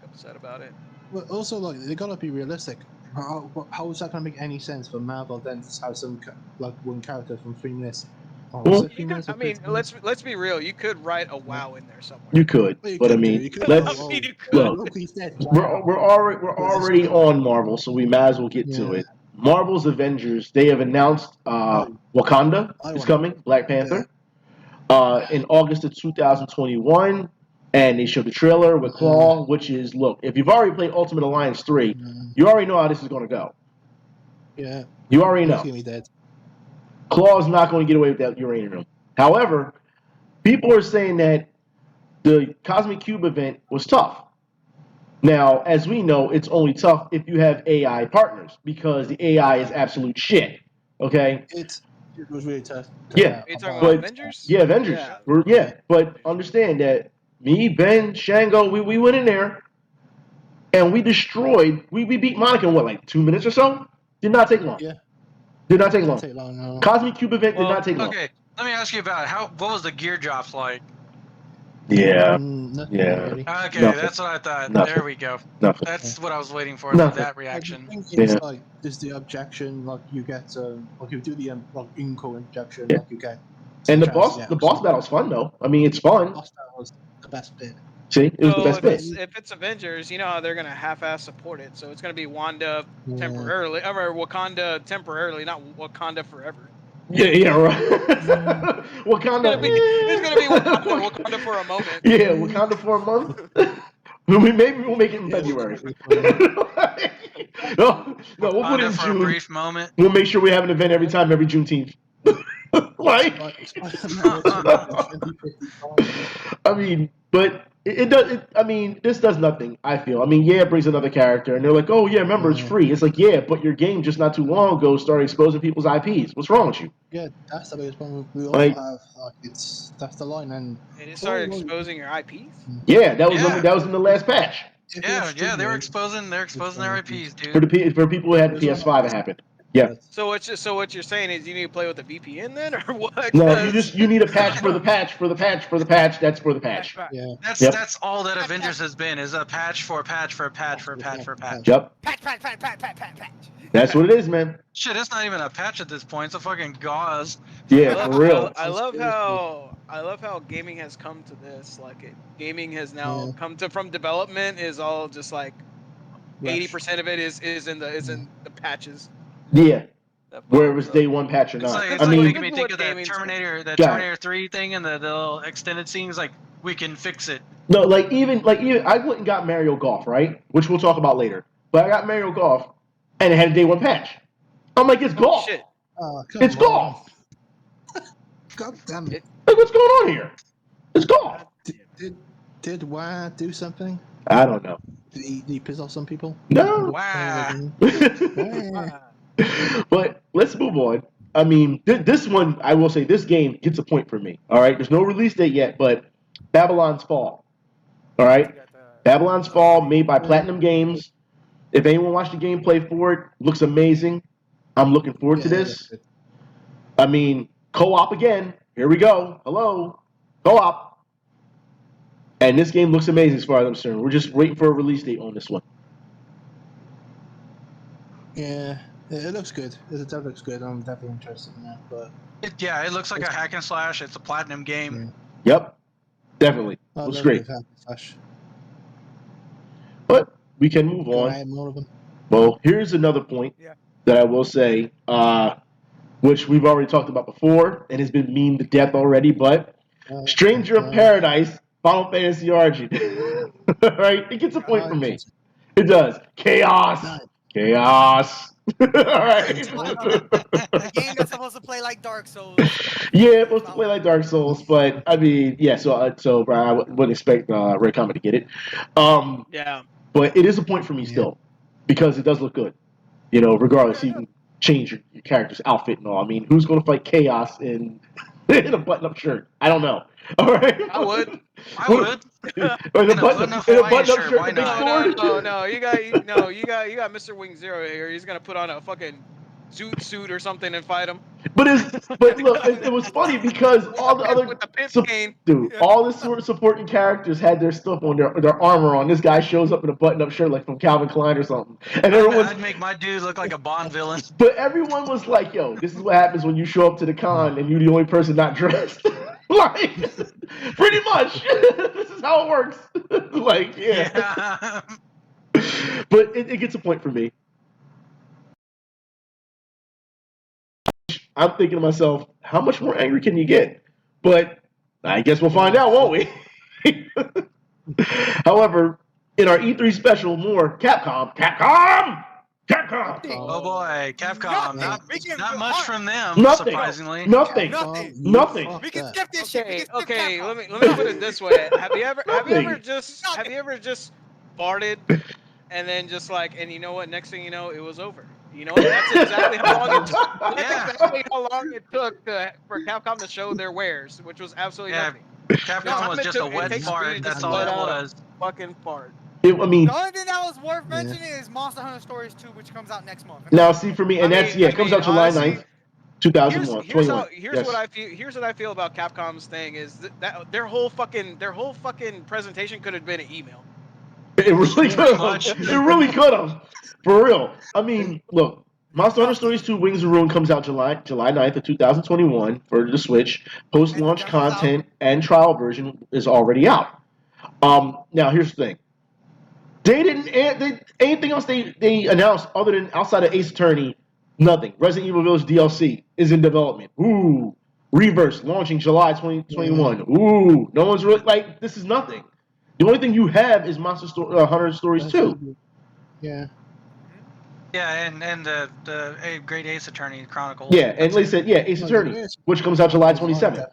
upset about it. Well, also, like, they gotta be realistic. How is that gonna make any sense for Marvel then to have some one character from 3 minutes? Let's be real. You could write a wow in there somewhere. You could, but I mean, let's look. We're already on Marvel, so we might as well get to it. Marvel's Avengers. They have announced Wakanda is coming. Black Panther. In August of 2021, and they showed the trailer with Claw, which is if you've already played Ultimate Alliance 3, you already know how this is going to go. Yeah. You already know. Claw is not going to get away with that uranium. However, people are saying that the Cosmic Cube event was tough. Now, as we know, it's only tough if you have AI partners, because the AI is absolute shit. Okay? It was really tough. Yeah. Are you talking about Avengers? Yeah, Avengers. Yeah. But understand that me, Ben, Shango, we went in there and we destroyed. We beat Monica in 2 minutes or so? Did not take long. Yeah. Did not take long. No. Cosmic Cube event did not take long. Okay, let me ask you about it. What was the gear drops like? Yeah. Really. Okay, that's what I thought. Nothing. There we go. Nothing. That's what I was waiting for that reaction. Is the objection you get you do the Inco injection you get. And the boss battle's fun though. I mean, it's fun. The boss battle was the best bit. See, it was the best bit. If it's Avengers, you know how they're gonna half-ass support it, so it's gonna be Wanda temporarily, or Wakanda temporarily, not Wakanda forever. Yeah, right. Wakanda. It's gonna be Wakanda for a moment. Yeah, Wakanda for a month. Maybe we'll make it in February. no, we'll put it Wakanda in for a June. brief moment. We'll make sure we have an event every time, every Juneteenth. Like, I mean, but it does. I mean, this does nothing. I feel. I mean, yeah, it brings another character, and they're like, "Oh yeah, remember it's free." It's like, yeah, but your game just not too long ago started exposing people's IPs. What's wrong with you? Yeah, that's the biggest problem. We also Like- have that's the line, and It started exposing your IPs. Yeah, that was Yeah. that was in the last patch Yeah, they were exposing their IPs, for dude. for people who had the PS5. It happened. Yeah. So what you're saying is you need to play with the VPN then, or what? No, you need a patch for the patch for the patch for the patch. That's for the patch. Yeah. That's all that Avengers has been, is a patch for a patch for a patch for a patch for a patch. Yep. Patch. That's what it is, man. Shit, it's not even a patch at this point. It's a fucking gauze. Yeah, for real. I love how gaming has come to this. Like gaming has now come to from development is all just like 80% of it is in the patches. Yeah. Where it was day one patch or It's not. like, I mean, making me this is think what of that gaming's Terminator 3 thing and the little extended scenes. Like, we can fix it. no, like even I went and got Mario Golf, right? Which we'll talk about later. But I got Mario Golf, and it had a day one patch. I'm like, it's golf. Shit. It's golf. God damn it! Like, what's going on here? It's golf. Did WoW do something? I don't know. Did he piss off some people? No. Wow. But let's move on. I mean, this one, I will say, this game gets a point for me. All right, there's no release date yet, but Babylon's Fall. All right, Babylon's Fall, made by Platinum Games. If anyone watched the gameplay for it, looks amazing. I'm looking forward to this. I mean, co-op again. Here we go. Hello, co-op. And this game looks amazing as far as I'm concerned. We're just waiting for a release date on this one. Yeah, it looks good. It looks good. I'm definitely interested in that. But It looks like a hack and slash. It's a Platinum game. Yep, definitely. Looks great. But we can move on. Well, here's another point that I will say, which we've already talked about before and has been memed to death already, but Stranger of Paradise, Final Fantasy Origin. Right? It gets a point from me. It does. Chaos. Chaos. All right. A game that's supposed to play like Dark Souls. Yeah, it's supposed to play like Dark Souls, but I mean, yeah. So I wouldn't expect Ray Comet to get it. Yeah. But it is a point for me still, because it does look good. You know, regardless, you can change your character's outfit and all. I mean, who's going to fight Chaos in a button-up shirt? I don't know. All right. I would. Or in a button-up shirt, why and a big not? sword. No. You got Mr. Wing Zero here. He's gonna put on a fucking zoot suit or something and fight him. But look, it was funny because all the other with the pimp cane. dude, all the supporting characters had their stuff on, their armor on. This guy shows up in a button-up shirt like from Calvin Klein or something, and I'd make my dude look like a Bond villain. But everyone was like, "Yo, this is what happens when you show up to the con and you're the only person not dressed." Like, pretty much, this is how it works. Like, yeah. But it gets a point for me. I'm thinking to myself, how much more angry can you get? But I guess we'll find out, won't we? However, in our E3 special, more Capcom. Oh boy, Capcom. Not much from them, Nothing. surprisingly. Nothing. We can skip this shit. Okay. Let me put it this way. Have you ever just farted and then just like, and you know what? Next thing you know, it was over. You know what? That's exactly how long it took. That's exactly how long it took for Capcom to show their wares, which was absolutely nothing. Capcom was just a wet fart. That's all it was. Fucking fart. I mean, The only thing that was worth mentioning is Monster Hunter Stories 2, which comes out next month. now see for me, and it comes out July 9th, 2001. Here's what I feel. Here's what I feel about Capcom's thing is that their whole fucking presentation could have been an email. It really could have. It really could have. For real. I mean, look, Monster Hunter Stories 2 Wings of Ruin comes out July 9th of 2021 for the Switch. Post-launch content and trial version is already out. Now here's the thing. They didn't anything else they announced other than outside of Ace Attorney Nothing. Resident Evil Village DLC is in development. Ooh. Reverse launching July 2021. Ooh. No one's really like this is nothing. The only thing you have is Hunter Stories 2. Yeah. Yeah, and the Great Ace Attorney Chronicles. Yeah, and like I said, Ace Attorney, which comes out July 27th.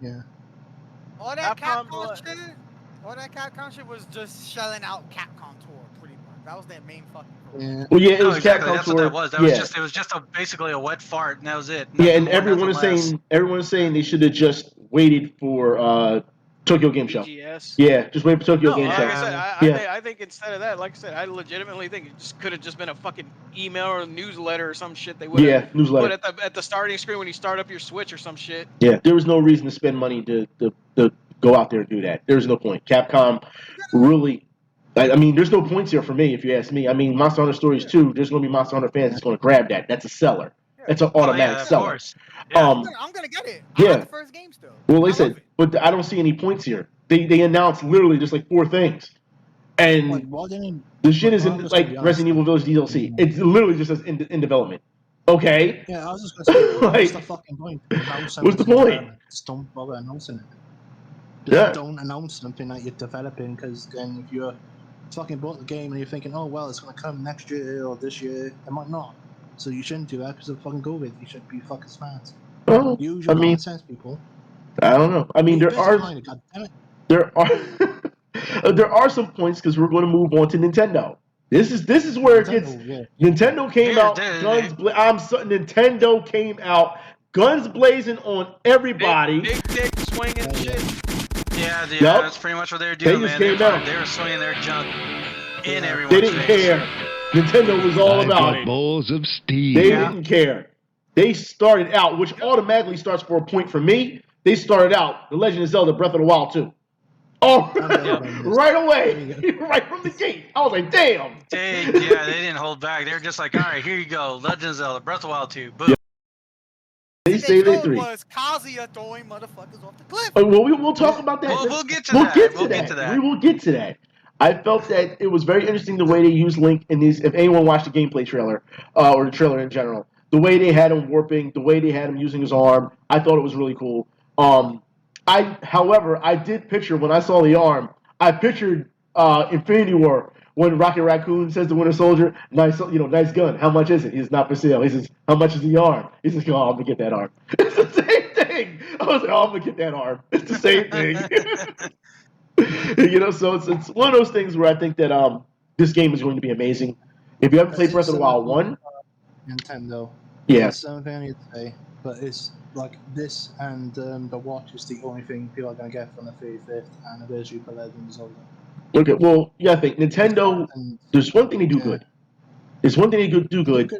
Yeah. All that Capcom, Capcom shit was just shelling out Capcom Tour, pretty much. That was their main fucking program. Yeah. Well, yeah, it No, was exactly. Capcom That's Tour. what that was. That was just basically a wet fart, and that was it. Yeah, and Nothing more, everyone is saying they should have just waited for Tokyo Game Show. BGS. Yeah, just wait for Tokyo No, Game like Show. I said, I think instead of that, like I said, I legitimately think it just could have just been a fucking email or newsletter or some shit they would have newsletter. put at the starting screen when you start up your Switch or some shit. Yeah, there was no reason to spend money to go out there and do that. There's no point. Capcom really. I mean, there's no points here for me, if you ask me. I mean, Monster Hunter Stories 2, there's going to be Monster Hunter fans that's going to grab that. That's a seller. That's an automatic seller. Course. Yeah. I'm gonna get it. I have the first game still. Well, like I said, but I don't see any points here. They announced literally just like 4 things, and the shit is in like Resident Evil Village DLC. It's literally just in development. Okay. Yeah, I was just gonna say, what's the fucking point? What's the point? Just don't bother announcing it. Yeah. Don't announce something that you're developing, because then if you're fucking bought the game and you're thinking, oh well, it's gonna come next year or this year, it might not. So you shouldn't do that because of fucking COVID. You should be fucking smart. Well, Use your common sense, people. I don't know. I mean, there are there are some points because we're going to move on to Nintendo. This is where it gets. Nintendo came out guns. Nintendo came out guns blazing on everybody. Big dick swinging shit. Yeah, that's pretty much what they were doing, man. They were swinging their junk in everyone's face. They didn't care. Nintendo was all about it. Balls of steel. They didn't care. They started out, which automatically starts for a point for me. They started out The Legend of Zelda: Breath of the Wild 2. Oh, right away, right from the gate. I was like, damn. They didn't hold back. They were just like, all right, here you go, Legend of Zelda: Breath of the Wild 2. Boom. They saved it 3. Was Kazuya throwing motherfuckers off the cliff? Well, we'll talk about that. We'll get to that. We will get to that. I felt that it was very interesting the way they used Link in these. If anyone watched the gameplay trailer or the trailer in general, the way they had him warping, the way they had him using his arm, I thought it was really cool. However, I did picture when I saw the arm, I pictured Infinity War when Rocket Raccoon says to Winter Soldier, nice gun. How much is it? He's not for sale. He says, how much is the arm? He says, oh, I'm gonna get that arm. It's the same thing. I was like, oh, I'm gonna get that arm. It's the same thing. So it's one of those things where I think that this game is going to be amazing. If you haven't played Breath of the Wild 1, Nintendo. Yeah. That's something I need to say, but it's like this and the watch is the only thing people are going to get from the 35th anniversary for Legend of Zelda. Okay, well, yeah, I think Nintendo. There's one thing they do good. There's one thing they do good.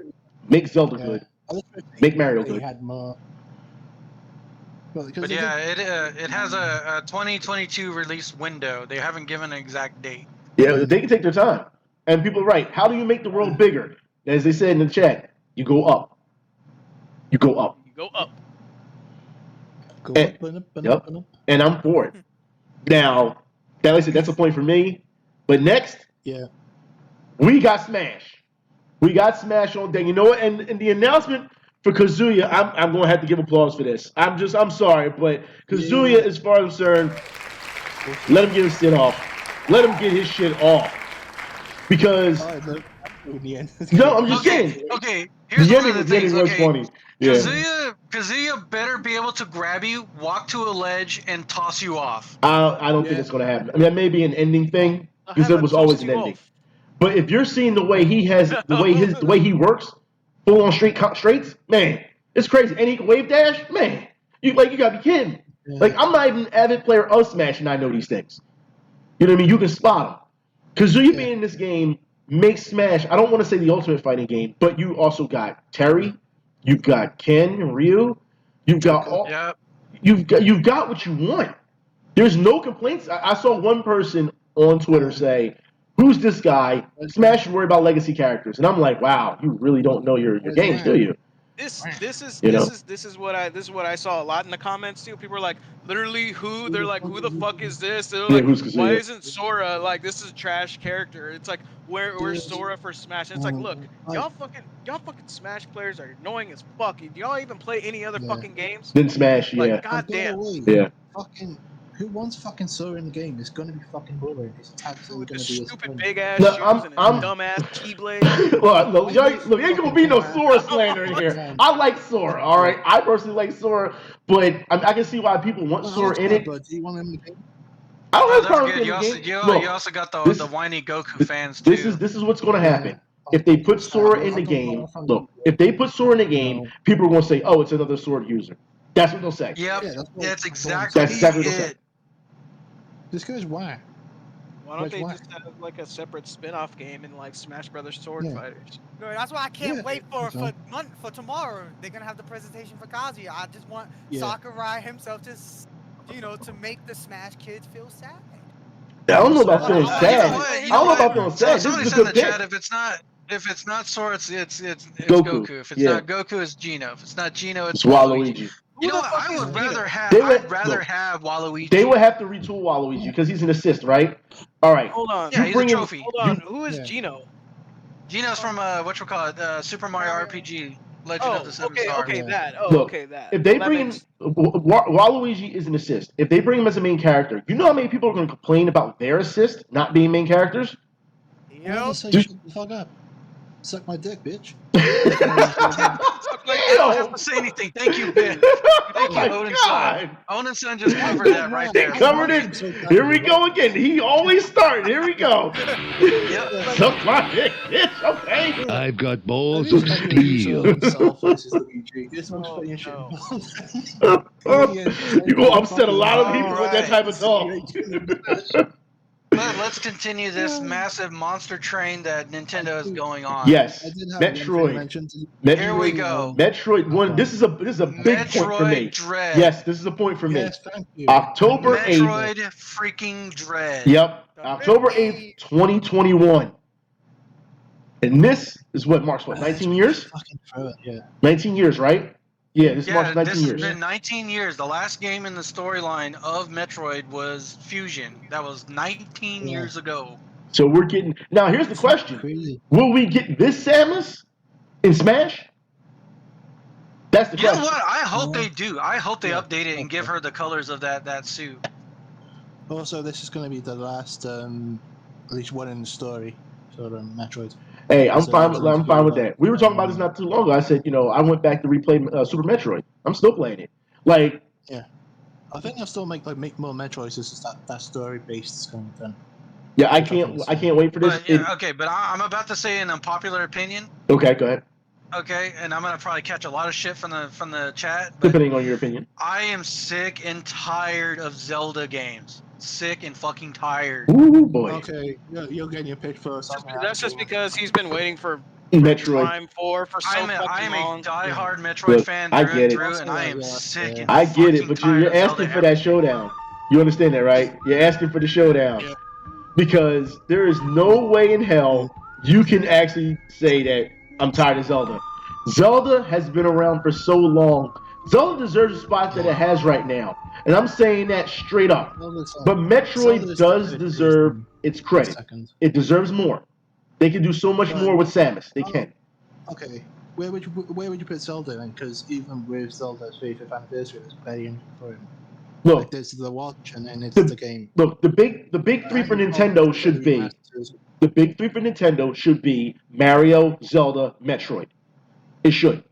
Make Zelda good. Make Mario good. Had more. But yeah, it has a 2022 release window. They haven't given an exact date. Yeah, they can take their time. And people are right. How do you make the world bigger? As they said in the chat, you go up. You go up. You go up. And I'm for it. Now, like I said, that's a point for me. But next, we got Smash. We got Smash on deck. You know what? And the announcement for Kazuya, I'm going to have to give applause for this. I'm sorry, but Kazuya, as far as I'm concerned, let him get his shit off. Let him get his shit off. Because no, I'm just saying. Okay, here's one of the things. Funny. Yeah. Kazuya better be able to grab you, walk to a ledge, and toss you off. I don't think it's going to happen. I mean, that may be an ending thing because it was always an ending. But if you're seeing the way he has, the way he works, full on straights, man, it's crazy. And he can wave dash, man. You gotta be kidding. Yeah. Like, I'm not even an avid player of Smash, and I know these things. You know what I mean? You can spot them. Kazuya being in this game makes Smash, I don't want to say the ultimate fighting game, but you also got Terry, you've got Ken, Ryu, you've got you've got what you want. There's no complaints. I saw one person on Twitter say, "Who's this guy? Smash should worry about legacy characters." And I'm like, "Wow, you really don't know your games, do you?" This is what I saw a lot in the comments too. People are like, literally, they're like, who the fuck is this? They're like, why isn't Sora like, this is a trash character? It's like, We're Dude. Sora for Smash. And it's like, look, Like, y'all fucking Smash players are annoying as fuck. Do y'all even play any other Yeah. fucking games? Then Smash, Like, yeah. and by the goddamn. way, Yeah. fucking, who wants fucking Sora in the game? It's gonna be fucking boring. It's absolutely With gonna his be a stupid spin. big ass No, shoes and his I'm- dumb ass keyblade. Look, y'all ain't gonna be no Sora slander in here. Man. I like Sora, all right. I personally like Sora, but I can see why people want Well, Sora in it. But do you want him in the game? I don't Oh, have a that's problem good. with You him also in the game. you also got this- the whiny Goku fans too. This is what's going to Yeah. happen. If they put Sora in the game, look, if they put Sora in the game, No. people are going to say, "Oh, it's another Sword user." That's what they'll say. Yep, Yeah, that's what- that's that's what I'm exactly That's exactly what they'll say. it. This guy's why? Why don't they Why? just have like a separate spin-off game in like Smash Brothers Sword Yeah. Fighters? No, that's why I can't Yeah, wait for so. for tomorrow. They're gonna have the presentation for Kazuya. I just want Yeah. Sakurai himself to, to make the Smash kids feel sad. I don't know about So, feeling you know sad. what? I don't know about feeling sad. Somebody This is said a in the good chat, pick. if it's not Sora, it's Goku. Goku. If it's Yeah. not Goku, it's Gino. If it's not Gino, it's It's Waluigi. You Who know the what? fuck I is would Gino? rather have They would- I'd rather look, have Waluigi. They would have to retool Waluigi because he's an assist, right? All right. Hold on. Yeah, You he's bring a in- trophy. Hold on. Who is Yeah. Gino? Gino's from Super Mario Mario. RPG, Legend of the Seven okay, Stars. okay, Yeah. that. Oh, Look, okay, that. If they Well, that bring in makes- Waluigi is an assist. If they bring him as a main character, you know how many people are going to complain about their assist not being main characters? I'll Yep. just say Dude. shut the fuck up. Suck my dick, bitch. I don't have to say anything. Thank you, Ben. Thank you, Oh my Odin's God. son. Odin's son just covered that right They there. covered it. Here we go again. He always started. Here we go. Yep. Suck my dick, bitch. Okay. I've got balls of steel. Himself versus Luigi. This one's Oh, putting shit. no. You go upset a lot of people with that type of talk. Let's continue this massive monster train that Nintendo is going on. Yes. I did have Metroid. Here we go. Metroid 1. This is a big point for me. Metroid Dread. Yes, this is a point for me. Yes, thank you. October 8th. Metroid freaking Dread. Yep. October 8th, 2021. And this is what marks 19 years? Fucking throw it, yeah. 19 years, right? Yeah, this marks 19 this years. has been 19 years. The last game in the storyline of Metroid was Fusion. That was 19 Yeah. years ago. So we're getting now. Here's the question: Crazy. will we get this Samus in Smash? That's the You know question. what? I hope they do. I hope they Yeah, update it and give okay. her the colors of that suit. Also, this is going to be the last, at least one in the story for Metroid. Hey, I'm So fine. it's I'm fine with good, that. We were talking about this not too long ago. I said, I went back to replay Super Metroid. I'm still playing it. Like, I think they'll still make more Metroids. It's just that story based is going to be done. yeah, I can't wait for this. But but I'm about to say an unpopular opinion. Okay, go ahead. Okay, and I'm gonna probably catch a lot of shit from the chat. But Depending on your opinion. I am sick and tired of Zelda games. Sick and fucking tired. Ooh boy, Okay, you're getting your pick first. That's just because he's been waiting for Metroid. Prime 4 for so I'm fucking long. a diehard Metroid Look, fan I through get and it. through, and I am Yeah, sick and I get it, fucking but tired you're of asking Zelda for that everything. showdown. You understand that, right? You're asking for the showdown. Yeah. Because there is no way in hell you can actually say that I'm tired of Zelda. Zelda has been around for so long. Zelda deserves the spot that it has right now. And I'm saying that straight up. But Metroid does deserve its credit. It deserves more. They can do so much more with Samus. They can. Okay, where would you put Zelda then? Because even with Zelda's 35th anniversary, there's plenty for him. Look, Like there's the watch and then it's the game. Look, the big three for Nintendo should be Mario, Zelda, Metroid. It should.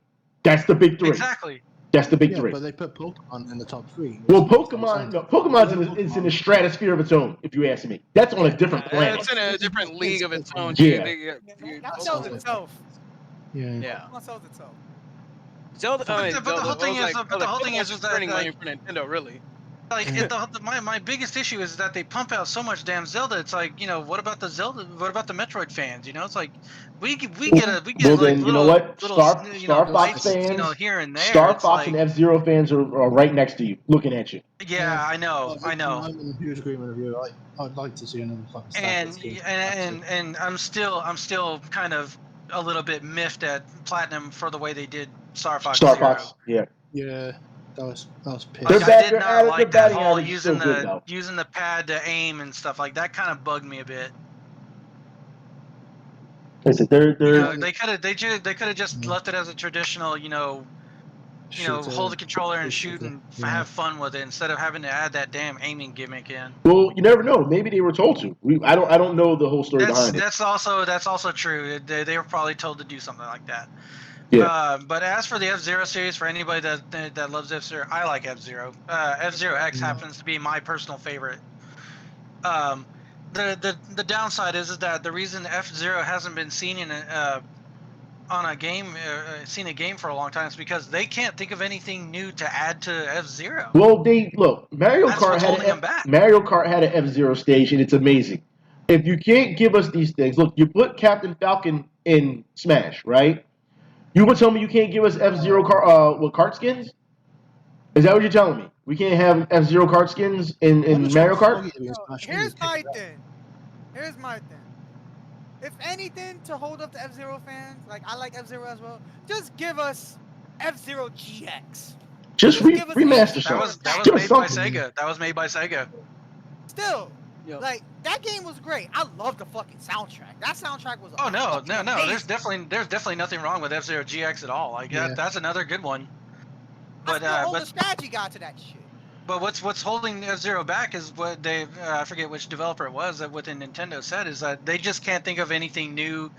That's the big three. Exactly. That's the big three. But they put Pokemon in the top 3. Well, Pokemon's is in a stratosphere of its own, if you ask me. That's on a different planet. It's in a different league of its own. Yeah. That sells itself. Yeah. That sells itself. Zelda. But the whole thing is that turning money like, for Nintendo, really. like my biggest issue is that they pump out so much damn Zelda. It's like, what about the Zelda? What about the Metroid fans? It's like we get Well, like then, little, you know what? little Star Fox bites, fans, here and there. Star It's Fox like, and F-Zero fans are right next to you, looking at you. yeah, I know. I'm in huge agreement with you. I'd like to see another fucking Star Fox game. And I'm still kind of a little bit miffed at Platinum for the way they did Star Fox. Star Zero. Fox, yeah. Yeah, that was pissed. Their Like, bat- I did their not added- like their that batting whole average is using still good, though. the pad to aim and stuff like that. Kind of bugged me a bit. Listen, they're They could have just left it as a traditional, hold the controller and shoot and have fun with it instead of having to add that damn aiming gimmick in. well, you never know. Maybe they were told to. I don't know the whole story behind it. That's also true. They were probably told to do something like that. Yeah. But as for the F-Zero series, for anybody that loves F-Zero, I like F-Zero. F-Zero X happens to be my personal favorite. The downside is that the reason F-Zero hasn't been seen in a game for a long time is because they can't think of anything new to add to F-Zero. Well, Mario That's Kart what's holding them back. Mario Kart had an F-Zero stage, and it's amazing. If you can't give us these things, look, you put Captain Falcon in Smash, right? You would tell me you can't give us F-Zero kart skins? Is that what you're telling me? We can't have F-Zero kart skins in Mario Kart? Here's my thing. If anything, to hold up the F-Zero fans, like I like F-Zero as well, just give us F-Zero GX. Just remaster something. That was made by Sega. That was made by Sega. Still, like that game was great. I love the fucking soundtrack. That soundtrack was. Oh no. There's definitely nothing wrong with F-Zero GX at all. Like that's another good one. But the strategy got to that shit. But what's holding F-Zero back is what they I forget which developer it was that within Nintendo said is that they just can't think of anything new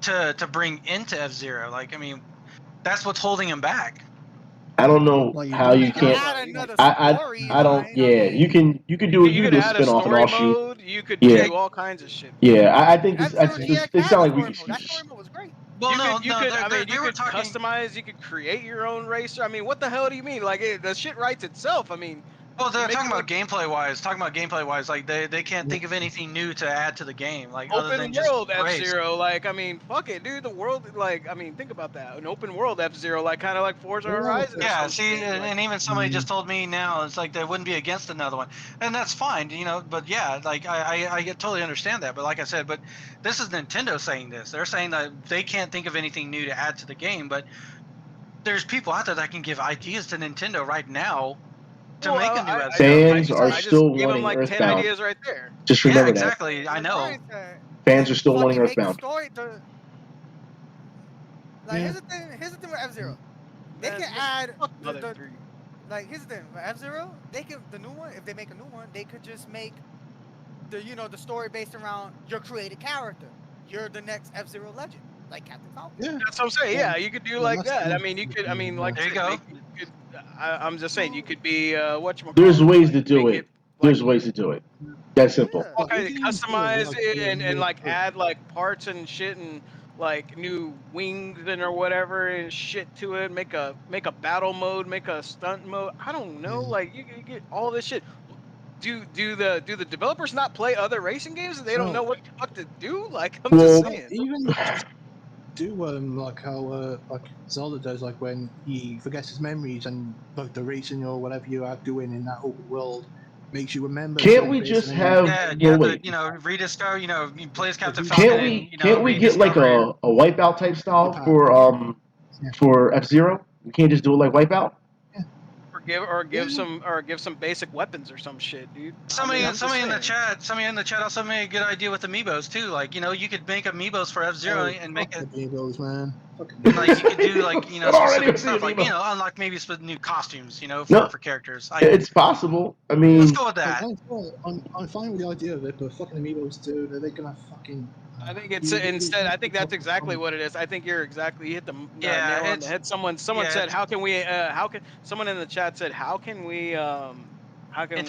to bring into F-Zero. Like I mean, that's what's holding them back. I don't know how you can't. I don't. Yeah, you can do a spin-off and all shoot. You could do all kinds of shit. Yeah, I think it sounds like weak excuses. That story mode was great. Well, you could customize. You could create your own racer. I mean, what the hell do you mean? Like the shit writes itself. I mean. Well, they're talking about gameplay wise. Like they can't think of anything new to add to the game. Like other than just open world F-Zero. Like I mean, fuck it, dude. The world. Like I mean, think about that. An open world F-Zero, like kind of like Forza Horizon. Yeah. See, and even somebody just told me now it's like they wouldn't be against another one, and that's fine, But yeah, like I totally understand that. But like I said, but this is Nintendo saying this. They're saying that they can't think of anything new to add to the game, but there's people out there that can give ideas to Nintendo right now. To make a new fans are still wanting like Earthbound. 10 ideas right there. Just remember that. Exactly. I know. Fans are still wanting Earthbound. Here's the thing with F-Zero. They can add here's the thing with F-Zero. The new one. If they make a new one, they could just make the story based around your created character. You're the next F-Zero legend, like Captain Falcon. Yeah, that's what I'm saying. Yeah, you could do like that. I mean, you could. I mean, like there you go. I'm just saying you could be There's ways to do it. There's ways to do it. That's simple. Okay, customize it and like add like parts and shit and like new wings and or whatever and shit to it. Make a battle mode. Make a stunt mode. I don't know. Like you get all this shit. Do the developers not play other racing games and they don't know what the fuck to do? Like I'm just saying. Even do like how like Zelda does, like when he forgets his memories and like the racing or whatever you are doing in that open world makes you remember. Can't we just have? Rediscover. You play as Captain Falcon. Can't we get like a Wipeout type style for F-Zero? We can't just do it like Wipeout. Give some basic weapons or some shit, dude. Somebody in the chat also made a good idea with amiibos too. Like you could make amiibos for F-Zero and make it. Amiibos, man. Like you could do like specific stuff like unlock maybe some new costumes for characters. It's possible. I mean, let's go with that. I'm fine with the idea of it, but fucking amiibos too. They're gonna fucking. I think it's instead. I think that's exactly what it is. I think you hit the nail on the head. Someone said, "How can we? How can?" Someone in the chat said, "How can we?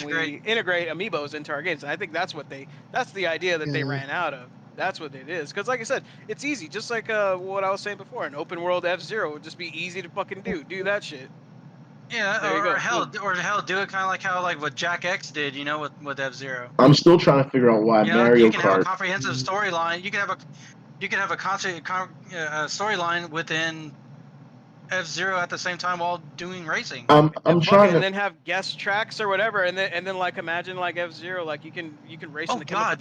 We integrate amiibos into our games?" And I think that's the idea that they ran out of. That's what it is. Because like I said, it's easy. Just like what I was saying before, an open world F-Zero would just be easy to fucking do. Do that shit. Yeah, or hell, do it kind of like how what Jack X did, with F-Zero. I'm still trying to figure out why Mario Kart. You can have a comprehensive storyline. You can have a storyline within F-Zero at the same time while doing racing. I'm trying to. And then have guest tracks or whatever, and then like imagine like F-Zero, like you can race in the chemical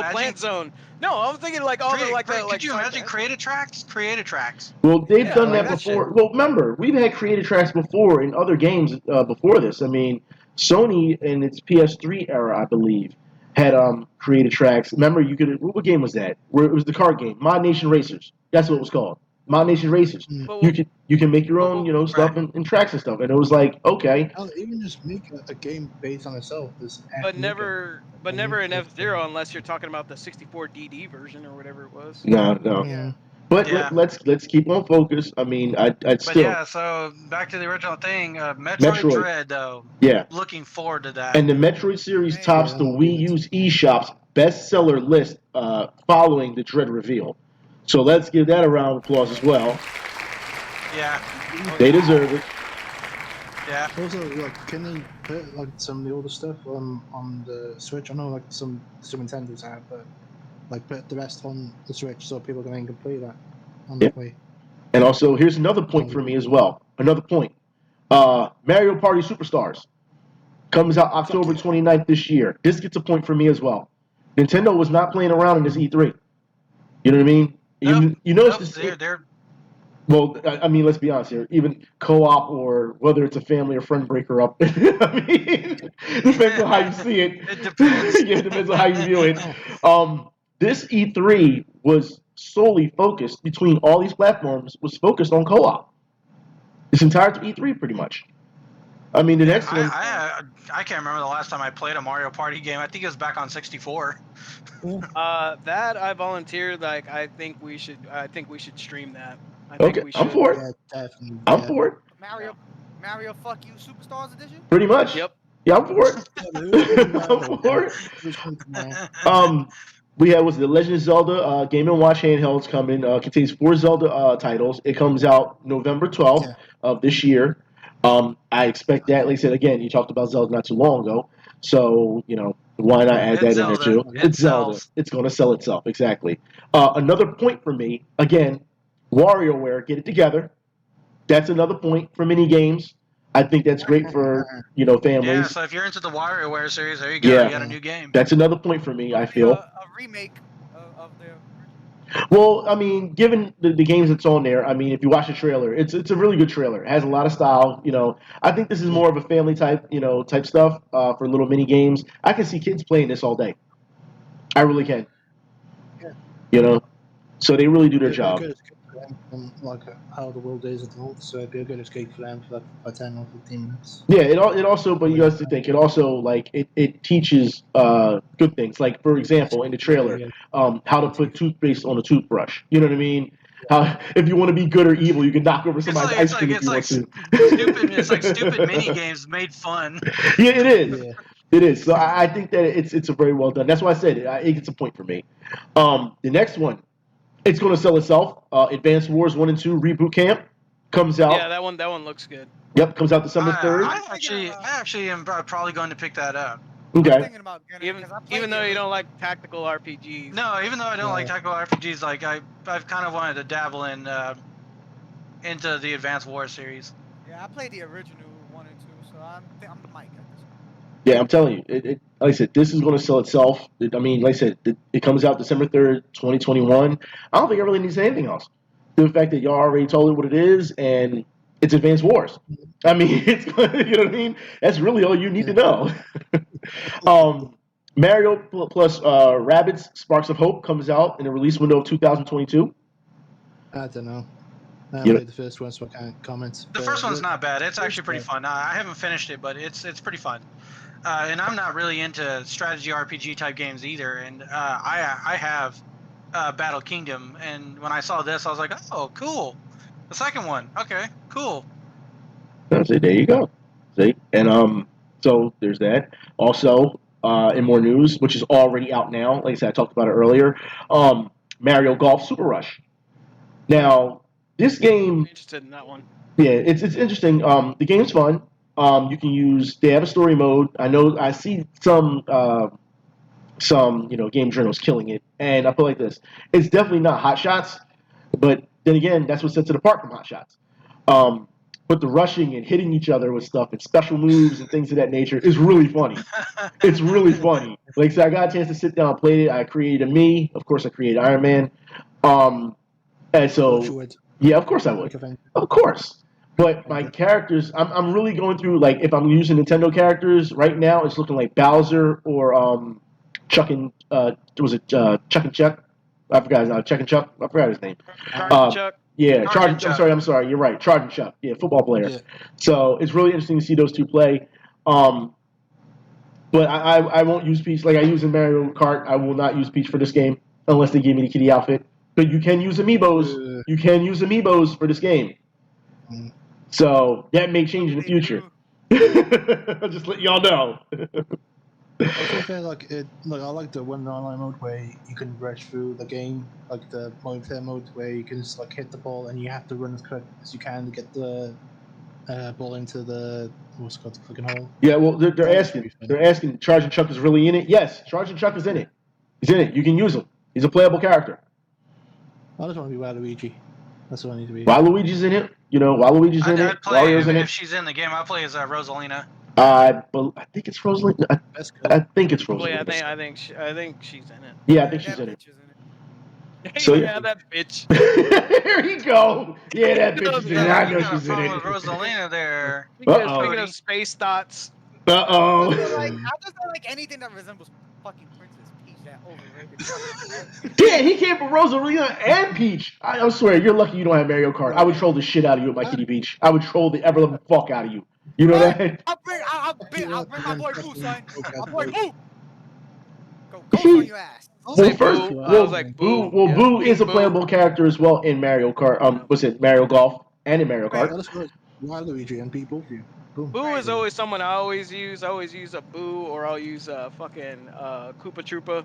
plant zone. No, I'm thinking like all the Could you imagine creative tracks? Creative tracks. Well, they've done that before. Well, remember, we've had creative tracks before in other games before this. I mean, Sony in its PS3 era, I believe, had created tracks. Remember, you could what game was that? Where it was the card game, Mod Nation Racers. That's what it was called, Mod Nation Racers. Mm. But You can make your own stuff Right. and tracks and stuff. And it was like okay, Hell, even just make a game based on itself. Just but make never a but never unique an type of F-Zero unless you're talking about the 64 DD version or whatever it was. no. thing. Yeah. But Yeah. let's keep on focus. I mean, I'd But still yeah, so back to the original thing, Metroid, Metroid. Dread though. Yeah. Looking forward to that. And the Metroid series Man. tops Yeah, the I'm Wii with U's eShop's bestseller list following the Dread reveal. So let's give that a round of applause as well. Yeah. They deserve it. Yeah. Also, like, can they put like some of the older stuff on the Switch? I know like some Super Nintendos have, but like put the rest on the Switch so people can play that on the Yep. Wii. And also, here's another point for me as well. Another point. Mario Party Superstars comes out October 29th this year. This gets a point for me as well. Nintendo was not playing around in this E3. You know what I mean? Nope. You notice Nope, this. they're Well, I mean, let's be honest here. Even co-op or whether it's a family or friend breaker up, I mean, depends on how you see it. It depends. Yeah, it depends on how you view it. Oh, This E3 was solely focused between all these platforms was focused on co-op. This entire E3, pretty much. I mean, the next one. I can't remember the last time I played a Mario Party game. I think it was back on 64. That I volunteer. Like I think we should stream that. I Okay, think we should. I'm for it. yeah, definitely. I'm yeah. for it. Mario Fuck You Superstars Edition? Pretty much. Yep. Yeah, I'm for it. I'm for it. We have the Legend of Zelda Game & Watch handhelds coming. Contains 4 Zelda titles. It comes out November 12th of this year. I expect that. Like I said, again, you talked about Zelda not too long ago, so why not add that in there too? It's Zelda. It's going to sell itself exactly. Another point for me, again, WarioWare, get it together. That's another point for mini games. I think that's great for families. Yeah, so if you're into the WarioWare series, there you go. Yeah. You got a new game. That's another point for me. I feel. A remake of the. Well, I mean, given the games that's on there, I mean, if you watch the trailer, it's a really good trailer. It has a lot of style. I think this is more of a family type stuff for little mini games. I can see kids playing this all day. I really can. Yeah. So they really do their It'd be a job. good escape for them from like how the world is at all. So it'd be a good escape for them for like 10 or 15 minutes. Yeah, it also, but you have to think, it also like it teaches good things. Like for example, in the trailer, how to put toothpaste on a toothbrush. You know what I mean? How if you want to be good or evil, you can knock over somebody's ice cream if you want to. It's like stupid mini games made fun. Yeah, it is. Yeah. It is. So I think that it's a very well done. That's why I said it gets a point for me. The next one, it's going to sell itself. Advanced Wars 1 and 2 Reboot Camp comes out. Yeah, that one looks good. Yep, comes out December 3rd. I actually am probably going to pick that up. Okay. I'm thinking about getting it, 'cause I played Even though the you don't like tactical RPGs. No, even though I don't like tactical RPGs, like I've kind of wanted to dabble into the Advanced War series. Yeah, I played the original 1 and 2, so I might get this. Yeah, I'm telling you, it like I said, this is going to sell itself. I mean, like I said, it comes out December 3rd, 2021. I don't think it really needs anything else. The fact that y'all already told it what it is, and it's Advanced Wars. I mean, it's you know what I mean. That's really all you need to know. Mario plus Rabbids Sparks of Hope comes out in the release window of 2022. I don't know. I You know- played the first one, so I can't comment. The first one's not bad. It's actually pretty fun. I haven't finished it, but it's pretty fun. And I'm not really into strategy RPG type games either. And I have Battle Kingdom, and when I saw this, I was like, oh, cool. The second one, okay, cool. See, there you go. See, and so there's that. Also, in more news, which is already out now. Like I said, I talked about it earlier. Mario Golf Super Rush. Now, this game. I'm interested in that one. Yeah, it's interesting. The game's fun. You can use. They have a story mode. I see some game journals killing it, and I put it like this: it's definitely not Hot Shots, but then again, that's what sets it apart from Hot Shots. But the rushing and hitting each other with stuff and special moves and things of that nature is really funny. It's really funny. Like I said, I got a chance to sit down and play it. I created me. Of course, I created Iron Man. And so, yeah, of course I would. Of course. But my characters, I'm really going through, like, if I'm using Nintendo characters right now, it's looking like Bowser or Chuck and was it Chuck and Chuck? I forgot his name. Chuck and Chuck. I forgot his name. Chuck. Yeah, Charge and Charge. Chuck. I'm sorry. You're right. Charge and Chuck. Yeah, football player. Yeah. So it's really interesting to see those two play. But I won't use Peach like I use in Mario Kart. I will not use Peach for this game unless they give me the kitty outfit. But you can use amiibos. You can use amiibos for this game. So that may change in the future. I'll just let y'all know. I think like I like the one online mode where you can rush through the game, like the multiplayer mode where you can just like hit the ball and you have to run as quick as you can to get the ball into the what's it called, the fucking hole. Yeah, well, they're asking. Charge and Chuck is really in it. Yes, Charge and Chuck is in it. He's in it. You can use him. He's a playable character. I just want to be Waluigi. That's what I need to be. Waluigi's in it. You know, Waluigi's in it. I'd play Wario's in if it. she's in the game. I play as Rosalina. I think it's Rosalina. I think it's Well, Rosalina. yeah, I think she's in it. Yeah, I think she's in it. So, yeah, that bitch. Here you go. Yeah, that bitch is in it. I know she's in it. With Rosalina there. Speaking of space thoughts. Uh-oh. I just don't like anything that resembles fucking Princess Peach. That overrated. Yeah, he came for Rosalina and Peach. I swear, you're lucky you don't have Mario Kart. I would troll the shit out of you at my kitty beach. I would troll the ever-living fuck out of you. You know that? I'll bring my boy Boo, son. My boy Boo. Go on your ass. Well, first, Boo is a playable character as well in Mario Kart. Was it Mario Golf and in Mario Kart? Waluigi and beat both of you. Boom. Boo is always someone I always use. I always use a Boo, or I'll use a fucking Koopa Troopa.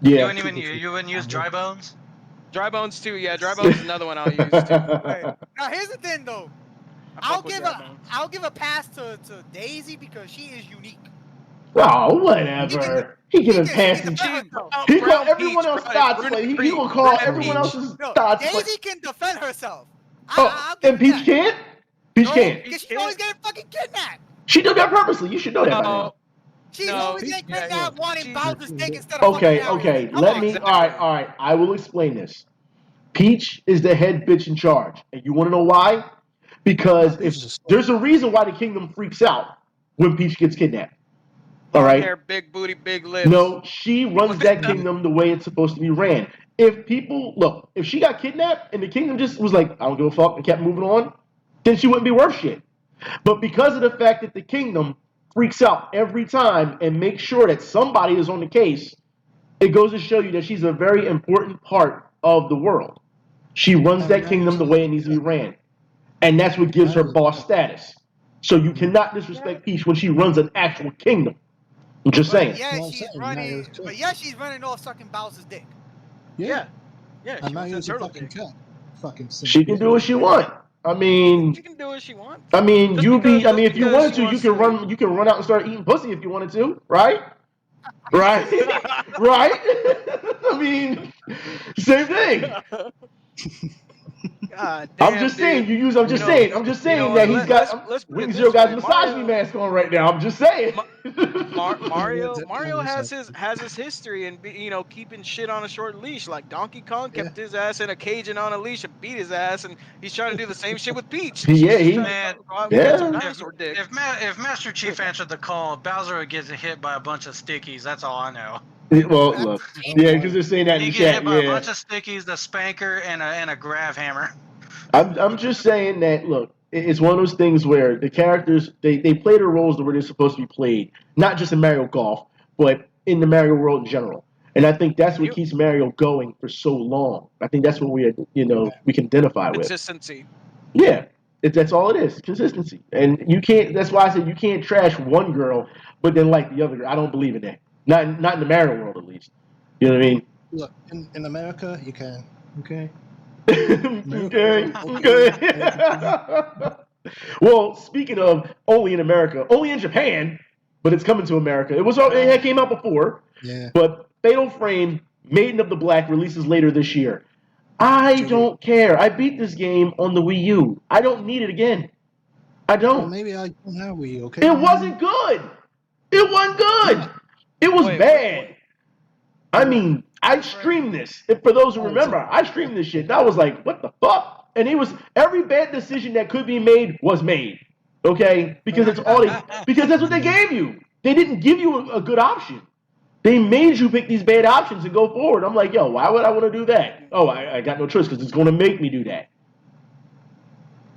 Yeah. You wouldn't use Dry Bones? Dry Bones too. Yeah, Dry Bones is another one I'll use too. Right. Now here's the thing though. I'll give a pass to Daisy because she is unique. Oh, whatever. He can pass and he call everyone else Dodge play. He will call everyone else's Dodge play. Daisy can defend herself. And Peach can't? Peach can't. Because she's always getting fucking kidnapped. She did that purposely. You should know that by now. She's always getting kidnapped wanting Bowser's dick instead of Okay. Let me. All right. I will explain this. Peach is the head bitch in charge. And you want to know why? Because there's a reason why the kingdom freaks out when Peach gets kidnapped. All right. Hair, big booty, big lips. No, she runs that kingdom the way it's supposed to be ran. If she got kidnapped and the kingdom just was like, I don't give a fuck and kept moving on, then she wouldn't be worth shit. But because of the fact that the kingdom freaks out every time and makes sure that somebody is on the case, it goes to show you that she's a very important part of the world. She runs that kingdom the way it needs to be ran. And that's what gives her boss status. So you cannot disrespect Peach when she runs an actual kingdom. I'm just saying. She's running off sucking Bowser's dick. Yeah. She was a fucking cat. Fucking she can do what she wants. I mean, she can do what she wants. I mean, if you wanted to, you can run out and start eating pussy if you wanted to, right? Right? Right? I mean, same thing. God damn, I'm just saying that he's got Wing Zero got his misogyny mask on right now. I'm just saying. Mario has his history and keeping shit on a short leash. Like Donkey Kong kept his ass in a cage and on a leash and beat his ass, and he's trying to do the same shit with Peach. If Master Chief answered the call, Bowser would get hit by a bunch of stickies. That's all I know. Well, look, because they're saying that in the chat. He get hit by a bunch of stickies, the spanker, and a grav hammer. I'm just saying that, look, it's one of those things where the characters, they play their roles the way they're supposed to be played, not just in Mario Golf, but in the Mario world in general. And I think that's what keeps Mario going for so long. I think that's what we can identify with. Consistency. Yeah, that's all it is, consistency. And you can't. That's why I said you can't trash one girl, but then like the other girl. I don't believe in that. Not in the Mario world, at least. You know what I mean? Look, in America, you can. Okay. Okay. Well, speaking of only in America, only in Japan, but it's coming to America. It came out before. Yeah. But Fatal Frame, Maiden of the Black releases later this year. I don't care. I beat this game on the Wii U. I don't need it again. I don't. Well, maybe I don't have Wii U. Okay. It wasn't good. It wasn't good. It was bad. I mean, I streamed this. For those who remember, I streamed this shit. And I was like, what the fuck? And every bad decision that could be made was made. Okay? Because because that's what they gave you. They didn't give you a good option. They made you pick these bad options and go forward. I'm like, yo, why would I want to do that? Oh, I got no choice because it's going to make me do that.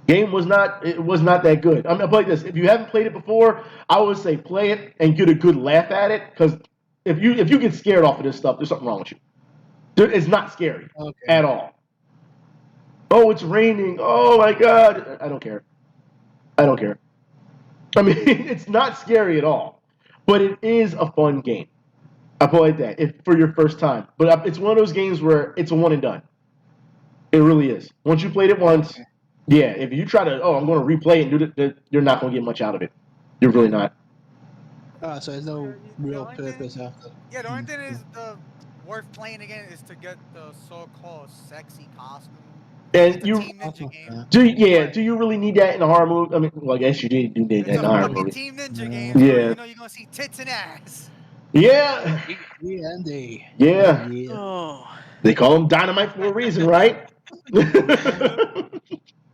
Game was not that good. I'm gonna play this. If you haven't played it before, I would say play it and get a good laugh at it. Because if you get scared off of this stuff, there's something wrong with you. It's not scary at all. Oh, it's raining. Oh my God. I don't care. I don't care. I mean, it's not scary at all, but it is a fun game. I put it like that if for your first time. But it's one of those games where it's a one and done. It really is. Once you played it once, yeah. If you try to, I'm going to replay it and do it, you're not going to get much out of it. You're really not. So there's no real purpose after. Yeah, the only thing is worth playing again is to get the so-called sexy costume. And it's a you Team Ninja game. Do you really need that in a horror movie? I mean, well, I guess you do need that in a horror movie. It's a Team Ninja game. Yeah. Where, you're gonna see tits and ass. Yeah. Yeah. Oh. They call them Dynamite for a reason, right?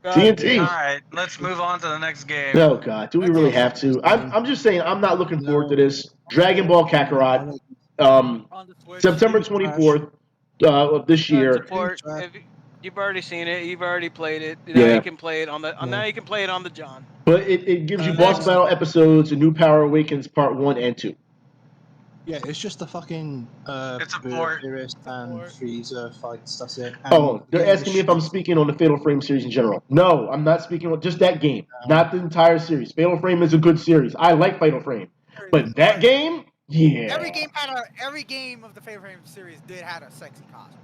TNT. All right, let's move on to the next game. Oh God, do we really have to? I'm just saying, I'm not looking forward to this. Dragon Ball Kakarot, September 24th of this year. If you've already seen it, you've already played it. Now you can play it on the. Now you can play it on the John. But it gives you boss battle episodes and New Power Awakens Part 1 and 2. Yeah, it's just the fucking it's a port. and Frieza fights. That's it. And they're asking me if I'm speaking on the Fatal Frame series in general. No, I'm not speaking on just that game, not the entire series. Fatal Frame is a good series. I like Fatal Frame, but that game, yeah. Every game of the Fatal Frame series did have a sexy costume.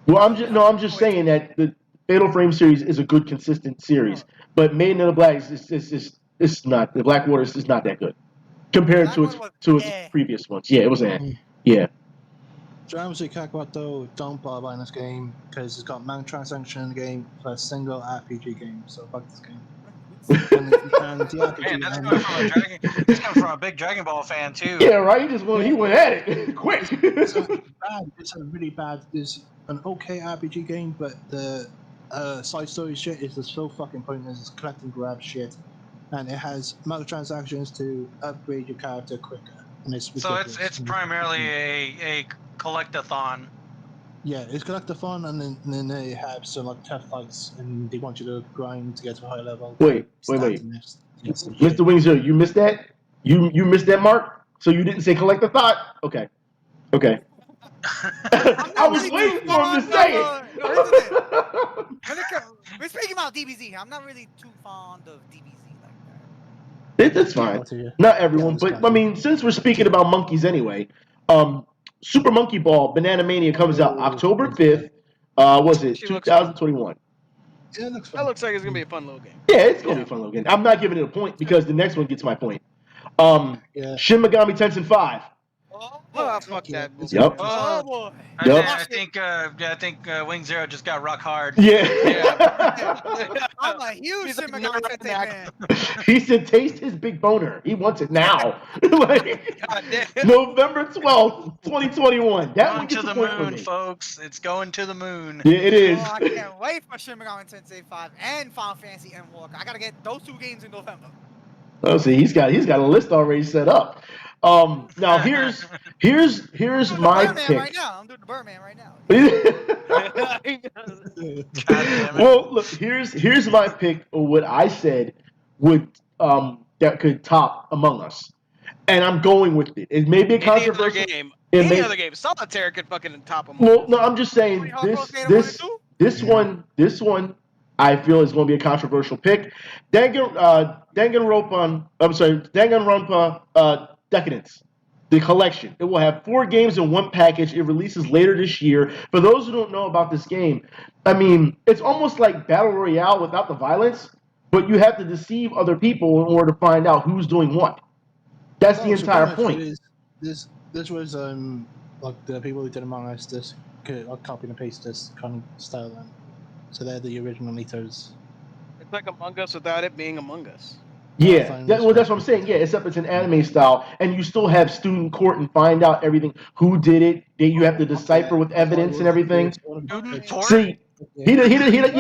Well, I'm just saying that the Fatal Frame series is a good, consistent series, but Maiden of the Black is not. The Black Waters is not that good. Compared to its previous ones. Yeah, it was yeah. Dragon Ball Kakarot though, don't bother buying this game because it's got microtransaction in the game plus single RPG game. So fuck this game. Man, that's coming from a big Dragon Ball fan too. Yeah, right. He went at it quick. It's a really bad. It's an okay RPG game, but the side story shit is just so fucking pointless. It's collect and grab shit. And it has microtransactions to upgrade your character quicker. And it's it's primarily a collect-a-thon. Yeah, it's collect-a-thon, and then they have some like tough fights, and they want you to grind to get to a high level. Wait. Mr. Wing Zero, you missed that? You missed that mark? So you didn't say collect-a-thon? Okay. I was waiting for him to say it. We're speaking about DBZ. I'm not really too fond of DBZ. That's fine. Not everyone, but I mean, since we're speaking about monkeys anyway, Super Monkey Ball Banana Mania comes out October 5th. Was it 2021? Yeah, that looks like it's gonna be a fun little game. Yeah, it's gonna be a fun little game. I'm not giving it a point because the next one gets my point. Shin Megami Tensei 5. Oh, fuck that. Yep. Oh boy. I think Wing Zero just got rock hard. Yeah. I'm a huge Shin Megami Tensei fan. He said, "Taste his big boner." He wants it now. November 12th, 2021. That one gets to the moon, folks. It's going to the moon. Yeah, it is. I can't wait for Shin Megami Tensei 5 and Final Fantasy Endwalker. I gotta get those two games in November. Oh, see, he's got a list already set up. Now here's my pick. Right now. I'm doing the Birdman right now. Well, look, here's my pick of what I said would that could top Among Us, and I'm going with it. It may be a controversial game. Any other game, Solitaire could fucking top Among Us. Well, no, I'm just saying this one. I feel is going to be a controversial pick. Danganronpa Decadence, the collection. It will have 4 games in one package. It releases later this year. For those who don't know about this game, I mean, it's almost like Battle Royale without the violence, but you have to deceive other people in order to find out who's doing what. That's the entire point. This was like the people who did Among Us just copy and paste this kind of style. So they're the originators. It's like Among Us without it being Among Us. Yeah, that's what I'm saying. Yeah, except it's an anime style, and you still have student court and find out everything. Who did it? You have to decipher with evidence and everything. See, he doesn't want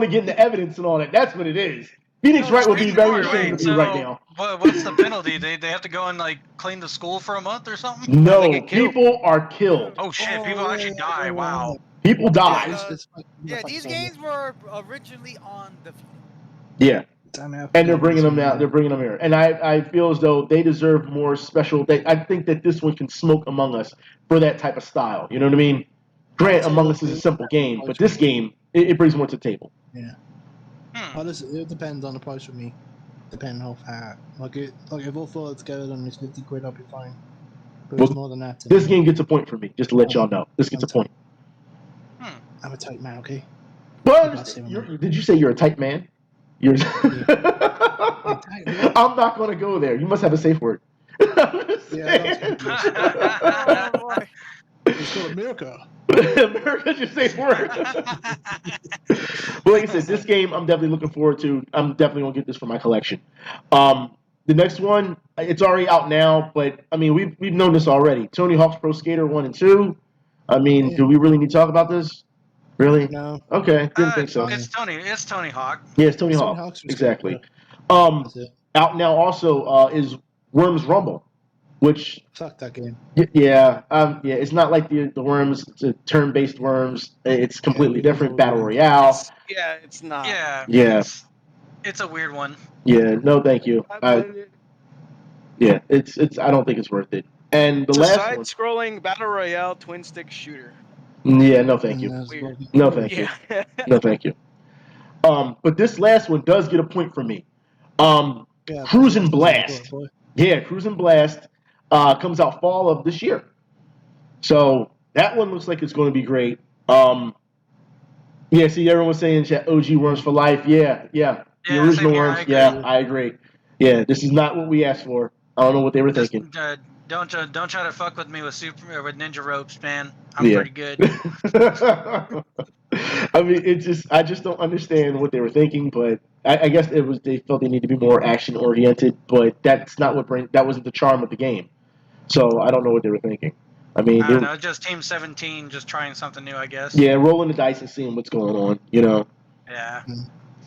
to get into evidence and all that. That's what it is. Phoenix No, Wright would be wait, very wait, ashamed of me so right now. what's the penalty? They have to go and like clean the school for a month or something? they No, get killed. people are killed. Oh shit! Oh, People yeah, actually yeah, die. yeah, Wow. People Yeah, die. these games were originally on the. Yeah. Damn it, And they're bringing them out. They're bringing them here, and I feel as though they deserve more special. I think that this one can smoke Among Us for that type of style. You know what I mean? Grant, Among Us is a simple game, but this game it brings more to the table. Yeah. Hmm. Oh, listen, it depends on the price for me. Depending how far. Like if all four together, then it's 50 quid, I'll be fine. But Well, it's more than that. This game gets a point for me, just to let y'all know. This gets a point. I'm a tight man, okay? Well, did you say you're a tight man? You're. I'm not going to go there. You must have a safe word. Yeah, Oh boy. it's called America. America's your safe word. But like I said, this game I'm definitely looking forward to. I'm definitely gonna get this for my collection. The next one, it's already out now, but I mean we've known this already. Tony Hawk's Pro Skater 1 and 2. I mean, do we really need to talk about this? Really? No. Okay, didn't think so. It's Tony Hawk. Yeah, it's Tony It's Hawk. Tony Hawk's Exactly. That's it. Out now also is Worms Rumble, which Fuck that game. yeah, it's not like the Worms, it's a turn-based Worms. It's completely different. Battle Royale. It's not. Yeah. It's a weird one. Yeah, no, thank you. Yeah, it's. I don't think it's worth it. And the It's last a one. side-scrolling battle royale twin-stick shooter. Yeah, no, thank you. No, thank you. No, thank you. But this last one does get a point for me. Cruisin' Blast. Yeah, Cruisin' Blast comes out fall of this year. So that one looks like it's going to be great. Yeah, see, everyone's saying chat, OG Worms for life. Yeah. The original Worms. I agree. Yeah, this is not what we asked for. I don't know what they were thinking. Don't try to fuck with me with Ninja Ropes, man. I'm pretty good. I mean, I just don't understand what they were thinking, but I guess they felt they need to be more action oriented, but that's not that wasn't the charm of the game. So I don't know what they were thinking. I mean, I don't know, just Team 17, just trying something new, I guess. Yeah, rolling the dice and seeing what's going on, Yeah.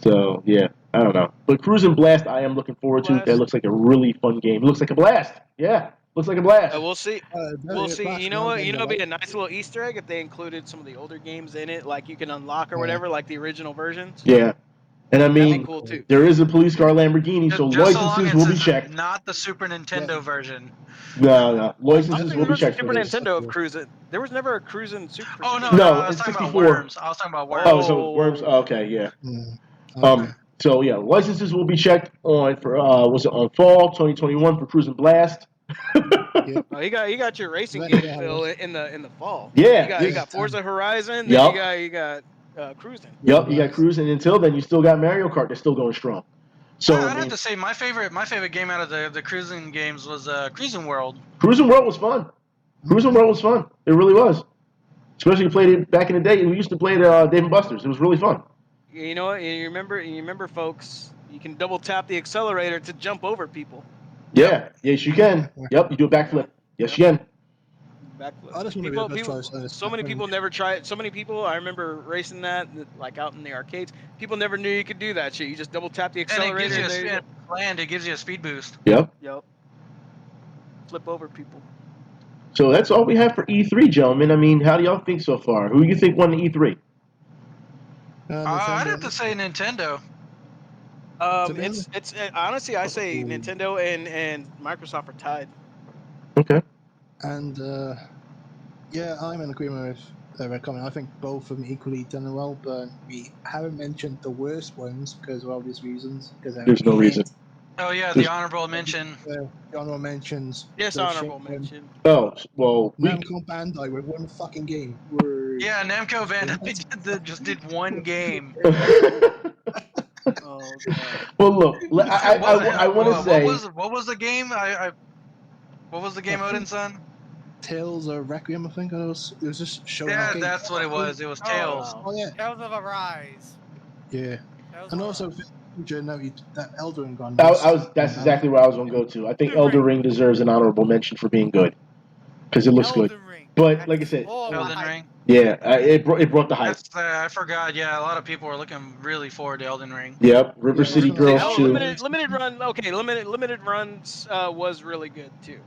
So yeah, I don't know. But Cruisin' Blast, I am looking forward to. That looks like a really fun game. It looks like a blast. Yeah, looks like a blast. We'll see. We'll see. You know what? It'd be a nice little Easter egg if they included some of the older games in it, like you can unlock or whatever, like the original versions. Yeah. And I mean, that'd be cool too. There is a police car Lamborghini, so licenses will be checked. Not the Super Nintendo version. No, licenses will be checked. Super Nintendo of Cruisin'. There was never a Cruisin' Super. Oh no, I was it's talking 64. about Worms. I was talking about Worms. Oh, so Worms. Okay, yeah. So yeah, licenses will be checked on for on fall 2021 for Cruisin' Blast. Oh, you got your racing game Phil in the fall. Yeah, you got Forza Horizon. Then you got Cruising. Yep, you got Cruising. Until then, you still got Mario Kart. That's still going strong. So I'd have to say my favorite game out of the Cruising games was Cruising World. Cruising World was fun. Cruising World was fun. It really was. Especially you played it back in the day. We used to play it Dave & Buster's. It was really fun. You know what? You remember, folks. You can double tap the accelerator to jump over people. Yeah. Yes, you can. Yep. You do a backflip. Yes, you can. Backflip. So many people never try it. So many people. I remember racing that, like out in the arcades. People never knew you could do that shit. You just double tap the accelerator. It gives you a speed boost. Yep. Flip over people. So that's all we have for E3, gentlemen. I mean, how do y'all think so far? Who do you think won the E3? I'd have to say Nintendo. It's honestly, I say Nintendo and Microsoft are tied. Okay. And yeah, I'm in agreement with Red comment. I think both of them equally done well, but we haven't mentioned the worst ones because of obvious reasons. There's no reason. Oh yeah, the honorable mention. The honorable mentions. Yes, honorable mention. Oh well, Namco Bandai with one fucking game. Yeah, Namco Bandai just did one game. Oh, God. Well, look, I want to say. What was the game? What was the game, Odin-san? Tales of Requiem, I think it was. It was just showing. Yeah, that's what it was. It was Tales. Oh yeah. Tales of Arise. Yeah. And also, that Elden Ring gone. That's exactly where I was going to go to. I think Elden Ring deserves an honorable mention for being good because it looks good. But like I said, Yeah, it brought the hype. I forgot. Yeah, a lot of people are looking really forward to Elden Ring. Yep, River Yeah, City yeah. Girls Oh, too. limited run. Okay, limited runs was really good too.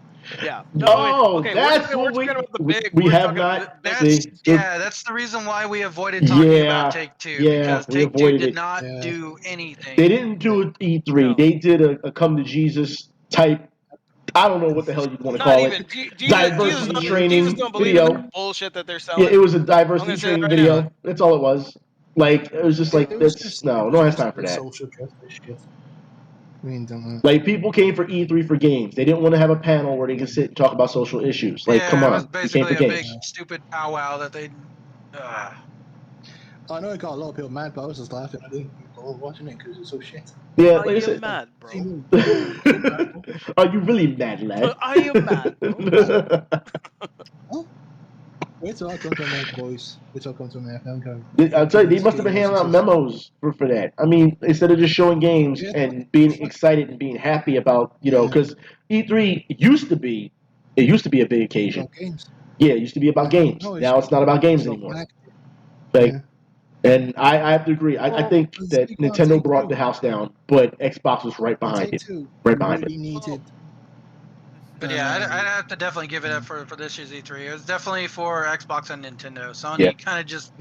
Yeah. No, Oh, okay. that's We're what talking about the big. we We're have talking not. about big. See, That's the reason why we avoided talking about Take-Two, because we Take-Two avoided did it. not Yeah. do anything. They didn't do an E3. No. They did a come to Jesus type. I don't know what the hell you want to Not call even. it. Diversity training Jesus don't believe in video. the bullshit that they're selling. Yeah, it was a I'm diversity gonna say that training right video. now. That's all it was. Like it was just like It was that's just, no it one was has just time for the that. social justice shit. I mean, don't know. Like people came for E3 for games. They didn't want to have a panel where they could sit and talk about social issues. Like, come it was on, you came for basically a big games. stupid powwow that they. I know it got a lot of people mad, but I was just laughing. I didn't bother watching it because it's so shit. Yeah, Are like I you said. mad, bro? Are you really mad, lad? Are you mad, bro? Wait till I come to America, boys. Wait till I come to America. I'll tell you, they must have been handing out memos for that. I mean, instead of just showing games and being excited and being happy about, because E3 used to be a big occasion. About games. Yeah, it used to be about games. No, Now it's not about games anymore. Like, and I have to agree. I think that Nintendo brought the house down, but Xbox was right behind it. Right behind it. Needed. But yeah, I'd have to definitely give it up for this year's E3. It was definitely for Xbox and Nintendo. Sony kind of just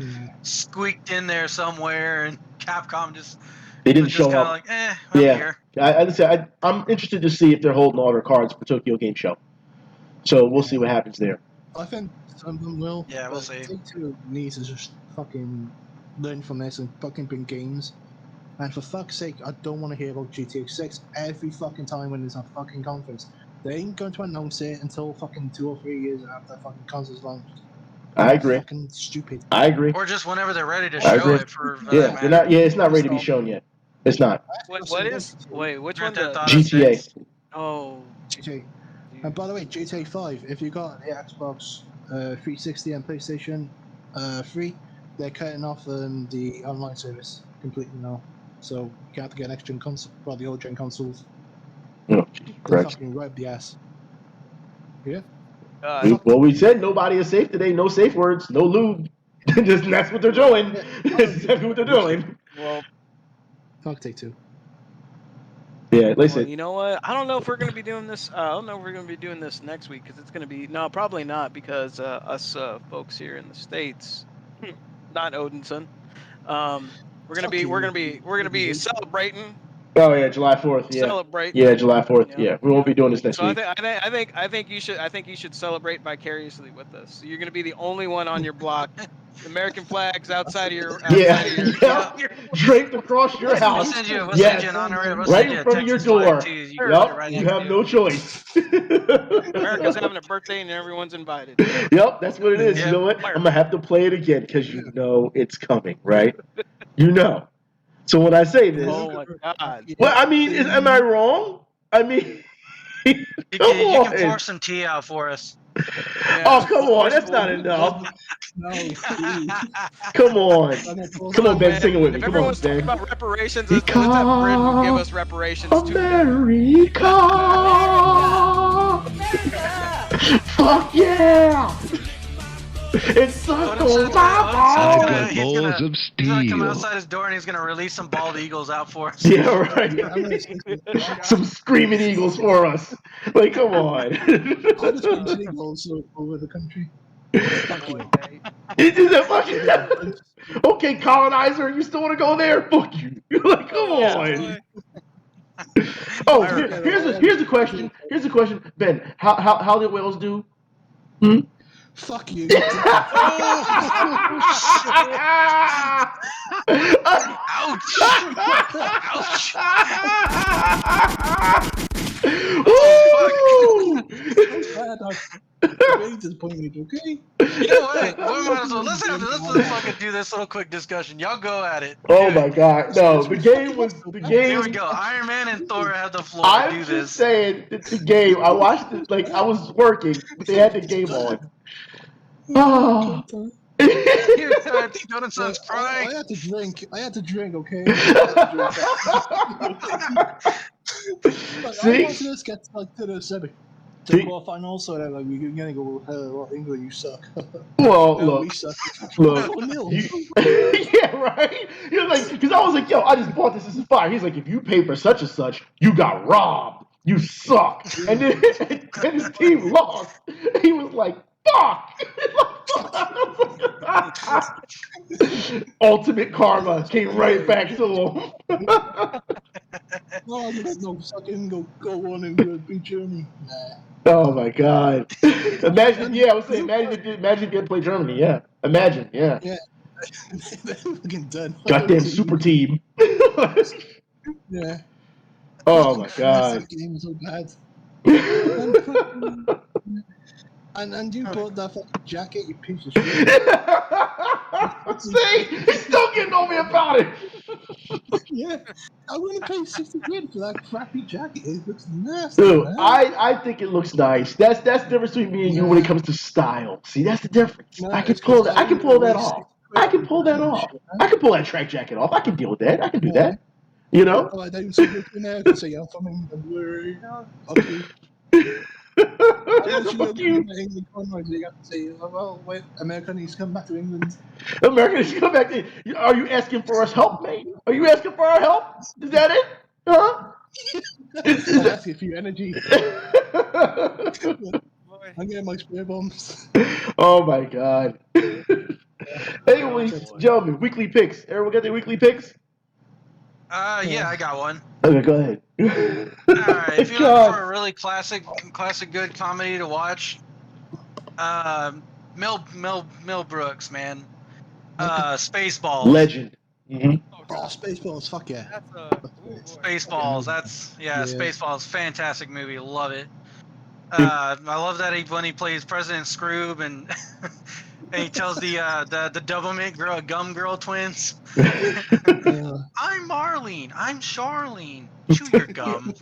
squeaked in there somewhere, and Capcom they didn't was show just kind of up. like, I'm here. I'm interested to see if they're holding all their cards for Tokyo Game Show. So we'll see what happens there. I think some of them will. Yeah, we'll see. Take-Two needs to just fucking learn from this and fucking bring games. And for fuck's sake, I don't want to hear about GTA 6 every fucking time when there's a fucking conference. They ain't going to announce it until fucking 2 or 3 years after the fucking console's launched. I agree. Fucking stupid. I agree. Or just whenever they're ready to I show agree. it for Yeah, that they're matter. not. Yeah, it's not ready to be shown yet. It's not. What is? Wait, which one? Grand Theft Auto GTA. 6. Oh, GTA. And by the way, GTA 5, if you got the Xbox 360 and PlayStation 3, they're cutting off the online service completely now. So you have to get an next-gen console, well, the old-gen consoles. Oh, They're correct. fucking right up the ass. Yeah? We said nobody is safe today. No safe words. No lube. That's what they're doing. That's exactly what they're doing. well, Fuck Take-Two. Yeah, listen. well, you know what? I don't know if we're gonna be doing this. I don't know if we're gonna be doing this next week because it's gonna be probably not because us folks here in the States, not Odinson. We're gonna be celebrating. Oh yeah, July 4th. Yeah. Celebrating. Yeah, July 4th. Yeah. Yeah, we won't be doing this next So week. I think you should celebrate vicariously with us. So you're gonna be the only one on your block. American flags outside of your draped across your house. We'll send you an honorary. We'll Right send you in a front of your Texas flag, door. too. You Yep, you have no choice. America's having a birthday and everyone's invited. Yep, that's what it is. Yeah. You know what? I'm gonna have to play it again because you know it's coming, right? You know. So when I say this, Oh my god. well, I mean, am I wrong? I mean, You can pour some tea out for us. Yeah. Oh, come on, that's not enough. No, Come on, Ben, sing it with me. If Come on, everyone's talking Ben. about reparations, let's have Britain give us reparations too. America! Fuck yeah! It's such a Like He's balls gonna of come steel. outside his door and he's gonna release some bald eagles out for us. Yeah, right. Some screaming eagles for us. Like, come on. I just mentioning also over the country. Fuck you. Is that fucking okay, colonizer? You still want to go there? Fuck you. Like, come on. Oh, here's the question. Here's the question, Ben. How did Wales do? Fuck you. Really disappointed, okay? You know what? We might as well let's fucking do this little quick discussion. Y'all go at it. Oh Do my it. God! No, the game. Here we go. Iron Man and Thor have the floor. I'm do just this. saying that the game. I watched it like I was working, but they had the game on. Oh. Jonathan's crying. I had to drink, okay? See? I want to get like to the semi. the quarterfinals, so they're like, we're gonna go, well, England, you suck. Well, No, we look, suck. look. 4-0. Yeah, right. He was like, because I was like, yo, I just bought this. This is fire. He's like, if you pay for such and such, you got robbed. You suck. And then and his team lost. He was like, fuck. Ultimate karma came right back to him. No, I'm gonna go fucking go on and beat Germany. Nah. Oh my god. Imagine, yeah, I was saying, imagine if you had to play Germany, yeah. Imagine, yeah. Yeah. They're fucking done. Goddamn super team. Yeah. Oh my god. That game was so bad. And you bought that fucking jacket, you piece of shit. See, he's still getting on me about it. Yeah. I wouldn't pay 60 quid for that crappy jacket. It looks nasty, Dude, man. I think it looks nice. That's the difference between me and you when it comes to style. See, that's the difference. No, I can it's 'cause pull that. I can pull that waste off. 60 quid I can on pull that jacket off. shit, man. I can pull that track jacket off. I can deal with that. I can do that. You know? Oh, I don't see you in there. I can say, I'm from England. Fuck you. Fuck you. England corners, you got to say, well, wait, America needs to come back to England. America, just come back to. Are you asking for us help, mate? Are you asking for our help? Is that it? Huh? I'm asking for your energy. Boy. I'm getting my spare bombs. Oh my god. Anyways, gentlemen, weekly picks. Everyone got their weekly picks? Yeah, I got one. Okay, go ahead. Alright, if you're looking for a really classic good comedy to watch, Mel Brooks, man. Spaceballs. Legend. Mm-hmm. Oh, Spaceballs, fuck yeah. That's Spaceballs, Spaceballs, fantastic movie, love it. I love that when he plays President Scroob and and he tells the Doublemint girl, Gum Girl twins. I'm Marlene. I'm Charlene. Chew your gum.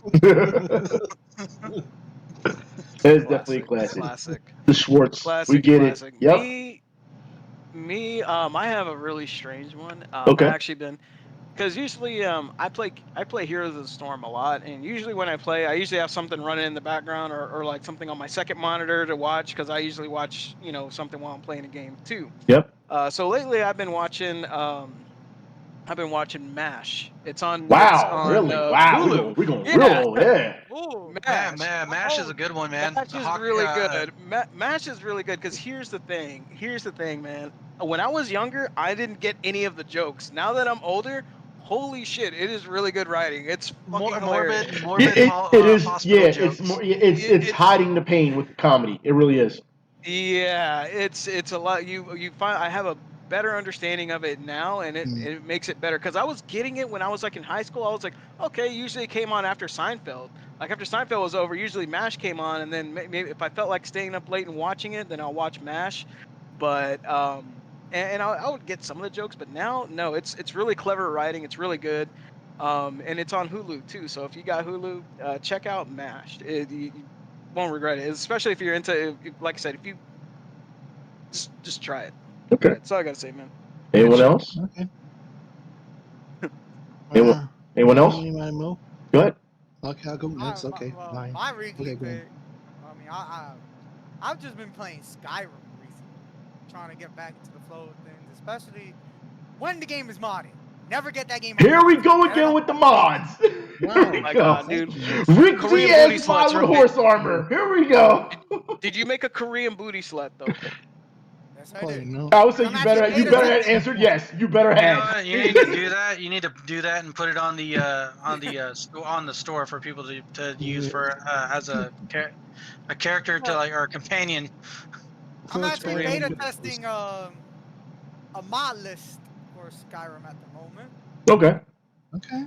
That is definitely a classic. Classic. The Schwartz. Classic. We get Classic. it. Yep. Me. I have a really strange one. Okay. I've actually been, because usually I play Heroes of the Storm a lot, and usually when I play, I usually have something running in the background or like something on my second monitor to watch, because I usually watch something while I'm playing a game too. Yep. So lately I've been watching MASH. It's on. Wow. It's on, Really? Wow. Hulu. We're going Yeah. real. Yeah. Ooh, MASH. MASH is a good one, man. MASH is really good. MASH is really good because here's the thing, man. When I was younger, I didn't get any of the jokes. Now that I'm older, holy shit, it is really good writing. It's fucking hilarious. morbid. It is. Hospital Yeah. jokes. It's more. It's hiding the pain with the comedy. It really is. Yeah, it's a lot. You find I have a better understanding of it now, and it makes it better, because I was getting it when I was like in high school. I was like, okay, usually it came on after Seinfeld. Like after Seinfeld was over, usually MASH came on, and then maybe if I felt like staying up late and watching it, then I'll watch MASH. But and I would get some of the jokes, but now no, it's really clever writing. It's really good, and it's on Hulu too. So if you got Hulu, check out MASH. You won't regret it, especially if you're into, like I said, if you just try it. Okay. That's all I gotta say, man. Anyone else? Okay. Anyone else? Go ahead. Okay, I'll go next. Okay, fine. my weekly Okay, go pick. I mean, I've just been playing Skyrim recently, trying to get back into the flow of things, especially when the game is modded. Never get that game. Here we go again with the mods. Wow, my God, dude. Rick Korean Diaz booty sluts with are horse armor. Here we go. Did you make a Korean booty slut though? Yes, I Probably did. no. I would say I'm you better actually have answered yes. You better You know have. what? You need to do that. You need to do that and put it on the store for people to use for as a character to like, or a companion. I'm First actually Korean beta good- testing a mod list for Skyrim at the moment. Okay. Okay.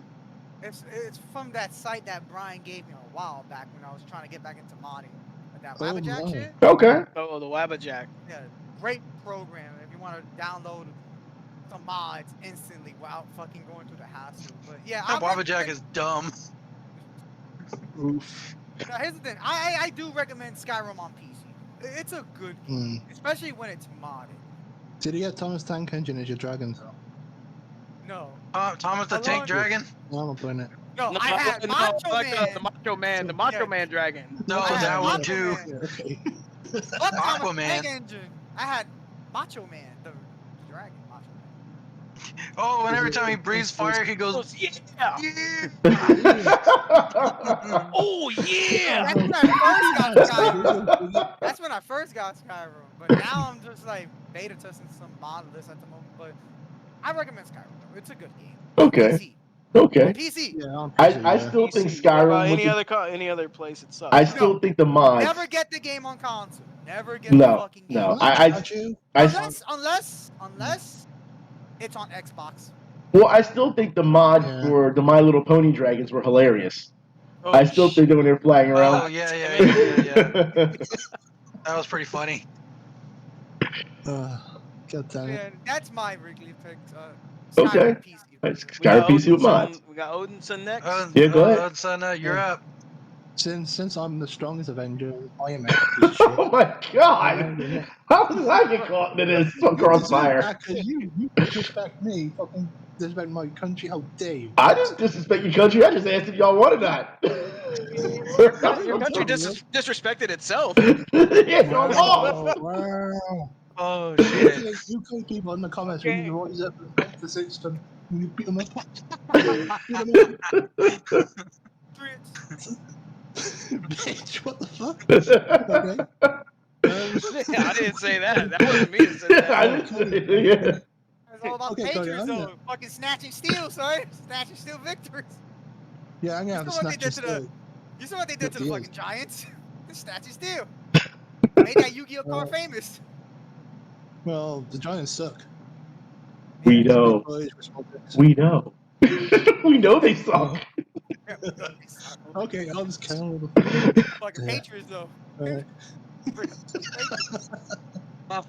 It's from that site that Brian gave me a while back when I was trying to get back into modding. Like that Oh, Wabajack no. shit. Okay. Oh, the Wabajack. Yeah, great program if you want to download some mods instantly without fucking going through the hassle. But yeah, That Wabajack is dumb. Oof. Now, here's the thing. I do recommend Skyrim on PC. It's a good game, especially when it's modded. Did you get Thomas Tank Engine as your dragon though? No. Thomas the Tank Dragon. No, I'm not playing it. No, I had I Macho like Man. the Macho Man, the Macho Yeah. Man dragon. No, I had that one Macho too. Man. Yeah, okay. Fuck Thomas Aquaman. Tank Engine. I had Macho Man, the dragon. Macho Man. Oh, and every time he breathes fire, he goes, Yeah. yeah. Oh yeah. That's when I first got Skyrim. That's when I first got Skyrim. But now I'm just like beta testing some mod list at the moment. But I recommend Skyrim. Though. It's a good game. Okay. PC. Okay. PC. Yeah, on I PC, yeah. still think PC. What about Skyrim. any other place it sucks. I huh? still think the mods. Never get the game on console. Never get the No, fucking game. no. on I unless it's on Xbox. Well, I still think the mods Yeah. for the My Little Pony dragons were hilarious. Oh, I still think that when they're flying around. Oh, yeah. That was pretty funny. God damn it. Man, that's my Wrigley pick. Okay. Skyrim PC. That's We got Skyrim PC with mods. We got Odinson next. Yeah, go ahead. Son, you're Yeah. up. Since I'm the strongest Avenger, I am a piece of shit. Oh my god! How did I get caught in this crossfire? Because you disrespect me, fucking disrespect my country. How dare you? I didn't disrespect your country. I just asked if y'all wanted that. Your country disrespected itself. Yeah, go off. Wow. Oh, shit. You cool people in the comments, Okay. you rise up and fight the system. You beat them up. Bitch, what the fuck? Okay. I didn't say that. That wasn't me that said that. I didn't say yeah. It's all about Okay, Patriots, Cody, though. Fucking snatching steals, sorry. Snatching steal victories. Yeah, I'm gonna have to You saw what they snatch did your to the- still. You saw what they did to the Yes. fucking Giants? The snatching steal. Made that Yu-Gi-Oh card famous. Well, the Giants suck. We know. We know. We know they suck. Okay, I'll just count them. Fucking Yeah. Patriots, though. Alright. All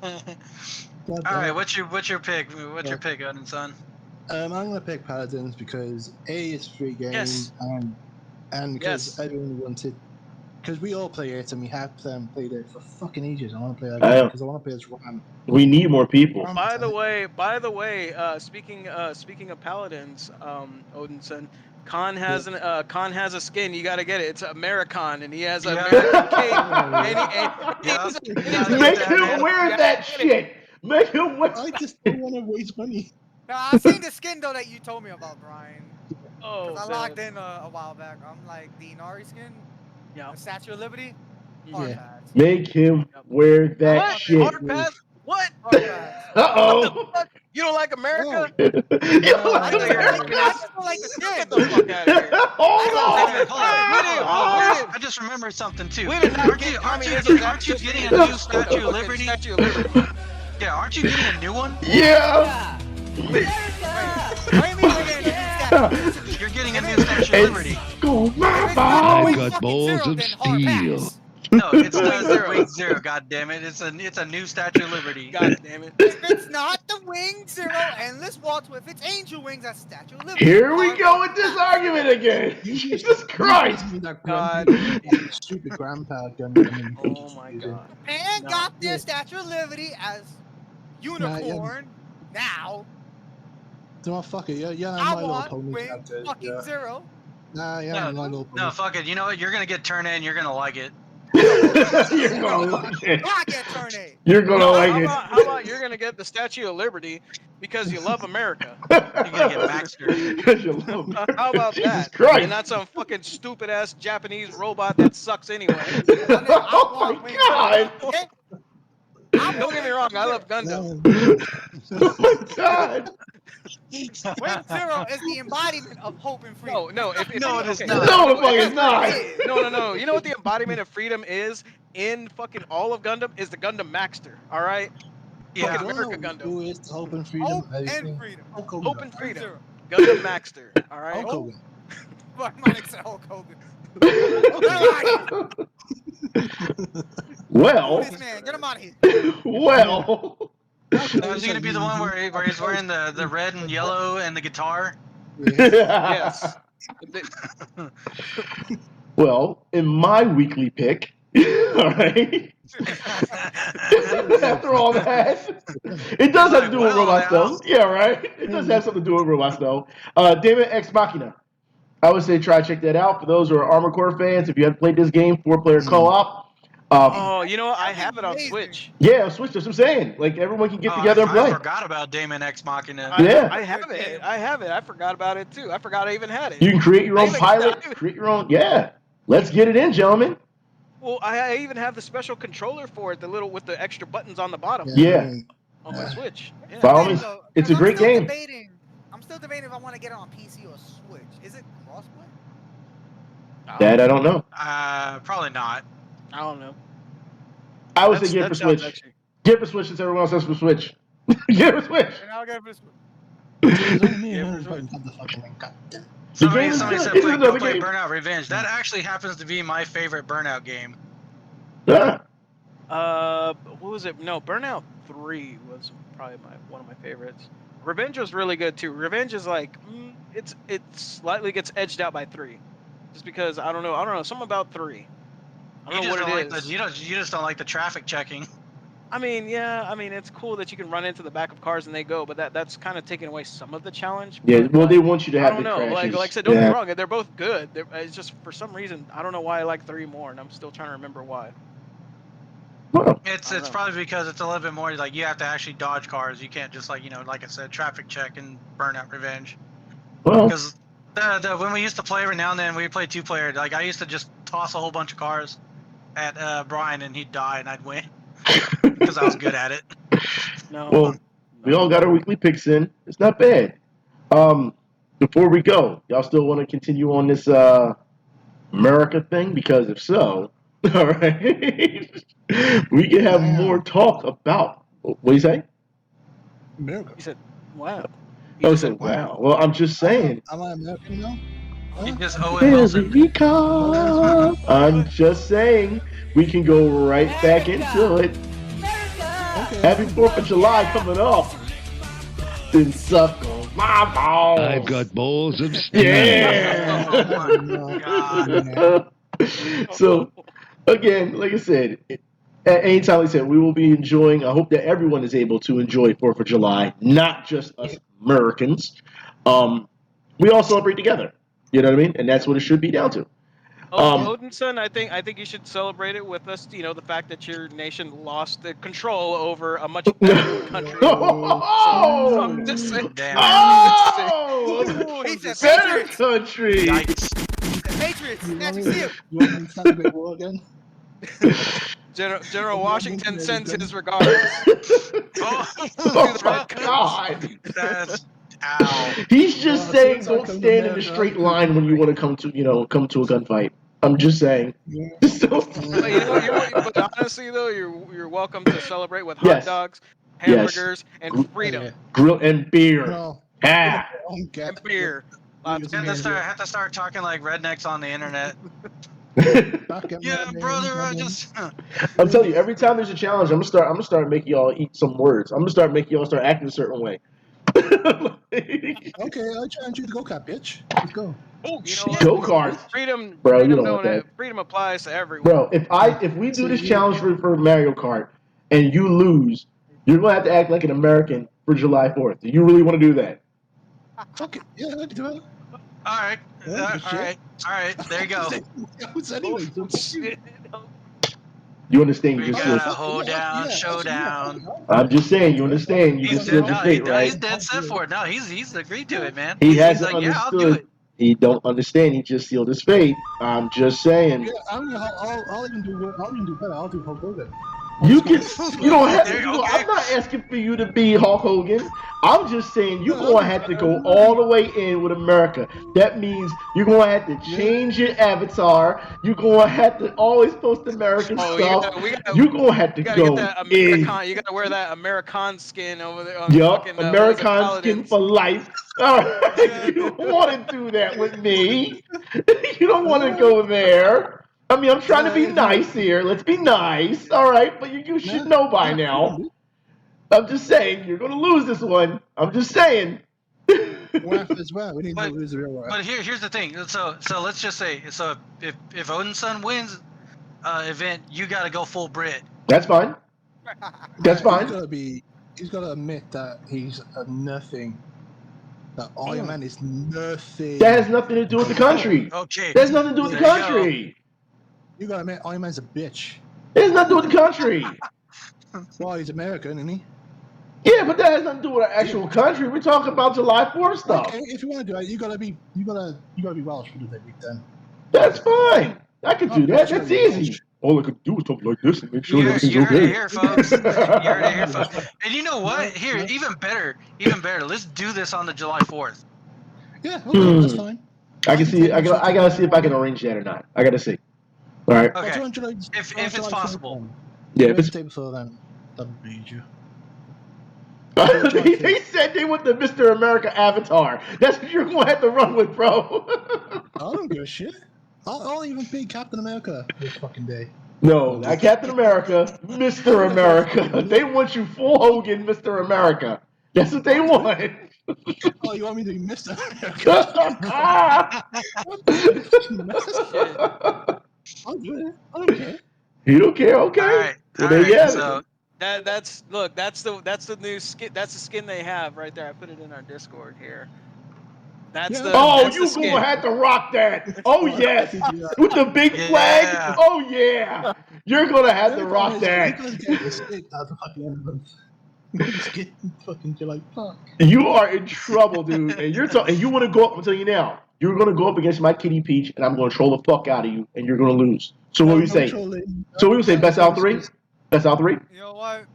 right, what's your pick? What's your pick, Odin son? I'm gonna pick Paladins because A, it's a free game, Yes. and because Yes. everyone wanted, because we all play it and we have played it for fucking ages. I want to play that I game know. because I want to play this RAM. We need more people. By the way, speaking of paladins, Odinson, Khan has a skin. You gotta get it. It's Americon, and he has an Yeah. American cape. Make him wear that shit. Make him wear. I just don't want to waste money. Now, I seen the skin, though, that you told me about, Brian. Oh, Because I logged in a while back. I'm like, the Inari skin? Yeah. The Statue of Liberty? Yeah. Hard pass. Make him wear that What? shit. Hard pass? What? Hard pass. Uh-oh. You don't like America? You I like just don't like the Get skin. the fuck out of here. Hold I just remembered something too. We did not Aren't get you communism. getting a new Statue of Liberty? Statue of Liberty. Yeah, aren't you getting a new one? Yeah. What do you mean we're getting a new statue? You're getting a new Statue of Liberty. Go If my it's not balls. Wing got fucking balls Zero, of then hard steel. pass. No, it's not the Wing Zero. God damn it! It's a new Statue of Liberty. God damn it. If it's not the Wing Zero Endless Waltz with its angel wings, that's Statue of Liberty. Here we Hard go with this argument again. Jesus Christ. You that God. stupid grandpa gun. Oh my god. And No. got their Statue of Liberty as unicorn. Now No, fuck it. Yeah, I My Little want Pony Wing character. fucking Yeah. Zero. Nah, yeah, No, My Little Pony. No, fuck it. You know what? You're gonna get turned in. You're gonna like it. You're gonna like it. I get turn A. You're gonna No, like how it. about you're gonna get the Statue of Liberty because you love America? You're gonna get Maxter. Because you love me. How about Jesus that? Christ. And not some fucking stupid ass Japanese robot that sucks anyway. Oh my god. Okay? Don't get me wrong, I love Gundam. Oh my god. Wing Zero is the embodiment of hope and freedom. No, if No, it is okay. not. No, the fuck is not. No. You know what the embodiment of freedom is in fucking all of Gundam is the Gundam Maxter. All right. Yeah. Fucking America Gundam. Who is the hope and freedom? Hope Everything. and freedom. Hulk Hogan. Hope and Wing freedom. Zero. Gundam Maxter. All right. Hulk Hogan. Fuck, my nigga said Hulk Hogan. Well, This man, get him out of here. well. Now, is he gonna be the one where he's wearing the red and yellow and the guitar? Yes. Well, in my weekly pick, all right. After all that, it does have to do with robots, though. Yeah, right. It does have something to do with robots, though. David Ex Machina. I would say try check that out. For those who are Armored Core fans, if you haven't played this game, 4-player co-op. Oh, you know what? I have it on amazing. Switch. Yeah, Switch. That's what I'm saying. Like everyone can get Oh, together and I play. forgot about Damon X Machina. Yeah. I have it. I have it. I forgot about it too. I forgot I even had it. You can create your I own even- pilot. Create your own. Yeah. Let's get it in, gentlemen. Well, I even have the special controller for it, the little with the extra buttons on the bottom Yeah. on my Switch. Yeah. By all Debating, means, though, it's 'cause a great game. I'm still debating if I want to get it on PC or Switch. Is it crossplay? That I don't know. Probably not. I don't know. I would say That's- get it that for sounds Switch. actually- Get it for Switch since everyone else has for Switch. Get it for Switch. And I'll get it for Switch. There's only me Yeah, and for him had the fucking link. Goddamn. The game is Somebody good. said It's go another play game. Burnout Revenge. That actually happens to be my favorite Burnout game. Yeah. What was it? No, Burnout 3 was probably one of my favorites. Revenge was really good too. Revenge is like it slightly gets edged out by 3, just because I don't know something about 3. I don't know what it is. You just don't like the traffic checking. I mean, yeah, it's cool that you can run into the back of cars and they go, but that's kind of taking away some of the challenge. Yeah. But, Well, like, they want you to I have don't the know. crashes. Like I said, don't get Yeah. me wrong. They're both good. It's just for some reason I don't know why I like 3 more, and I'm still trying to remember why. Well, It's I don't know. probably because it's a little bit more like you have to actually dodge cars. You can't just like like I said, traffic check and Burnout Revenge. well, Because when we used to play every now and then, we played 2-player. Like I used to just toss a whole bunch of cars at Brian and he'd die and I'd win because I was good at it. No. well, we all got our weekly picks in. It's not bad. Before we go, y'all still want to continue on this America thing? Because if so, all right, we can have more talk about. What do you say? America. You said, wow. Oh, so wow. Well, I'm just saying. Am I American now? You Huh? just Owen Wilson. America. I'm just saying we can go right back into it. Okay. Happy 4th of July coming up. Then suckle my balls. I've got balls of steel. Yeah. Oh my God. So again, like I said, at any time, like I said, we will be enjoying. I hope that everyone is able to enjoy 4th of July, not just us Americans. We all celebrate together. You know what I mean? And that's what it should be down to. Odinson, I think you should celebrate it with us. You know, the fact that your nation lost the control over a much better country. Oh! So I'm just saying. Damn. Oh! He said Better Patriots. country. Yikes. The Patriots. You Snatch want and me seal. you want me to celebrate war again? General Washington sends his regards. Oh, Oh my God! That's ow. He's just Well, saying, since I don't come to stand in a America, straight I'm line when you want to come to a gunfight. I'm just saying. Yeah. Just don't. But you know, but honestly though, you're welcome to celebrate with hot Yes. dogs, Yes. hamburgers, and freedom. Yeah. Grill and beer. No. Ah. And beer. Lots of beer. Have to start talking like rednecks on the internet. Back at Yeah, my brother, I name, just. I'm telling you, every time there's a challenge, I'm gonna start making y'all eat some words. I'm gonna start making y'all start acting a certain way. Okay, I'll challenge you to go kart, bitch. Let's go. Oh, You know what? Go-karts. Freedom, Bro, you freedom, don't want that. freedom applies to everyone. Bro, if we do this See, challenge for Mario Kart and you lose, you're gonna have to act like an American for July 4th. Do you really want to do that? Okay, yeah, I can do it. All right. Yeah, All right. There you go. Anyway, Oh, shit. You understand? You We just got a feel. hoedown, showdown. I'm just saying. You understand? You He's just sealed your fate, he's right? dead set for it. No, he's agreed to it, man. He He's hasn't like, yeah, I'll do understood. it. He don't understand. He just sealed his fate. I'm just saying. Yeah, I don't know how I'll even do better. I'll do Hulk Hogan. You can. You don't have to. Okay. I'm not asking for you to be Hulk Hogan. I'm just saying you're No, gonna have to go all the way in with America. That means you're gonna have to change your avatar. You're gonna have to always post American Oh, stuff. we You're gonna have to You gotta go get that in. American. You gotta wear that American skin over there. On Yup, fucking, American skin Paladins. for life. All right, you don't want to do that with me. You don't want to go there. I mean, I'm trying to be nice here. Let's be nice, all right? But you should know by now. I'm just saying, you're going to lose this one. I'm just saying. As well. We need to lose the real war. But here's the thing. So let's just say, so if Odinson wins event, you got to go full Brit. That's fine. That's fine. He's got to admit that he's a nothing That Iron Man is nothing. That has nothing to do with the country. Okay. That has nothing to do with the There you go. country. You gotta admit, Iron Man's a bitch. It has nothing to do with the country. Well, he's American, isn't he? Yeah, but that has nothing to do with our actual country. We're talking about July 4th stuff. Okay, if you want to do it, you gotta be Welsh for the week then. That's fine. I can do that. Sure, That's you're easy. Welsh. All I can do is talk like this and make sure You everything's heard it okay. here, folks. You heard it here, folks. And you know what? Here, even better. Let's do this on the July 4th. Yeah, okay, that's fine. I can see. I gotta see if I can arrange that or not. I gotta see. All right. Okay. Well, July- If July it's 4th possible. then. Yeah. Maybe If it's, the day before then. That'd be easier. they said they want the Mr. America avatar. That's what you're gonna have to run with, bro. I don't give a shit. I'll even be Captain America this fucking day. No, not Captain America, Mr. America. They want you full Hogan, Mr. America. That's what they want. Oh, you want me to be Mr. America? I'll do it. I don't care. You don't care, okay? All right. Well, there you have it. So that's the new skin. That's the skin they have right there. I put it in our Discord here. That's Yeah. the. Oh, that's the you skin. gonna have to rock that. Oh yes, with the big Yeah. flag. Oh yeah, you're gonna have to rock that. You guys get the stick at the fucking end of the month. Just get fucking July fuck. You are in trouble, dude. And you're and you want to go up. I'm telling you now. You're gonna go up against my Kitty Peach, and I'm gonna troll the fuck out of you, and you're gonna lose. So what do you say? So what do you say? Best out of three? Best out of three? You know what?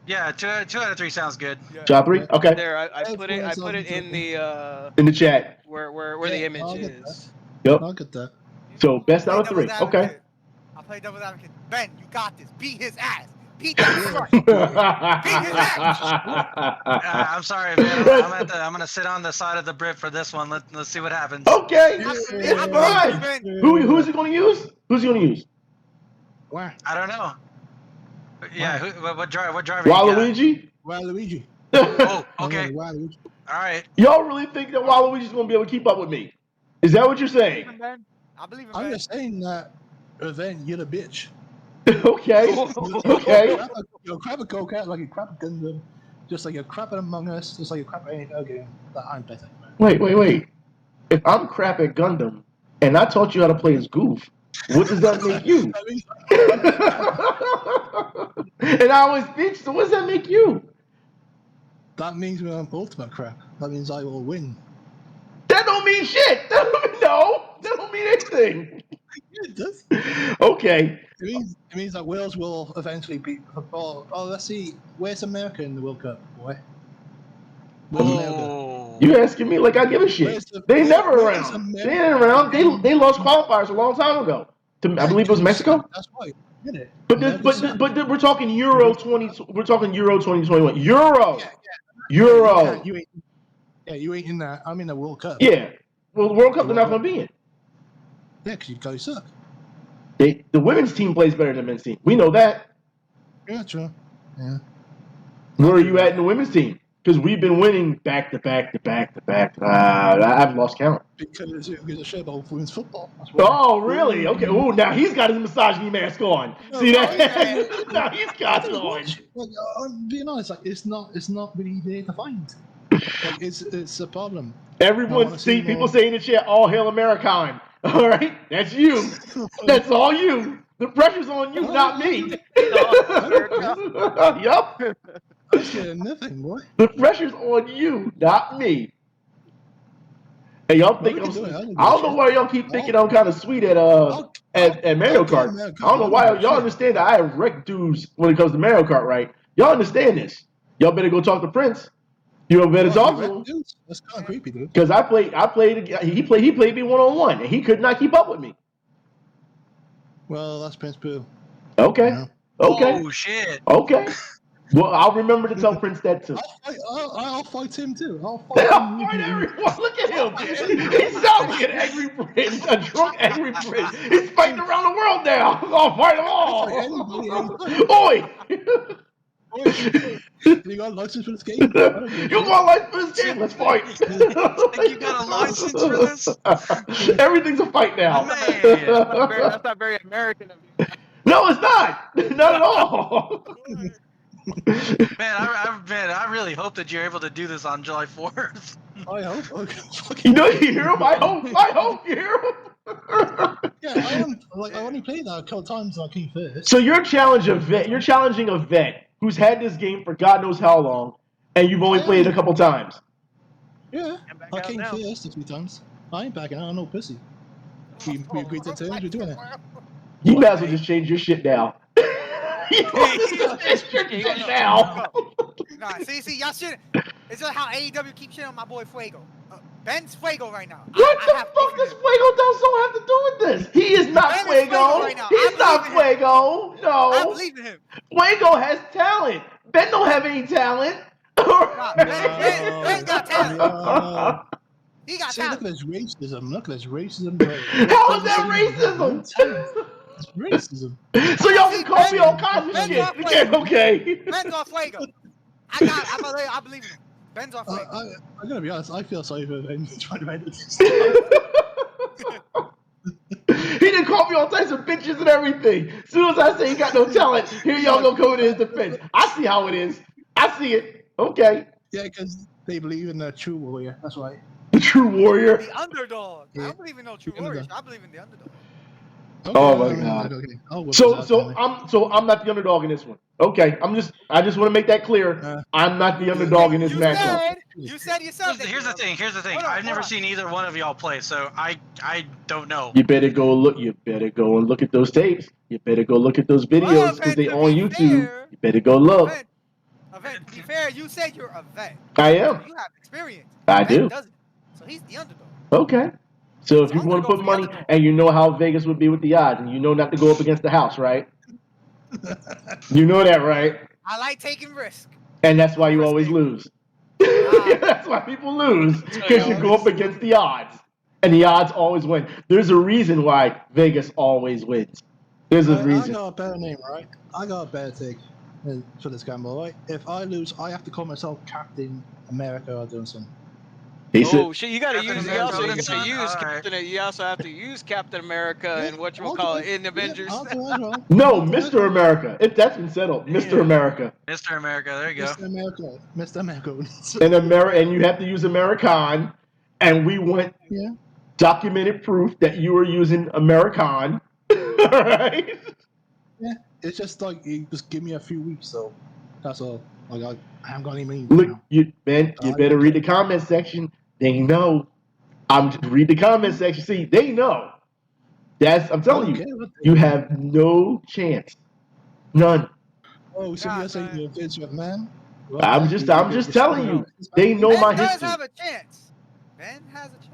Yeah, two out of three sounds good. Yeah. Two out of three? Okay. There, I put it in the In the chat. where Yeah, the image I'll get is. Yep. I'll get that. So best Play out of three. devil's Okay. advocate. I'll play devil's advocate. Ben, you got this. Beat his ass. Beat that fuck. I'm sorry, man. I'm gonna sit on the side of the Brit for this one. Let's see what happens. Okay, Yeah. it's fine. Who's he gonna use? Who's he gonna use? Where? I don't know. Yeah, what driver? You got? Waluigi? Waluigi. Oh, okay. Waluigi. All right. Y'all really think that Waluigi's gonna be able to keep up with me? Is that what you're saying? I believe in I'm Ben. just saying that, then you're the bitch. Okay. Okay. You're crap at Go-Kart, like a crap at Gundam, just like you're crap at Among Us, just like you're crap at any other game that I'm better at. Wait. If I'm crap at Gundam and I taught you how to play as Goof, what does that make you? And I always bitch, so what does that make you? That means we're on ultimate crap. That means I will win. That don't mean shit. That don't mean anything. It does. Okay. It means that Wales will eventually beat football. Oh, let's see. Where's America in the World Cup, boy? Where's America? Oh. You asking me like I give a shit. They never where's around. America? They ain't around. They lost qualifiers a long time ago. I believe it was Mexico. That's right. Get it? But we're talking Euro 20. We're talking Euro 2021. Euro. You ain't in that. I'm in the World Cup. Yeah. Well, the World Cup they're not going to be in. Yeah, because you guys suck. The women's team plays better than the men's team. We know that. Yeah, true. Yeah. Where are you at in the women's team? Because we've been winning back to back to back to back. I've lost count. Because it gives a shit about women's football. Oh, really? Okay. Oh, now he's got his misogyny mask on. See that? Now he's got it on. Like, I'm being honest. Like, it's not really there to find. Like, it's a problem. Everyone, see people say in the chat, "All hail American." All right, that's you. That's all you. The pressure's on you, not me. Yup. I'm scared of nothing, boy. The pressure's on you, not me. Hey, y'all think I don't know why y'all keep thinking I'm kind of sweet at Mario Kart. I don't know why y'all understand that I have wrecked dudes when it comes to Mario Kart, right? Y'all understand this. Y'all better go talk to Prince. You better talk to him. That's kind of creepy, dude. Because he played me one-on-one, and he could not keep up with me. Well, that's Prince Boo. Okay. Yeah. Okay. Oh shit. Okay. Well, I'll remember to tell Prince that too. I'll fight him too. I'll fight everyone. Look at him. He sounds like an angry Prince, a drunk angry Prince. He's fighting around the world now. I'll fight them all. Oi! You got a license for this game? You got a license for this game? Let's fight. Think you got a license for this? Everything's a fight now. Oh, man. That's not very American of you. No, it's not. Not at all. Man, I really hope that you're able to do this on July 4th. I hope. Okay. You know, you hear him. I hope you hear him. Yeah, I am. Like, I only played that a couple times on King first. So you're challenging a vet. You're challenging a vet who's had this game for God knows how long, and you've only played it a couple times. Yeah, I'm back I out came now. first a few times. I ain't backing out. I'm no pussy. We agreed to terms. We're doing it. You might as well just change your shit now. You might as well just change your shit now. Nah, see, y'all shit. It's just how AEW keeps shit on my boy Fuego. Ben's Fuego right now. What I the have fuck faith in does him. Fuego Del Sol have to do with this? He is not Ben is Fuego Fuego. right now. He's not Fuego. I No. believe in him. Fuego has talent. Ben don't have any talent. Nah, Ben got talent. Yo. He got See, look talent. at this racism. Look at this racism. Bro. How is that racism? It's racism. So y'all See, can call me Ben- all kinds of Ben's shit. off Okay, Fuego. okay. Ben's on Fuego. I believe in him. Ben's on Fuego. I'm gonna be honest. I feel sorry for him trying to edit this. He didn't call me all types of bitches and everything. As soon as I say he got no talent, here y'all go come to his defense. I see how it is. I see it. Okay. Yeah, because they believe in the true warrior. That's right. The true warrior. The underdog. I Yeah. don't believe in no true The warriors. underdog. I believe in the underdog. Okay, Oh my I mean, God. Okay. I'll whip So his ass so anyway. I'm not the underdog in this one. Okay. I just want to make that clear. I'm not the underdog in this matchup. You said yourself. Here's the thing. Hold on, I've never hold on. seen either one of y'all play, so I don't know. You better go and look at those tapes. You better go look at those videos because they to on be YouTube. fair- You better go look. Event, to be fair, you said you're a vet. I am. So you have experience. I Ben do. doesn't. So he's the underdog. Okay. So if So you I'm want gonna to go put for the money underdog. and you know how Vegas would be with the odds and you know not to go up against the house, right? You know that, right? I like taking risk. And that's why you Risk always taker. lose. That's why people lose because you go up against the odds. And the odds always win. There's a reason why Vegas always wins. There's a I reason. got a better name, right? I got a better take for this gamble, right? If I lose, I have to call myself Captain America or doing something. He said, Oh shit! You gotta Captain use. America, You Lincoln, gotta use alright. Captain. You also have to use Captain America and what you call it in Avengers. I'll do it, bro. no, Mr. America. If that's been settled, Mr. Yeah. America. Mr. America, there you go. Mr. America. Mr. America. And you have to use American. And we want Yeah. documented proof that you are using American. Alright? Yeah. It's just like you just give me a few weeks, so that's all. Like I haven't got any money. Look, you better read the comment section. They know. Read the comment section. See, they know. I'm telling you, you have no chance. None. Oh, so you're saying you're a with man? Well, I'm just telling you. They know Ben my does history. have a chance. Ben has a chance.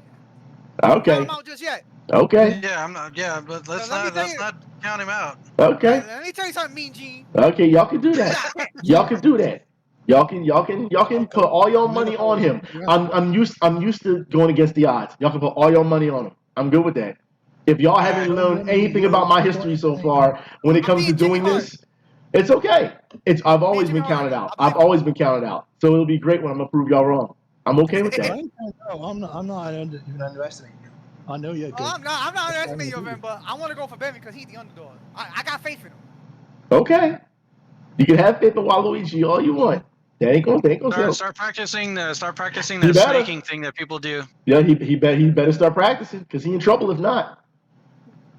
Okay. Count him out just yet. Okay. Yeah, I'm not. Yeah, but let's let me not count him out. Okay. Let me tell you something, Mean Gene. Okay. Y'all can do that. Y'all can do that. Y'all can put all your money on him. I'm used to going against the odds. Y'all can put all your money on him. I'm good with that. If y'all haven't learned anything about my history so far when it comes to doing this, it's okay. I've always been counted out. I've always been counted out. So it'll be great when I'm gonna prove y'all wrong. I'm okay with that. I'm not even underestimating you. I know you're good. I'm not underestimating you, Ben, but I want to go for Ben because he's the underdog. I got faith in him. Okay. You can have faith in Waluigi all you want. They ain't gonna Start practicing the He better. snaking thing that people do. Yeah, he better start practicing because he in trouble if not.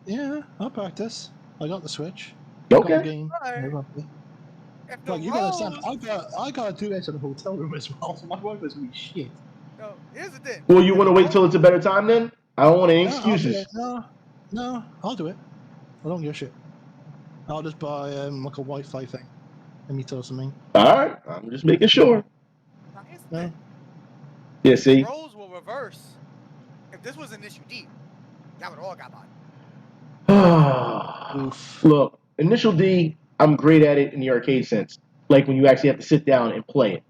Yeah, I'll practice. I got the Switch. I got the Okay. game. Alright. If the Like, you gotta roles, understand, I gotta do this in the hotel room as well, so my wife is gonna be shit. no, here's the thing. Well, you want to wait till it's a better time then? I don't want any No, I'll do excuses. it. No, I'll do it. I don't give a shit. I'll just buy like a Wi-Fi thing. Let me tell something. All right, I'm just making sure. Now, here's the No. thing. Yeah, see. Roles will reverse. If this was an issue deep, y'all would all got bodied. Oof. Look, Initial D, I'm great at it in the arcade sense. Like when you actually have to sit down and play it.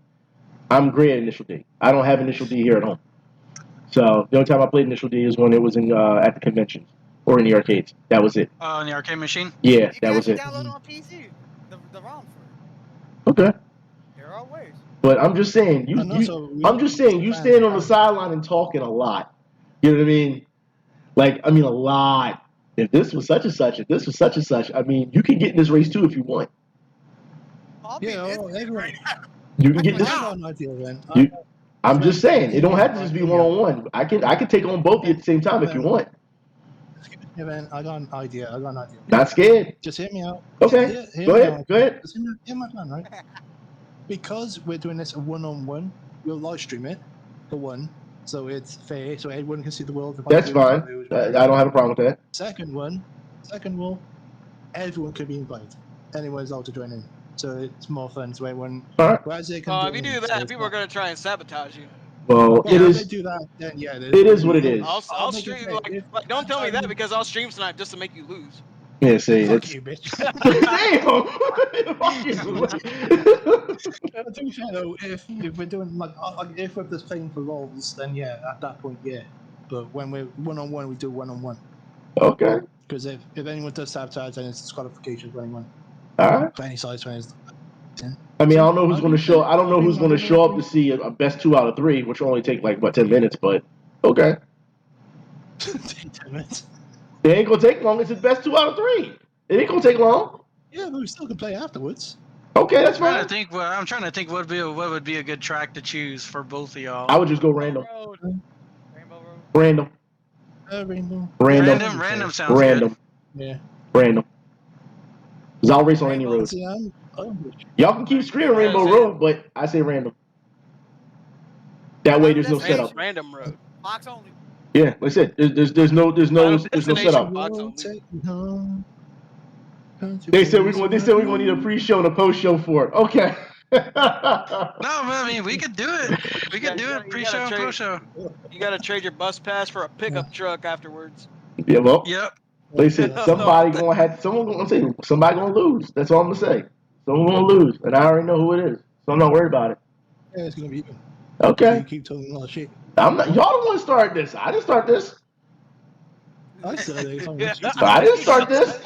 I'm great at Initial D. I don't have Initial D here at home. So the only time I played Initial D is when it was in at the conventions or in the arcades. That was it. On the arcade machine? Yeah, You that can was actually it. download it on PC. The ROM for it. Okay. There are ways. But I'm just saying, you stand on the sideline and talking a lot. You know what I mean? A lot. If this was such and such, if this was such and such, I mean, you can get in this race too if you want. I'll Yeah, be everyone. right now. You can get That's this. my I got an idea then. You- I'm just saying, it don't have to just be one-on-one. I can take on both of you at the same time if you want. Yeah, man, I got an idea. Not scared. Just hear me out. Okay. Go ahead. Just hear my plan, right? Because we're doing this one-on-one, we'll live stream it, for one. So it's fair, so everyone can see the world. That's fine. I don't have a problem with that. Second one, everyone can be invited. Anyone's allowed to join in. So it's more fun. So everyone. All right. Whereas they can If you do that, people are going to try and sabotage you. Well, Well, it if is. they do that, then yeah. It is what it is. I'll stream like don't tell me that because I'll stream tonight just to make you lose. Yeah, see, Fuck it's you, bitch. damn. Fuck you. To be fair though, if we're doing if we're just playing for roles, then yeah, at that point, yeah. But when we're one-on-one, we do one-on-one. Okay. Because if anyone does sabotage, then it's disqualification for anyone. All right. For any size players. I mean, I don't know who's going to show. I don't know who's going to show up to see a best 2 out of 3, which will only take like 10 minutes. But okay. 10 minutes. It ain't gonna take long. It's the best 2 out of 3. It ain't gonna take long. Yeah, but we still can play afterwards. Okay, that's fine. I'm trying to think what would be a good track to choose for both of y'all. I would just go random. Rainbow Road. Random. Rainbow. Random sounds Random. Yeah. Random. Cause I'll race on any road. Y'all can keep screaming Rainbow Road, but I say random. That way, there's no setup. Random road. Box only. Yeah, like I said, there's no setup. Box only. They said we're gonna need a pre-show and a post-show for it. Okay. No, I mean we could do it. We could do it pre-show and post-show. You gotta trade your bus pass for a pickup truck afterwards. Yeah, well. Yep. They said somebody gonna lose. That's all I'm gonna say. Someone gonna lose, and I already know who it is, so I'm not worried about it. Yeah, it's gonna be you. Okay. You keep talking all shit. I'm not. Y'all don't want to start this. I didn't start this. I said it. I didn't start this.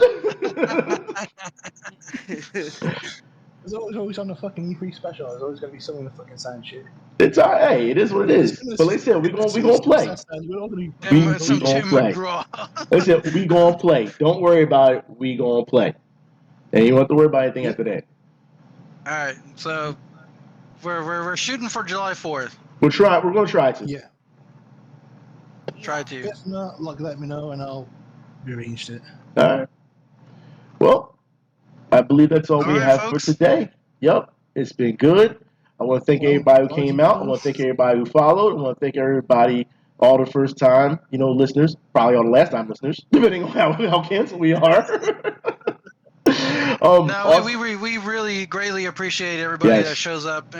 There's always on the fucking E3 special. There's always gonna be someone to fucking sign shit. It's all right. Hey, it is what it is. But like I said, we gonna play. We gonna play. Like I said, we gonna play. Don't worry about it. We gonna play. And you don't have to worry about anything after that. All right. So we're shooting for July 4th. We're gonna try to. Yeah. Try to. If not, let me know and I'll rearrange it. All right. Well, I believe that's all we have for today. Yep. It's been good. I want to thank everybody who came out. I want to thank everybody who followed. I want to thank everybody, all the first time, listeners, probably all the last time listeners, depending on how canceled we are. We really greatly appreciate everybody that shows up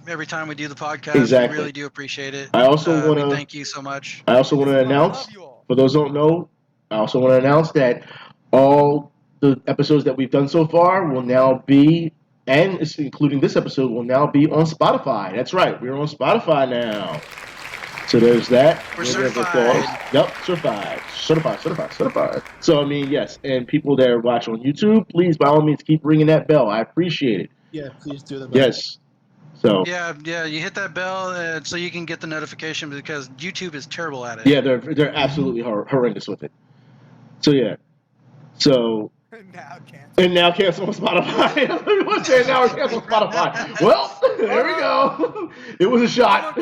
every time we do the podcast. Exactly. We really do appreciate it. I also want to thank you so much. I also want to announce, for those who don't know, I also want to announce that all the episodes that we've done so far will now be, and including this episode, will now be on Spotify. That's right, we're on Spotify now. So there's that. We're certified. Yep, certified. So, I mean, yes, and people that watch on YouTube, please, by all means, keep ringing that bell. I appreciate it. Yeah, please do that. Yes. So. Yeah, you hit that bell so you can get the notification because YouTube is terrible at it. Yeah, they're absolutely horrendous with it. So, yeah. So. Now cancel on Spotify. What's that? Now we're canceling Spotify. Well, there we go. It was a shot.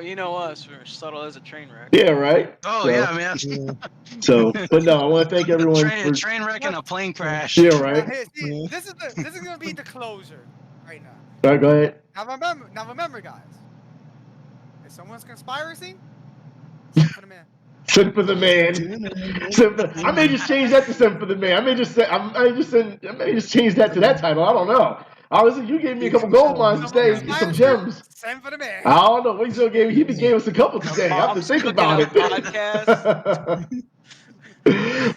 You know us. We're subtle as a train wreck. Yeah, right. Oh yeah, man. So, but no, I want to thank everyone for train wreck and a plane crash. Yeah, right. This is gonna be the closure right now. All right, go ahead. Now remember, guys. If someone's conspiracy, send for the man. I may just change that to send for the man. I may just change that to that title. I don't know. Honestly, you gave me a couple gold mines today, some gems. Send for the man. I don't know. He gave us a couple today. I have to think about it.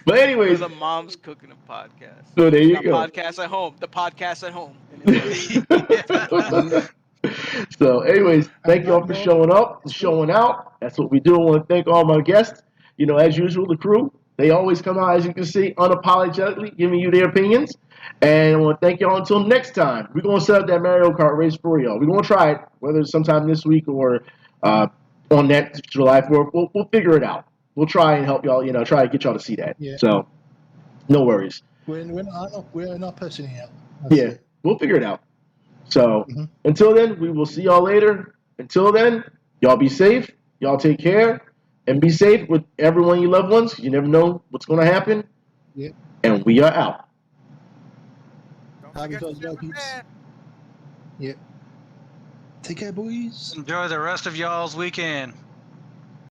But anyways, the mom's cooking a podcast. So there you go. Podcast at home. The podcast at home. So, anyways, thank you all for showing up and showing out. That's what we do. I want to thank all my guests. As usual, the crew, they always come out, as you can see, unapologetically giving you their opinions. And I want to thank y'all until next time. We're going to set up that Mario Kart race for y'all. We're going to try it, whether it's sometime this week or on that July 4th. We'll figure it out. We'll try and help y'all, try to get y'all to see that. Yeah. So, no worries. We're not pushing it out. Yeah. We'll figure it out. So Mhm. until then, we will see y'all later. Until then, y'all be safe. Y'all take care and be safe with everyone you loved ones. You never know what's going to happen. Yeah. And we are out. Don't Happy forget to Thursday, stay peeps. prepared. Yeah. Take care, boys. Enjoy the rest of y'all's weekend.